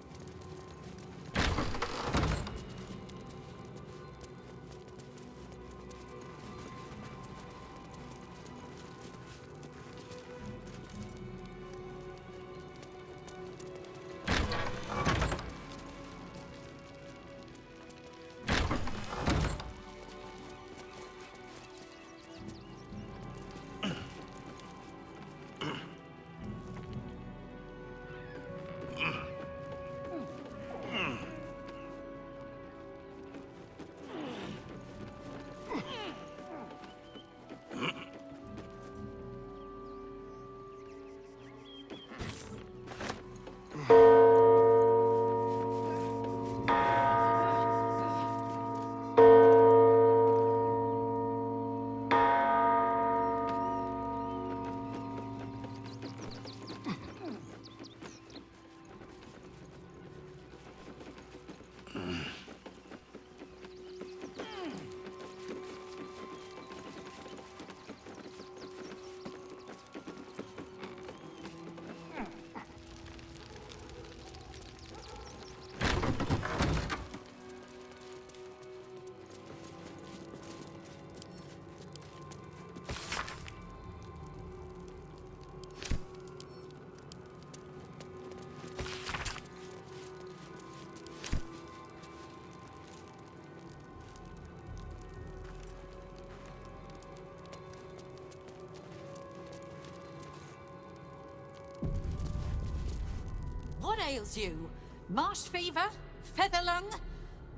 What ails you? Marsh fever? Feather lung?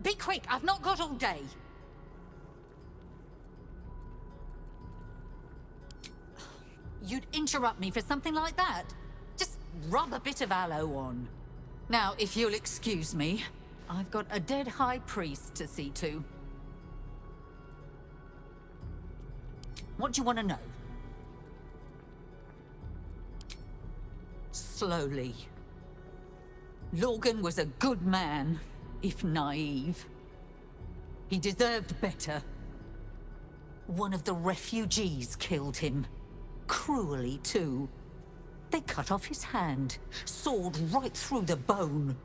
Be quick, I've not got all day. You'd interrupt me for something like that? Just rub a bit of aloe on. Now, if you'll excuse me, I've got a dead high priest to see to. What do you want to know? Slowly. Lorgan was a good man, if naive. He deserved better. One of the refugees killed him. Cruelly, too. They cut off his hand, sawed right through the bone.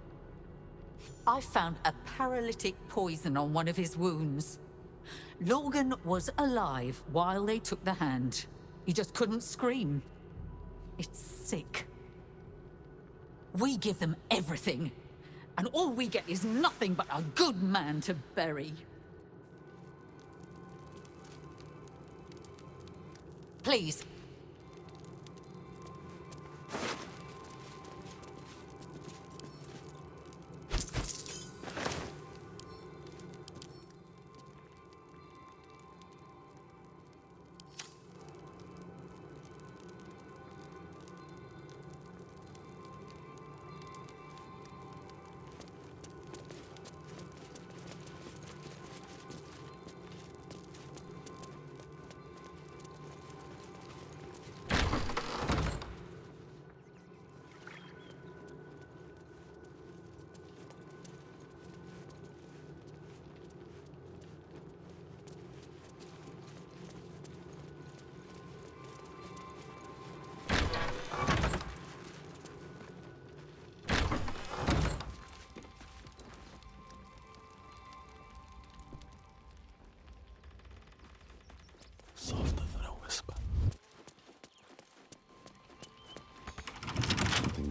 I found a paralytic poison on one of his wounds. Lorgan was alive while they took the hand. He just couldn't scream. It's sick. We give them everything, and all we get is nothing but a good man to bury. Please.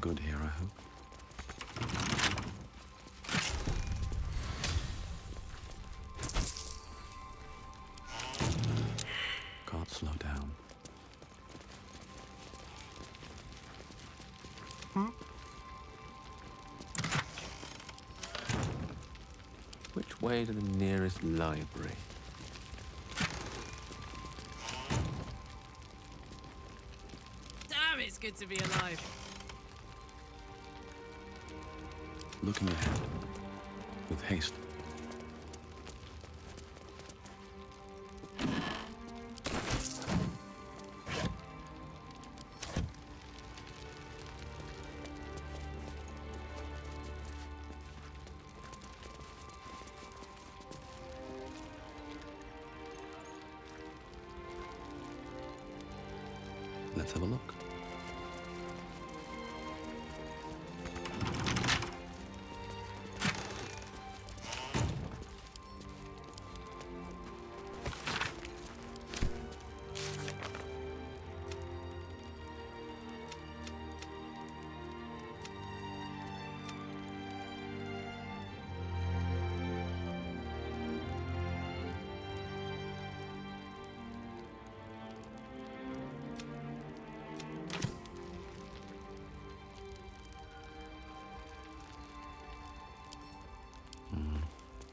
good here, I hope. Can't slow down. Which way to the nearest library? Damn, it's good to be alive. Looking ahead. With haste. Let's have a look.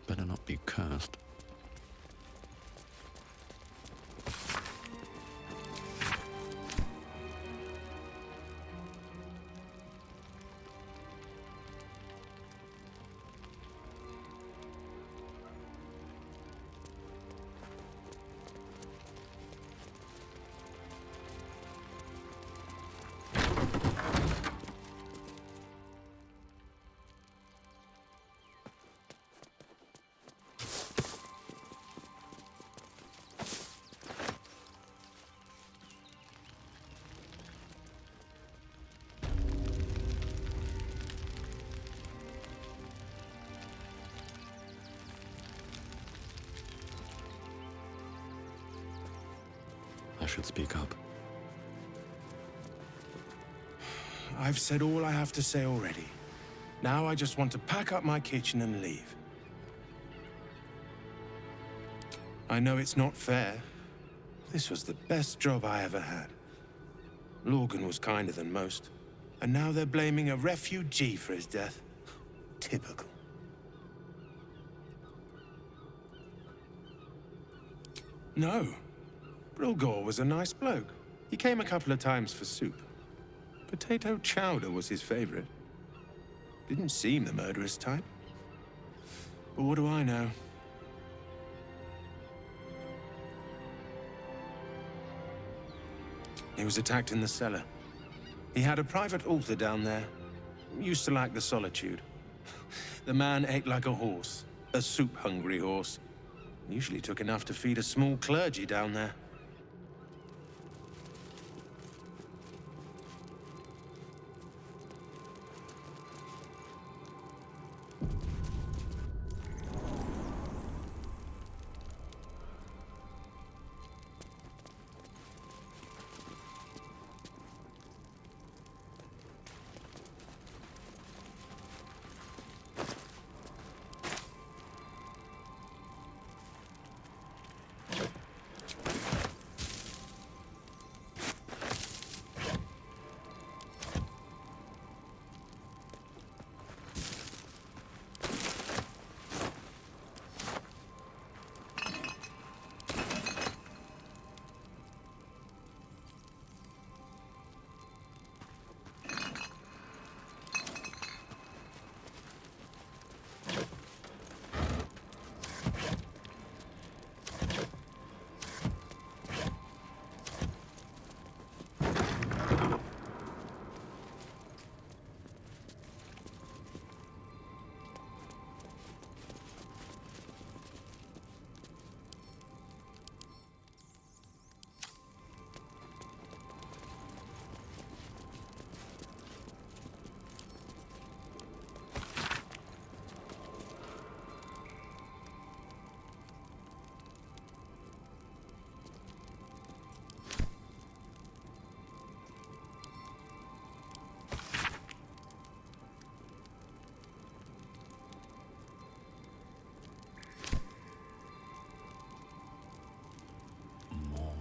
Better not be cursed. I should speak up. I've said all I have to say already. Now I just want to pack up my kitchen and leave. I know it's not fair. This was the best job I ever had. Lorgan was kinder than most. And now they're blaming a refugee for his death. Typical. No. Brilgor was a nice bloke. He came a couple of times for soup. Potato chowder was his favorite. Didn't seem the murderous type. But what do I know? He was attacked in the cellar. He had a private altar down there. Used to like the solitude. The man ate like a horse. A soup-hungry horse. Usually took enough to feed a small clergy down there.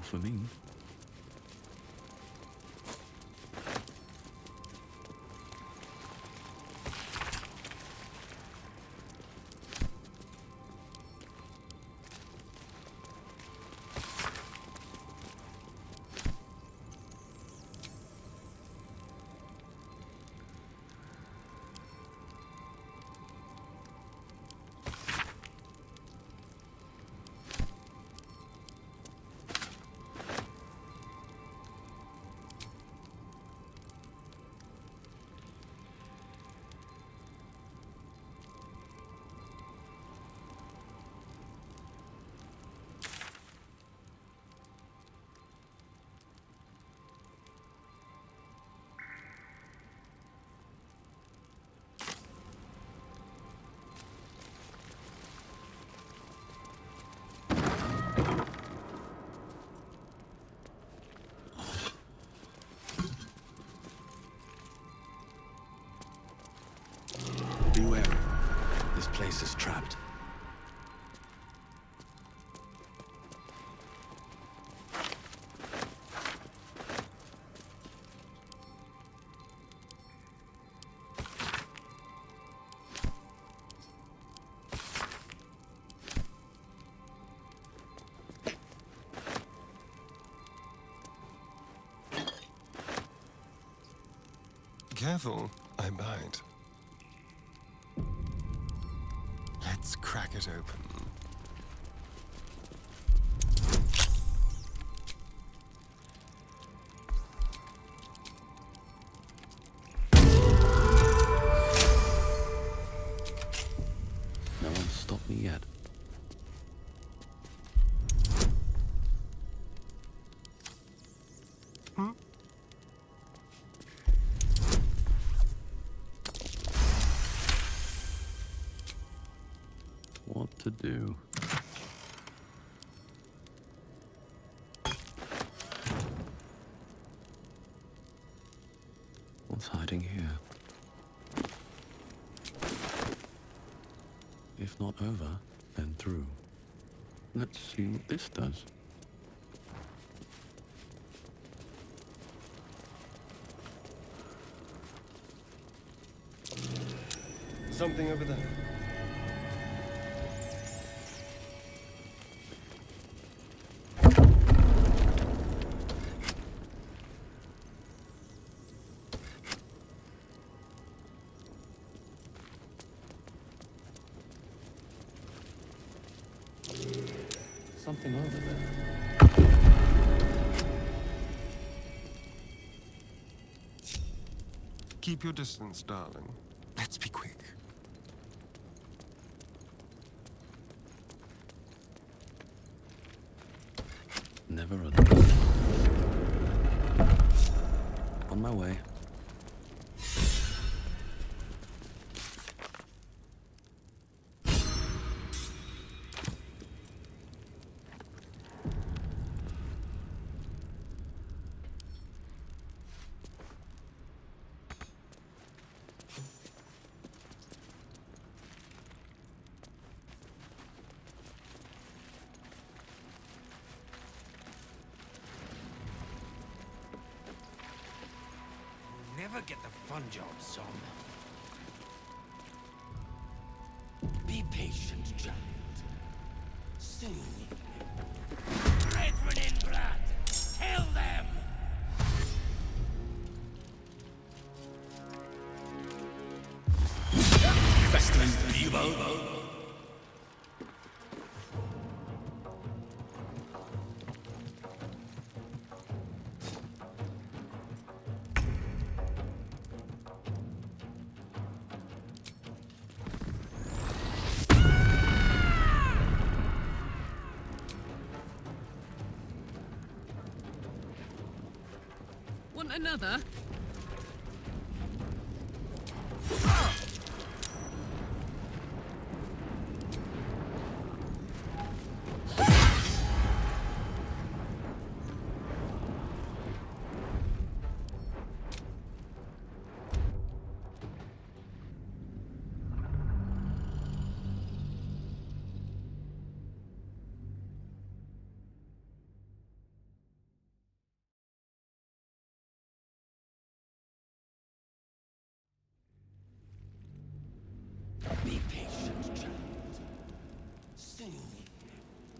for me. Be wary. This place is trapped. Careful, I bite. Let's crack it open. No one's stopped me yet. What to do? What's hiding here? If not over, then through. Let's see what this does. Something over there. Something over there. Keep your distance, darling. Let's be quick. Never a... On my way. Never get the fun job, son. Be patient, giant. Soon. Brethren in blood, tell them! Festering people! Want another?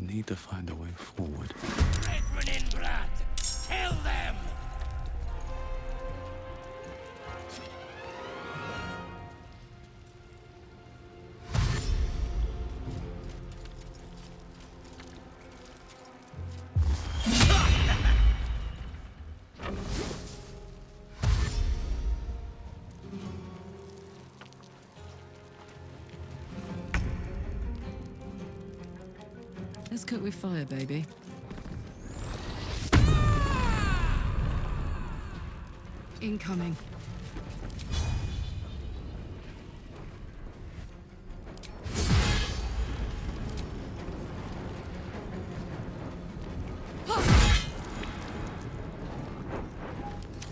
need to find a way forward. Brethren in blood, kill them! Let's cook with fire, baby. Incoming.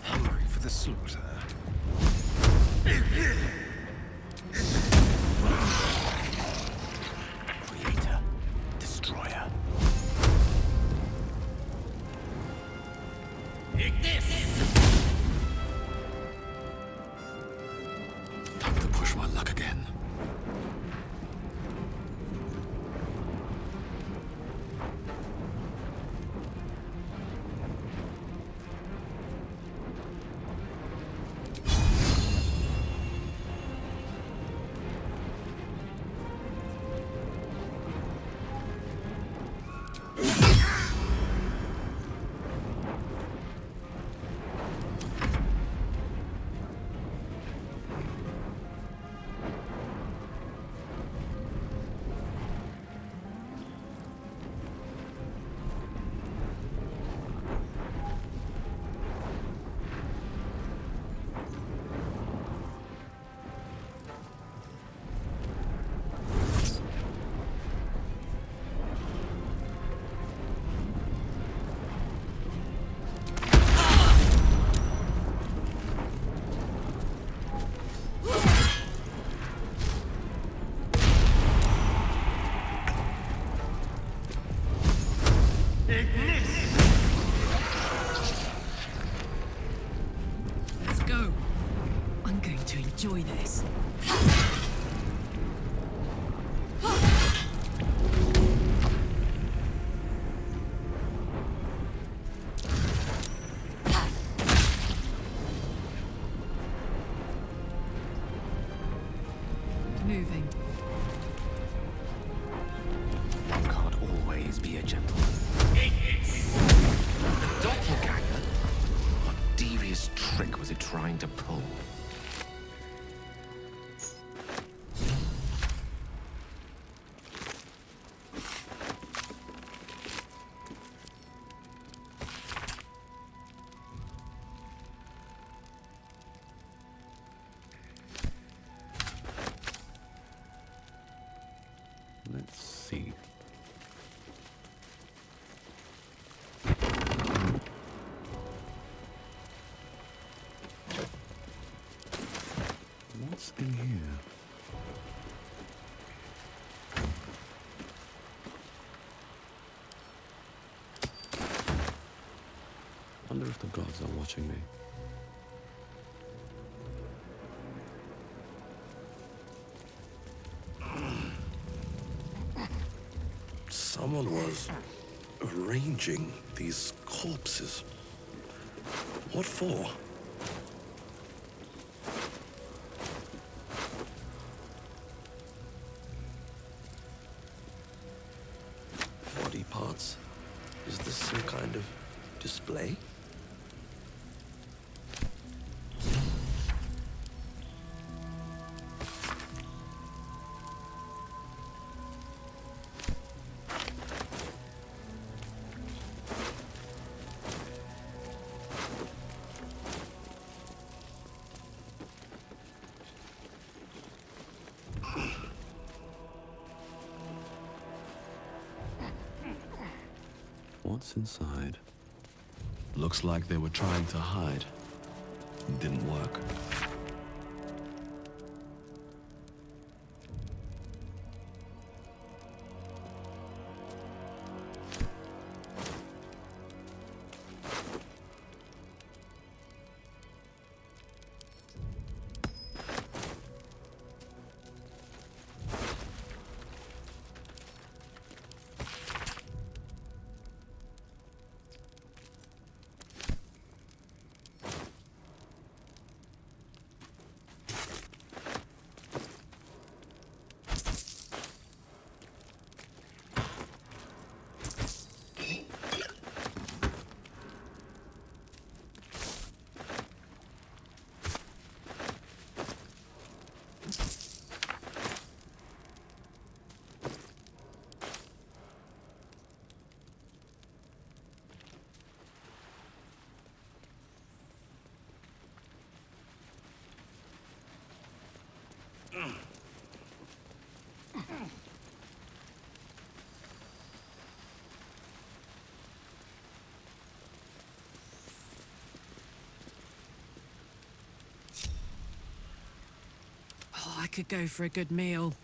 Hungry for the slaughter. Creator, destroyer. Time to push my luck again. Let's go. I'm going to enjoy this. Moving. One can't always be a gentleman. The doppelganger? What devious trick was it trying to pull? Let's see. What's in here? Wonder if the gods are watching me. Someone was arranging these corpses. What for? Body parts? Is this some kind of display? What's inside? Looks like they were trying to hide. It didn't work. I could go for a good meal.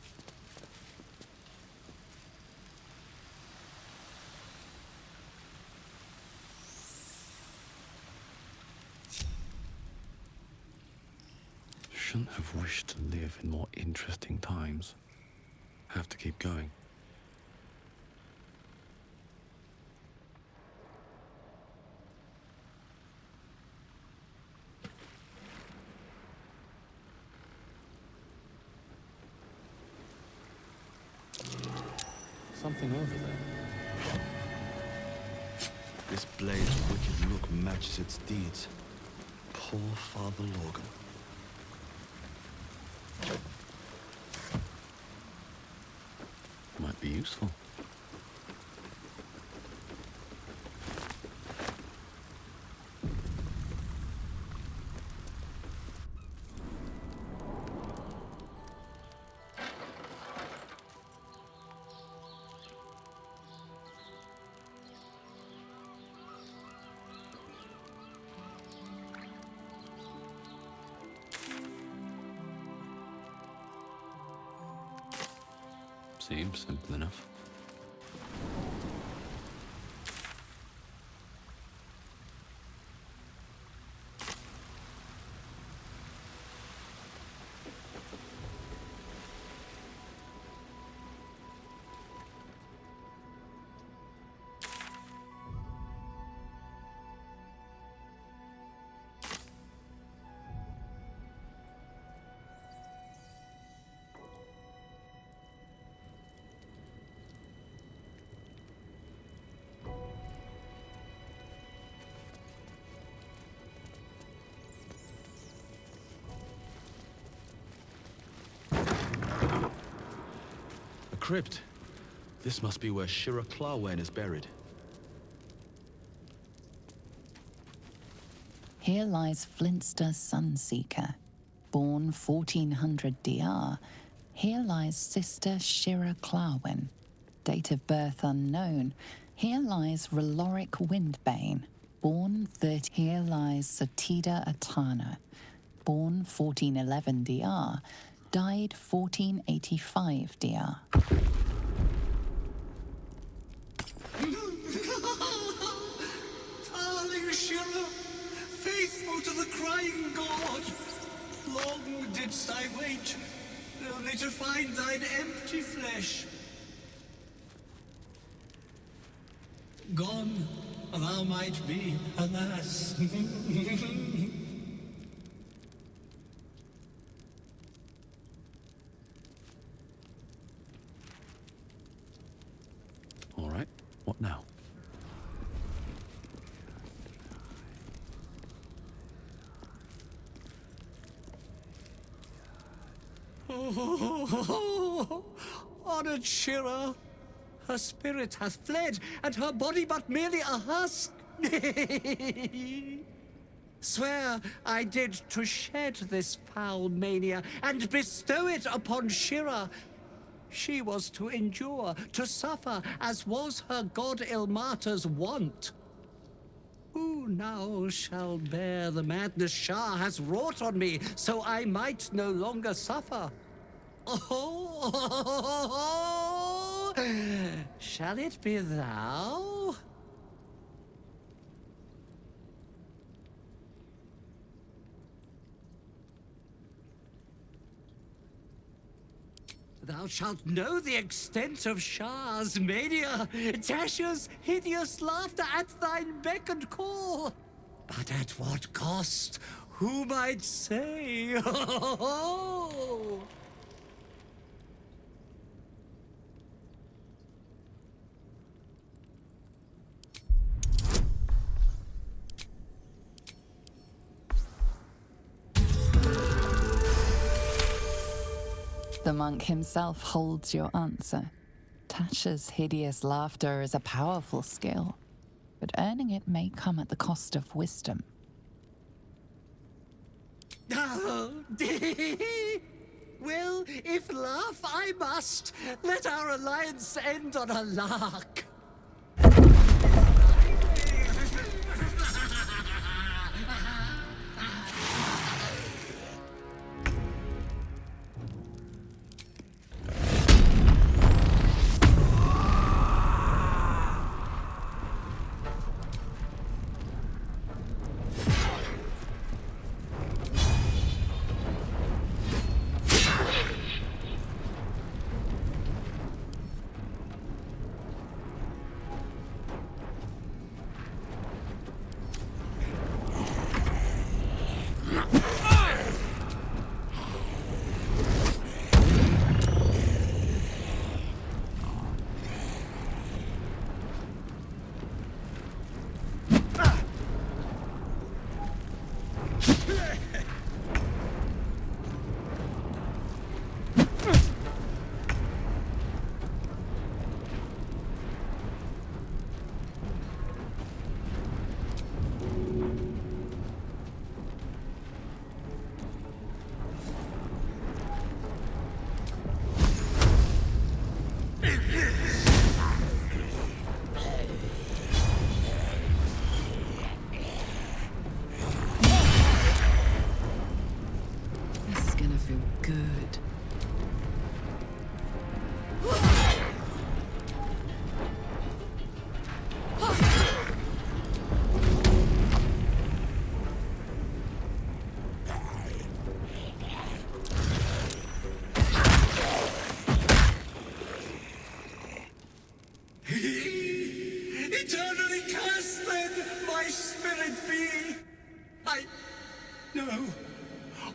Shouldn't have wished to live in more interesting times. Have to keep going. Something over there. This blade's wicked look matches its deeds. Poor Father Lorgan. Might be useful. Seems simple enough. Crypt. This must be where Shira Clawen is buried. Here lies Flintster Sunseeker, born 1400 DR. Here lies Sister Shira Clawen, date of birth unknown. Here lies Reloric Windbane, born 30. Here lies Satida Atana, born 1411 DR. Died 1485 DR. Darling Shira, faithful to the crying god, long didst I wait, only to find thine empty flesh. Gone thou might be, alas. All right, what now? Honored Shira, her spirit hath fled, and her body but merely a husk. Swear I did to shed this foul mania and bestow it upon Shira. She was to endure, to suffer, as was her god Ilmater's wont. Who now shall bear the madness Shah has wrought on me, so I might no longer suffer? Oh, shall it be thou? Thou shalt know the extent of Shah's mania, Tasha's hideous laughter at thine beck and call. But at what cost? Who might say? The monk himself holds your answer. Tasha's hideous laughter is a powerful skill, but earning it may come at the cost of wisdom. Oh, well, if laugh I must, let our alliance end on a lark.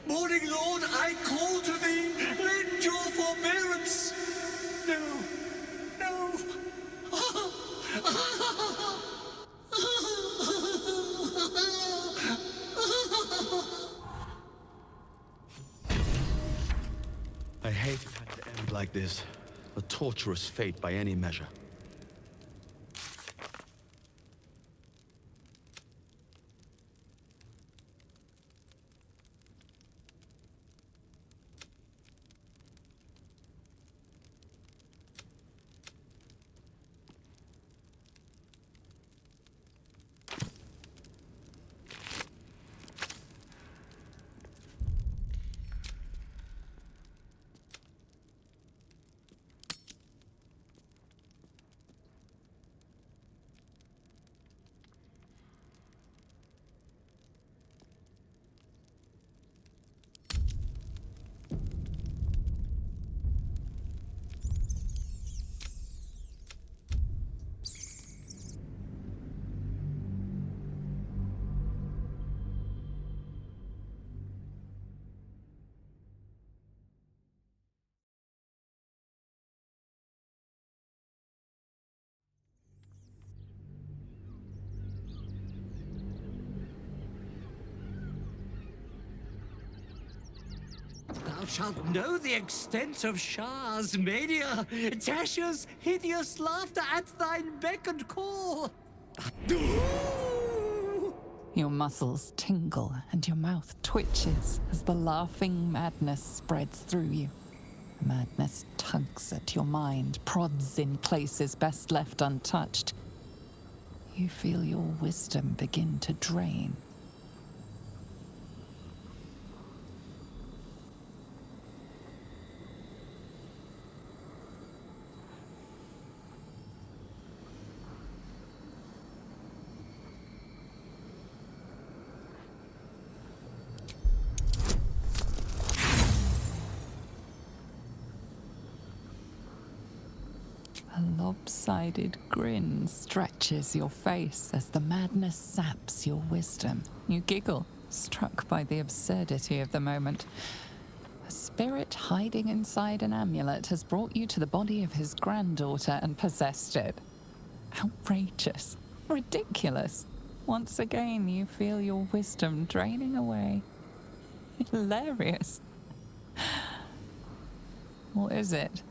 Morning Lord, I call to thee, lend your forbearance. No, no. I hate it had to end like this. A torturous fate by any measure. Thou shalt know the extent of Shah's mania, Tasha's hideous laughter at thine beck and call. Your muscles tingle and your mouth twitches as the laughing madness spreads through you. Madness tugs at your mind, prods in places best left untouched. You feel your wisdom begin to drain. A lopsided grin stretches your face as the madness saps your wisdom. You giggle, struck by the absurdity of the moment. A spirit hiding inside an amulet has brought you to the body of his granddaughter and possessed it. Outrageous. Ridiculous. Once again, you feel your wisdom draining away. Hilarious. What is it?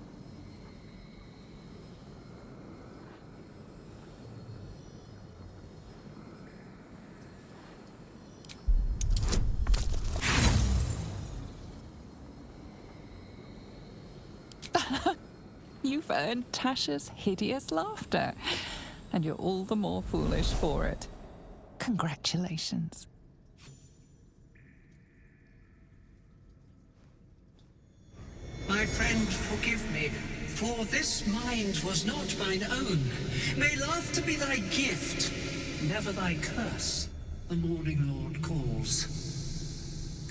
You've earned Tasha's hideous laughter, and you're all the more foolish for it. Congratulations. My friend, forgive me, for this mind was not mine own. May laughter be thy gift, never thy curse. The morning Lord calls.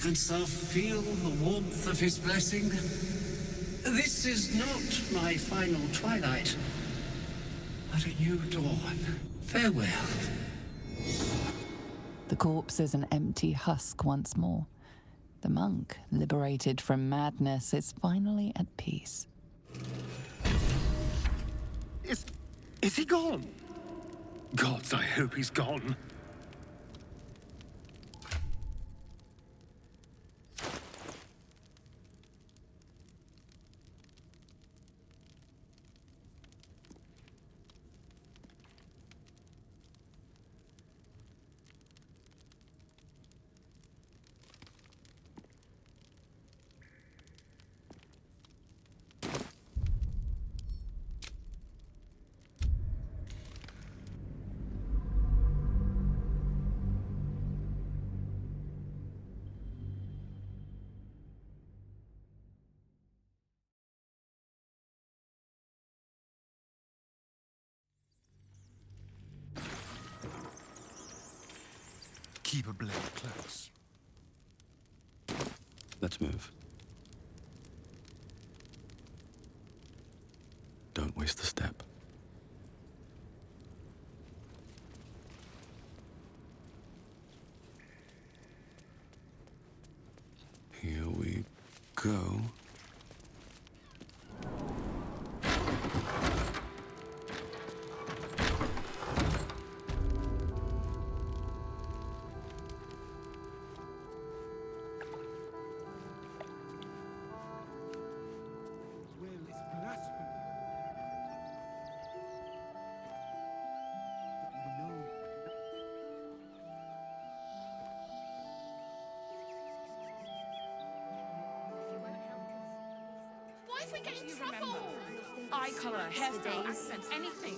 Canst thou feel the warmth of his blessing? This is not my final twilight, but a new dawn. Farewell. The corpse is an empty husk once more. The monk, liberated from madness, is finally at peace. Is he gone? Gods, I hope he's gone. Keep a blade close. Let's move. Don't waste a step. Here we go. What if we get in trouble? Eye colour, hairstyle, accent, anything.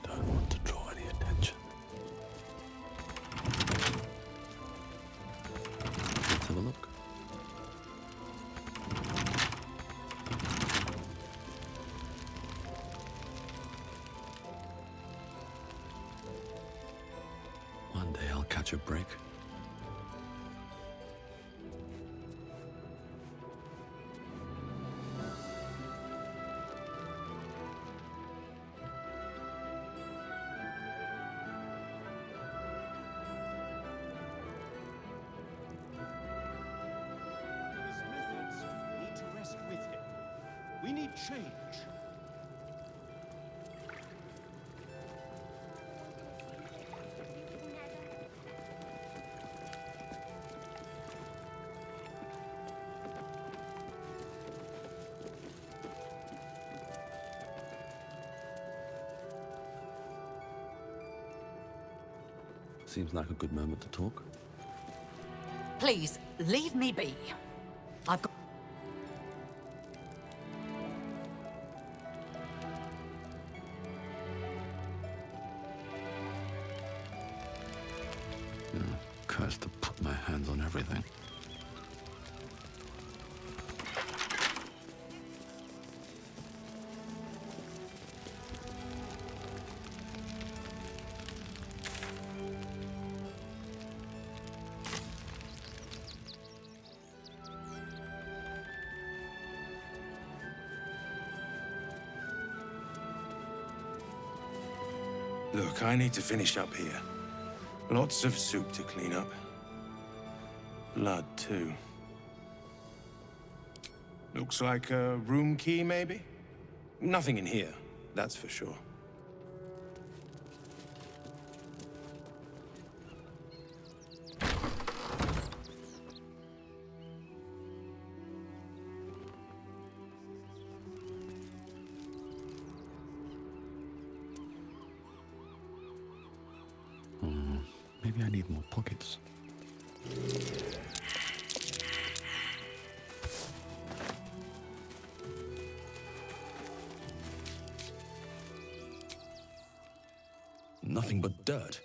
Don't want to draw any attention. Let's have a look. One day I'll catch a break. We need change. Seems like a good moment to talk. Please, leave me be. I've got... Cursed to put my hands on everything. Look, I need to finish up here. Lots of soup to clean up. Blood, too. Looks like a room key, maybe? Nothing in here, that's for sure. Maybe I need more pockets. Nothing but dirt.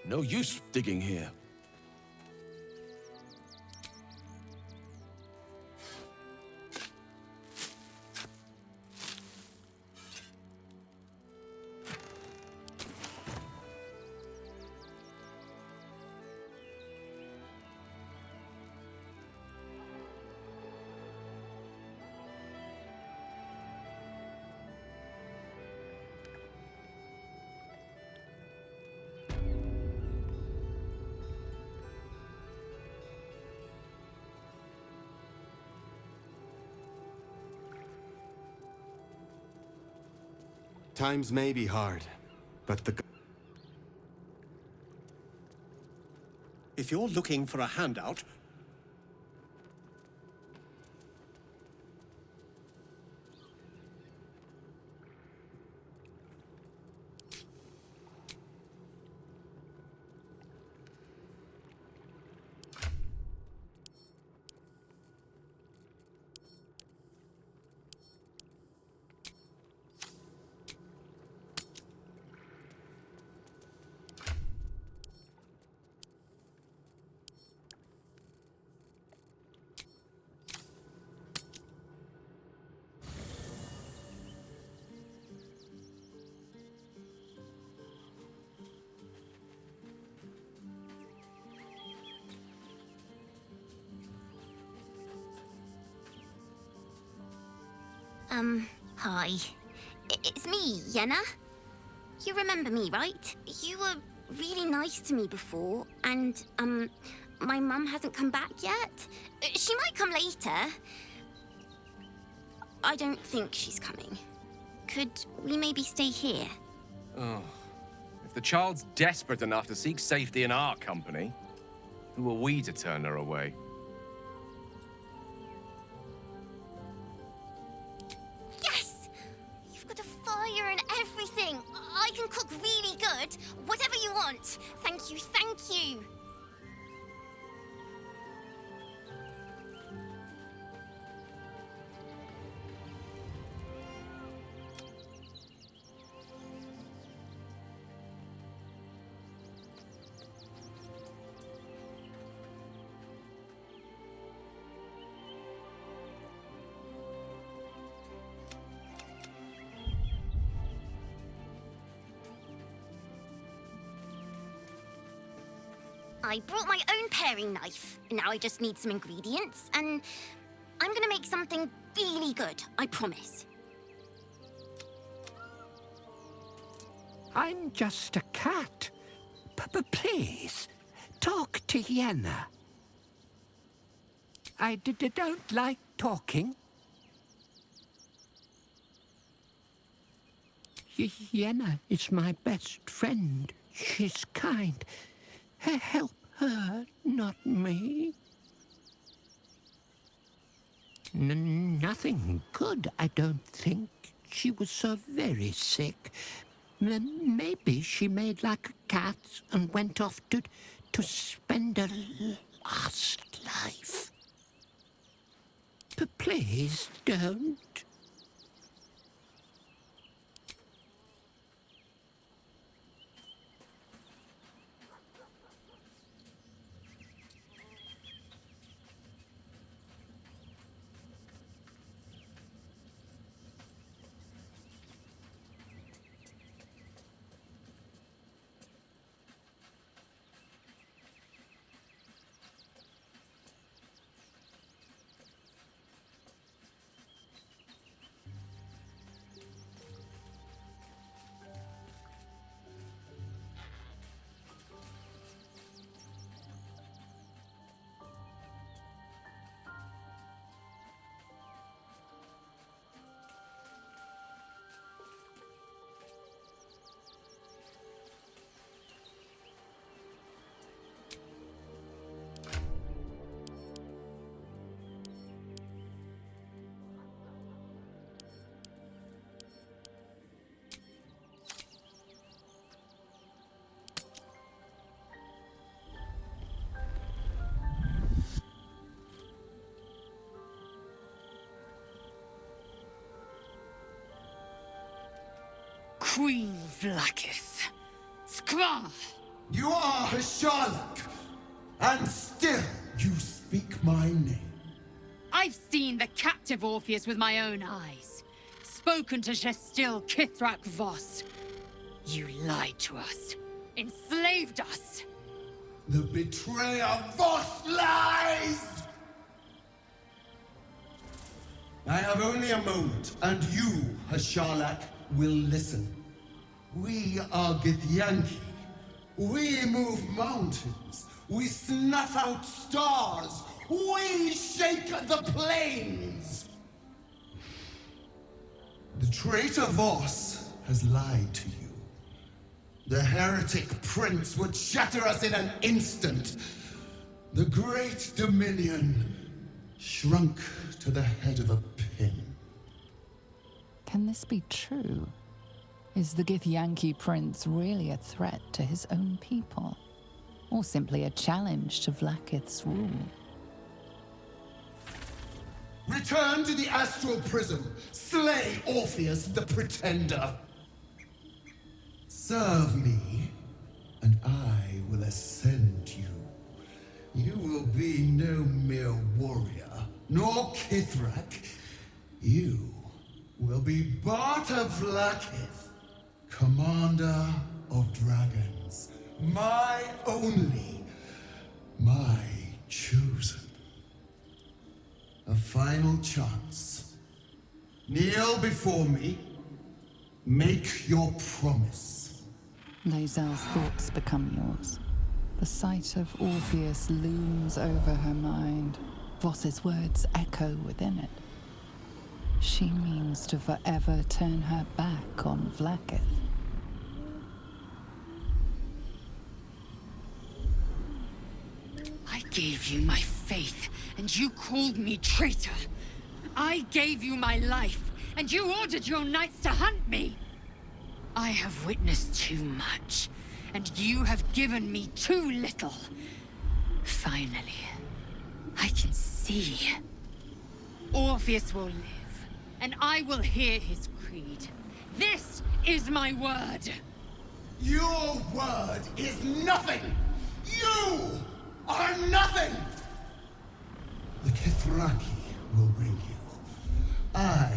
No use digging here. Times may be hard, but the... If you're looking for a handout, Hi. It's me, Yenna. You remember me, right? You were really nice to me before, and, my mum hasn't come back yet. She might come later. I don't think she's coming. Could we maybe stay here? Oh. If the child's desperate enough to seek safety in our company, who are we to turn her away? Yes! You've got a fire and everything. I can cook really good. Whatever you want. Thank you, thank you. I brought my own paring knife. Now I just need some ingredients, and I'm gonna make something really good, I promise. I'm just a cat. Please, talk to Yenna. I don't like talking. Yenna is my best friend. She's kind. Help her, not me. Nothing good, I don't think. She was so very sick. Maybe she made like a cat and went off to spend her last life. Please don't. Queen Vlaakith. Skra! You are Hsarlak, and still you speak my name. I've seen the captive Orpheus with my own eyes. Spoken to Shestil Kithrak Voss. You lied to us. Enslaved us. The betrayer Voss lies! I have only a moment, and you, Hsarlak, will listen. We are Githyanki. We move mountains. We snuff out stars. We shake the plains. The traitor Voss has lied to you. The heretic prince would shatter us in an instant. The great dominion shrunk to the head of a pin. Can this be true? Is the Githyanki prince really a threat to his own people? Or simply a challenge to Vlaakith's rule? Return to the astral prism. Slay Orpheus the Pretender. Serve me, and I will ascend you. You will be no mere warrior, nor Kithrak. You will be Barta Vlaakith, commander of dragons. My only, my chosen. A final chance. Kneel before me. Make your promise. Lae'zel's thoughts become yours. The sight of Orpheus looms over her mind. Voss's words echo within it. She means to forever turn her back on Vlaakith. I gave you my faith, and you called me traitor. I gave you my life, and you ordered your knights to hunt me. I have witnessed too much, and you have given me too little. Finally, I can see. Orpheus will live, and I will hear his creed. This is my word. Your word is nothing! You are nothing! The Kithraki will bring you. I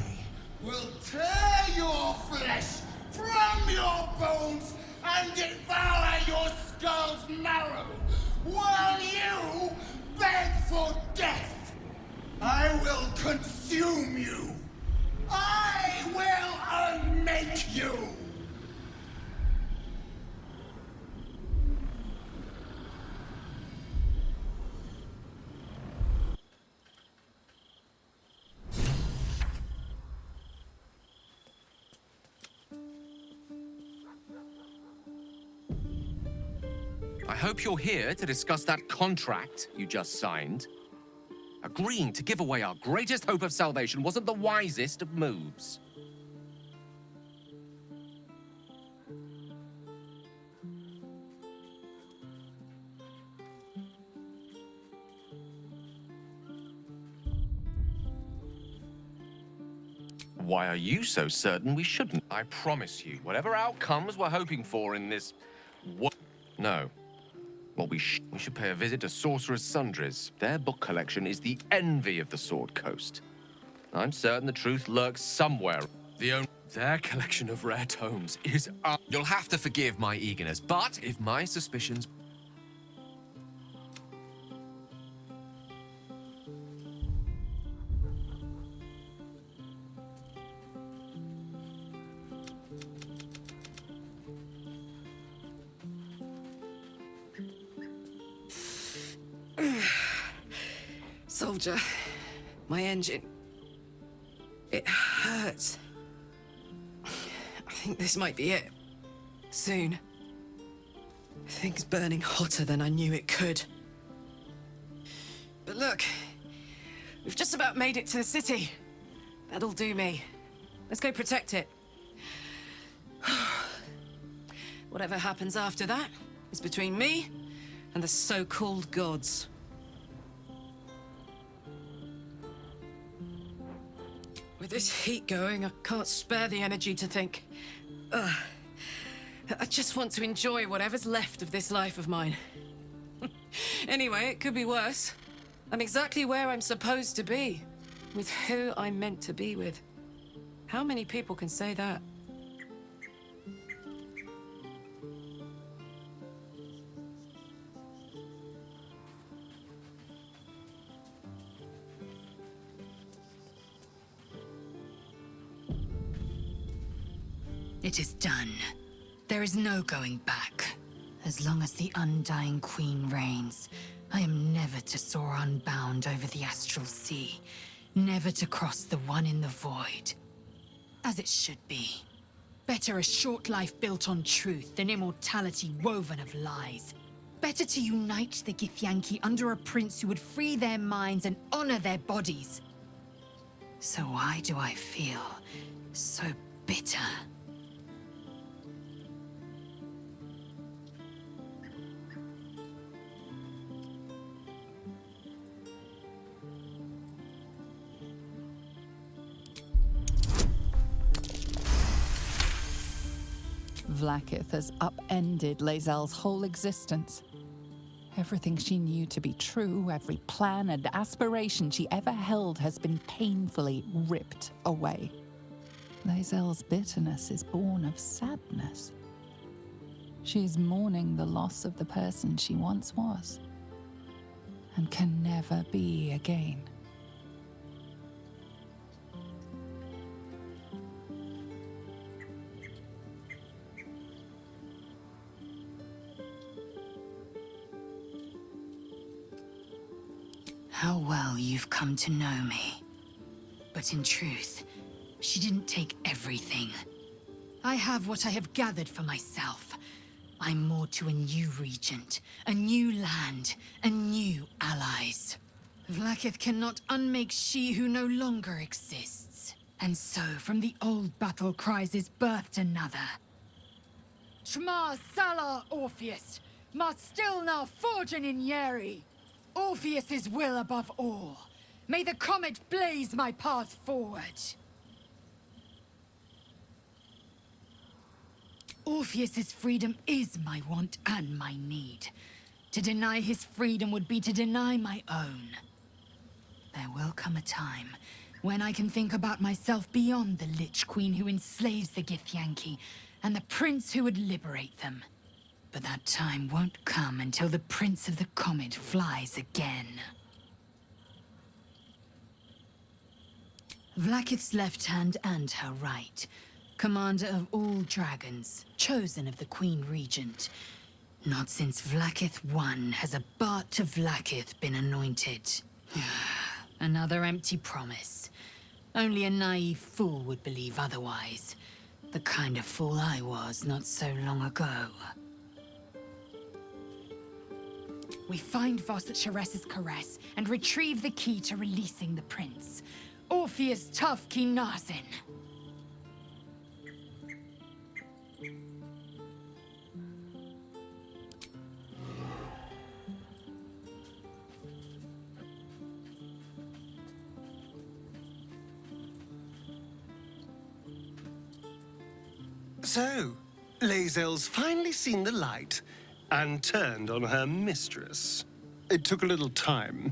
will tear your flesh from your bones and devour your skull's marrow while you beg for death. I will consume you. I will unmake you. I hope you're here to discuss that contract you just signed. Agreeing to give away our greatest hope of salvation wasn't the wisest of moves. Why are you so certain we shouldn't? I promise you, whatever outcomes we're hoping for in this... No. Well, we should pay a visit to Sorcerer's Sundries. Their book collection is the envy of the Sword Coast. I'm certain the truth lurks somewhere. Their collection of rare tomes is... You'll have to forgive my eagerness, but if my suspicions... Soldier, my engine. It hurts. I think this might be it. Soon. Things burning hotter than I knew it could. But look, we've just about made it to the city. That'll do me. Let's go protect it. Whatever happens after that is between me and the so-called gods. With this heat going, I can't spare the energy to think. I just want to enjoy whatever's left of this life of mine. Anyway, it could be worse. I'm exactly where I'm supposed to be, with who I'm meant to be with. How many people can say that? It is done. There is no going back. As long as the Undying Queen reigns, I am never to soar unbound over the astral sea, never to cross the one in the void. As it should be. Better a short life built on truth than immortality woven of lies. Better to unite the Githyanki under a prince who would free their minds and honor their bodies. So why do I feel so bitter? Vlaakith has upended Lae'zel's whole existence. Everything she knew to be true, every plan and aspiration she ever held has been painfully ripped away. Lae'zel's bitterness is born of sadness. She is mourning the loss of the person she once was, and can never be again. How well you've come to know me. But in truth, she didn't take everything. I have what I have gathered for myself. I'm moored to a new regent, a new land, and new allies. Vlaakith cannot unmake she who no longer exists. And so, from the old battle cries is birthed another. Shma Salar Orpheus, Ma Stilna Forgin in Yeri. Orpheus's will above all. May the comet blaze my path forward. Orpheus's freedom is my want and my need. To deny his freedom would be to deny my own. There will come a time when I can think about myself beyond the Lich Queen who enslaves the Githyanki and the prince who would liberate them. But that time won't come until the Prince of the Comet flies again. Vlaakith's left hand and her right. Commander of all dragons, chosen of the Queen Regent. Not since Vlaakith I has a Bart of Vlaakith been anointed. Another empty promise. Only a naive fool would believe otherwise. The kind of fool I was not so long ago. We find Voss at Sharess's caress and retrieve the key to releasing the prince. Orpheus Tough Kinazin. So, Lae'zel's finally seen the light and turned on her mistress. It took a little time,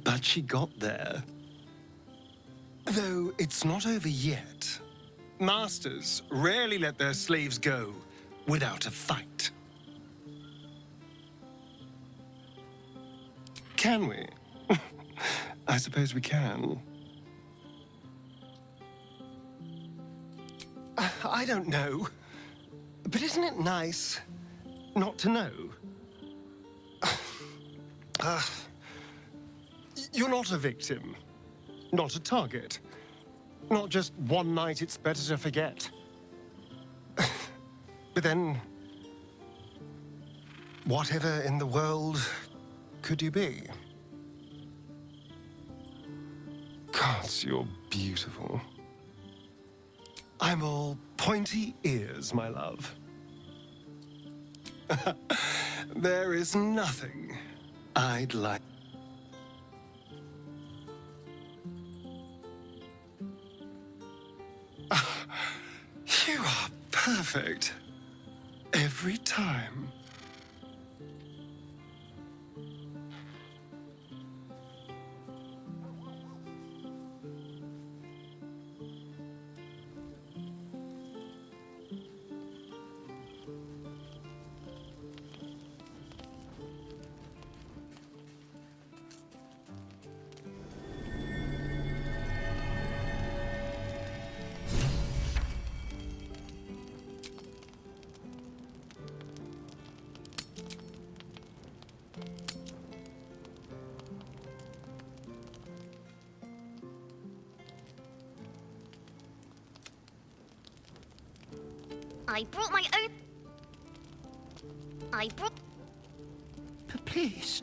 but she got there. Though it's not over yet. Masters rarely let their slaves go without a fight. Can we? I suppose we can. I don't know. But isn't it nice not to know? You're not a victim. Not a target. Not just one night it's better to forget. But then, whatever in the world could you be? Gods, you're beautiful. I'm all pointy ears, my love. There is nothing I'd like. You are perfect. Every time. I brought my own... I brought... Please,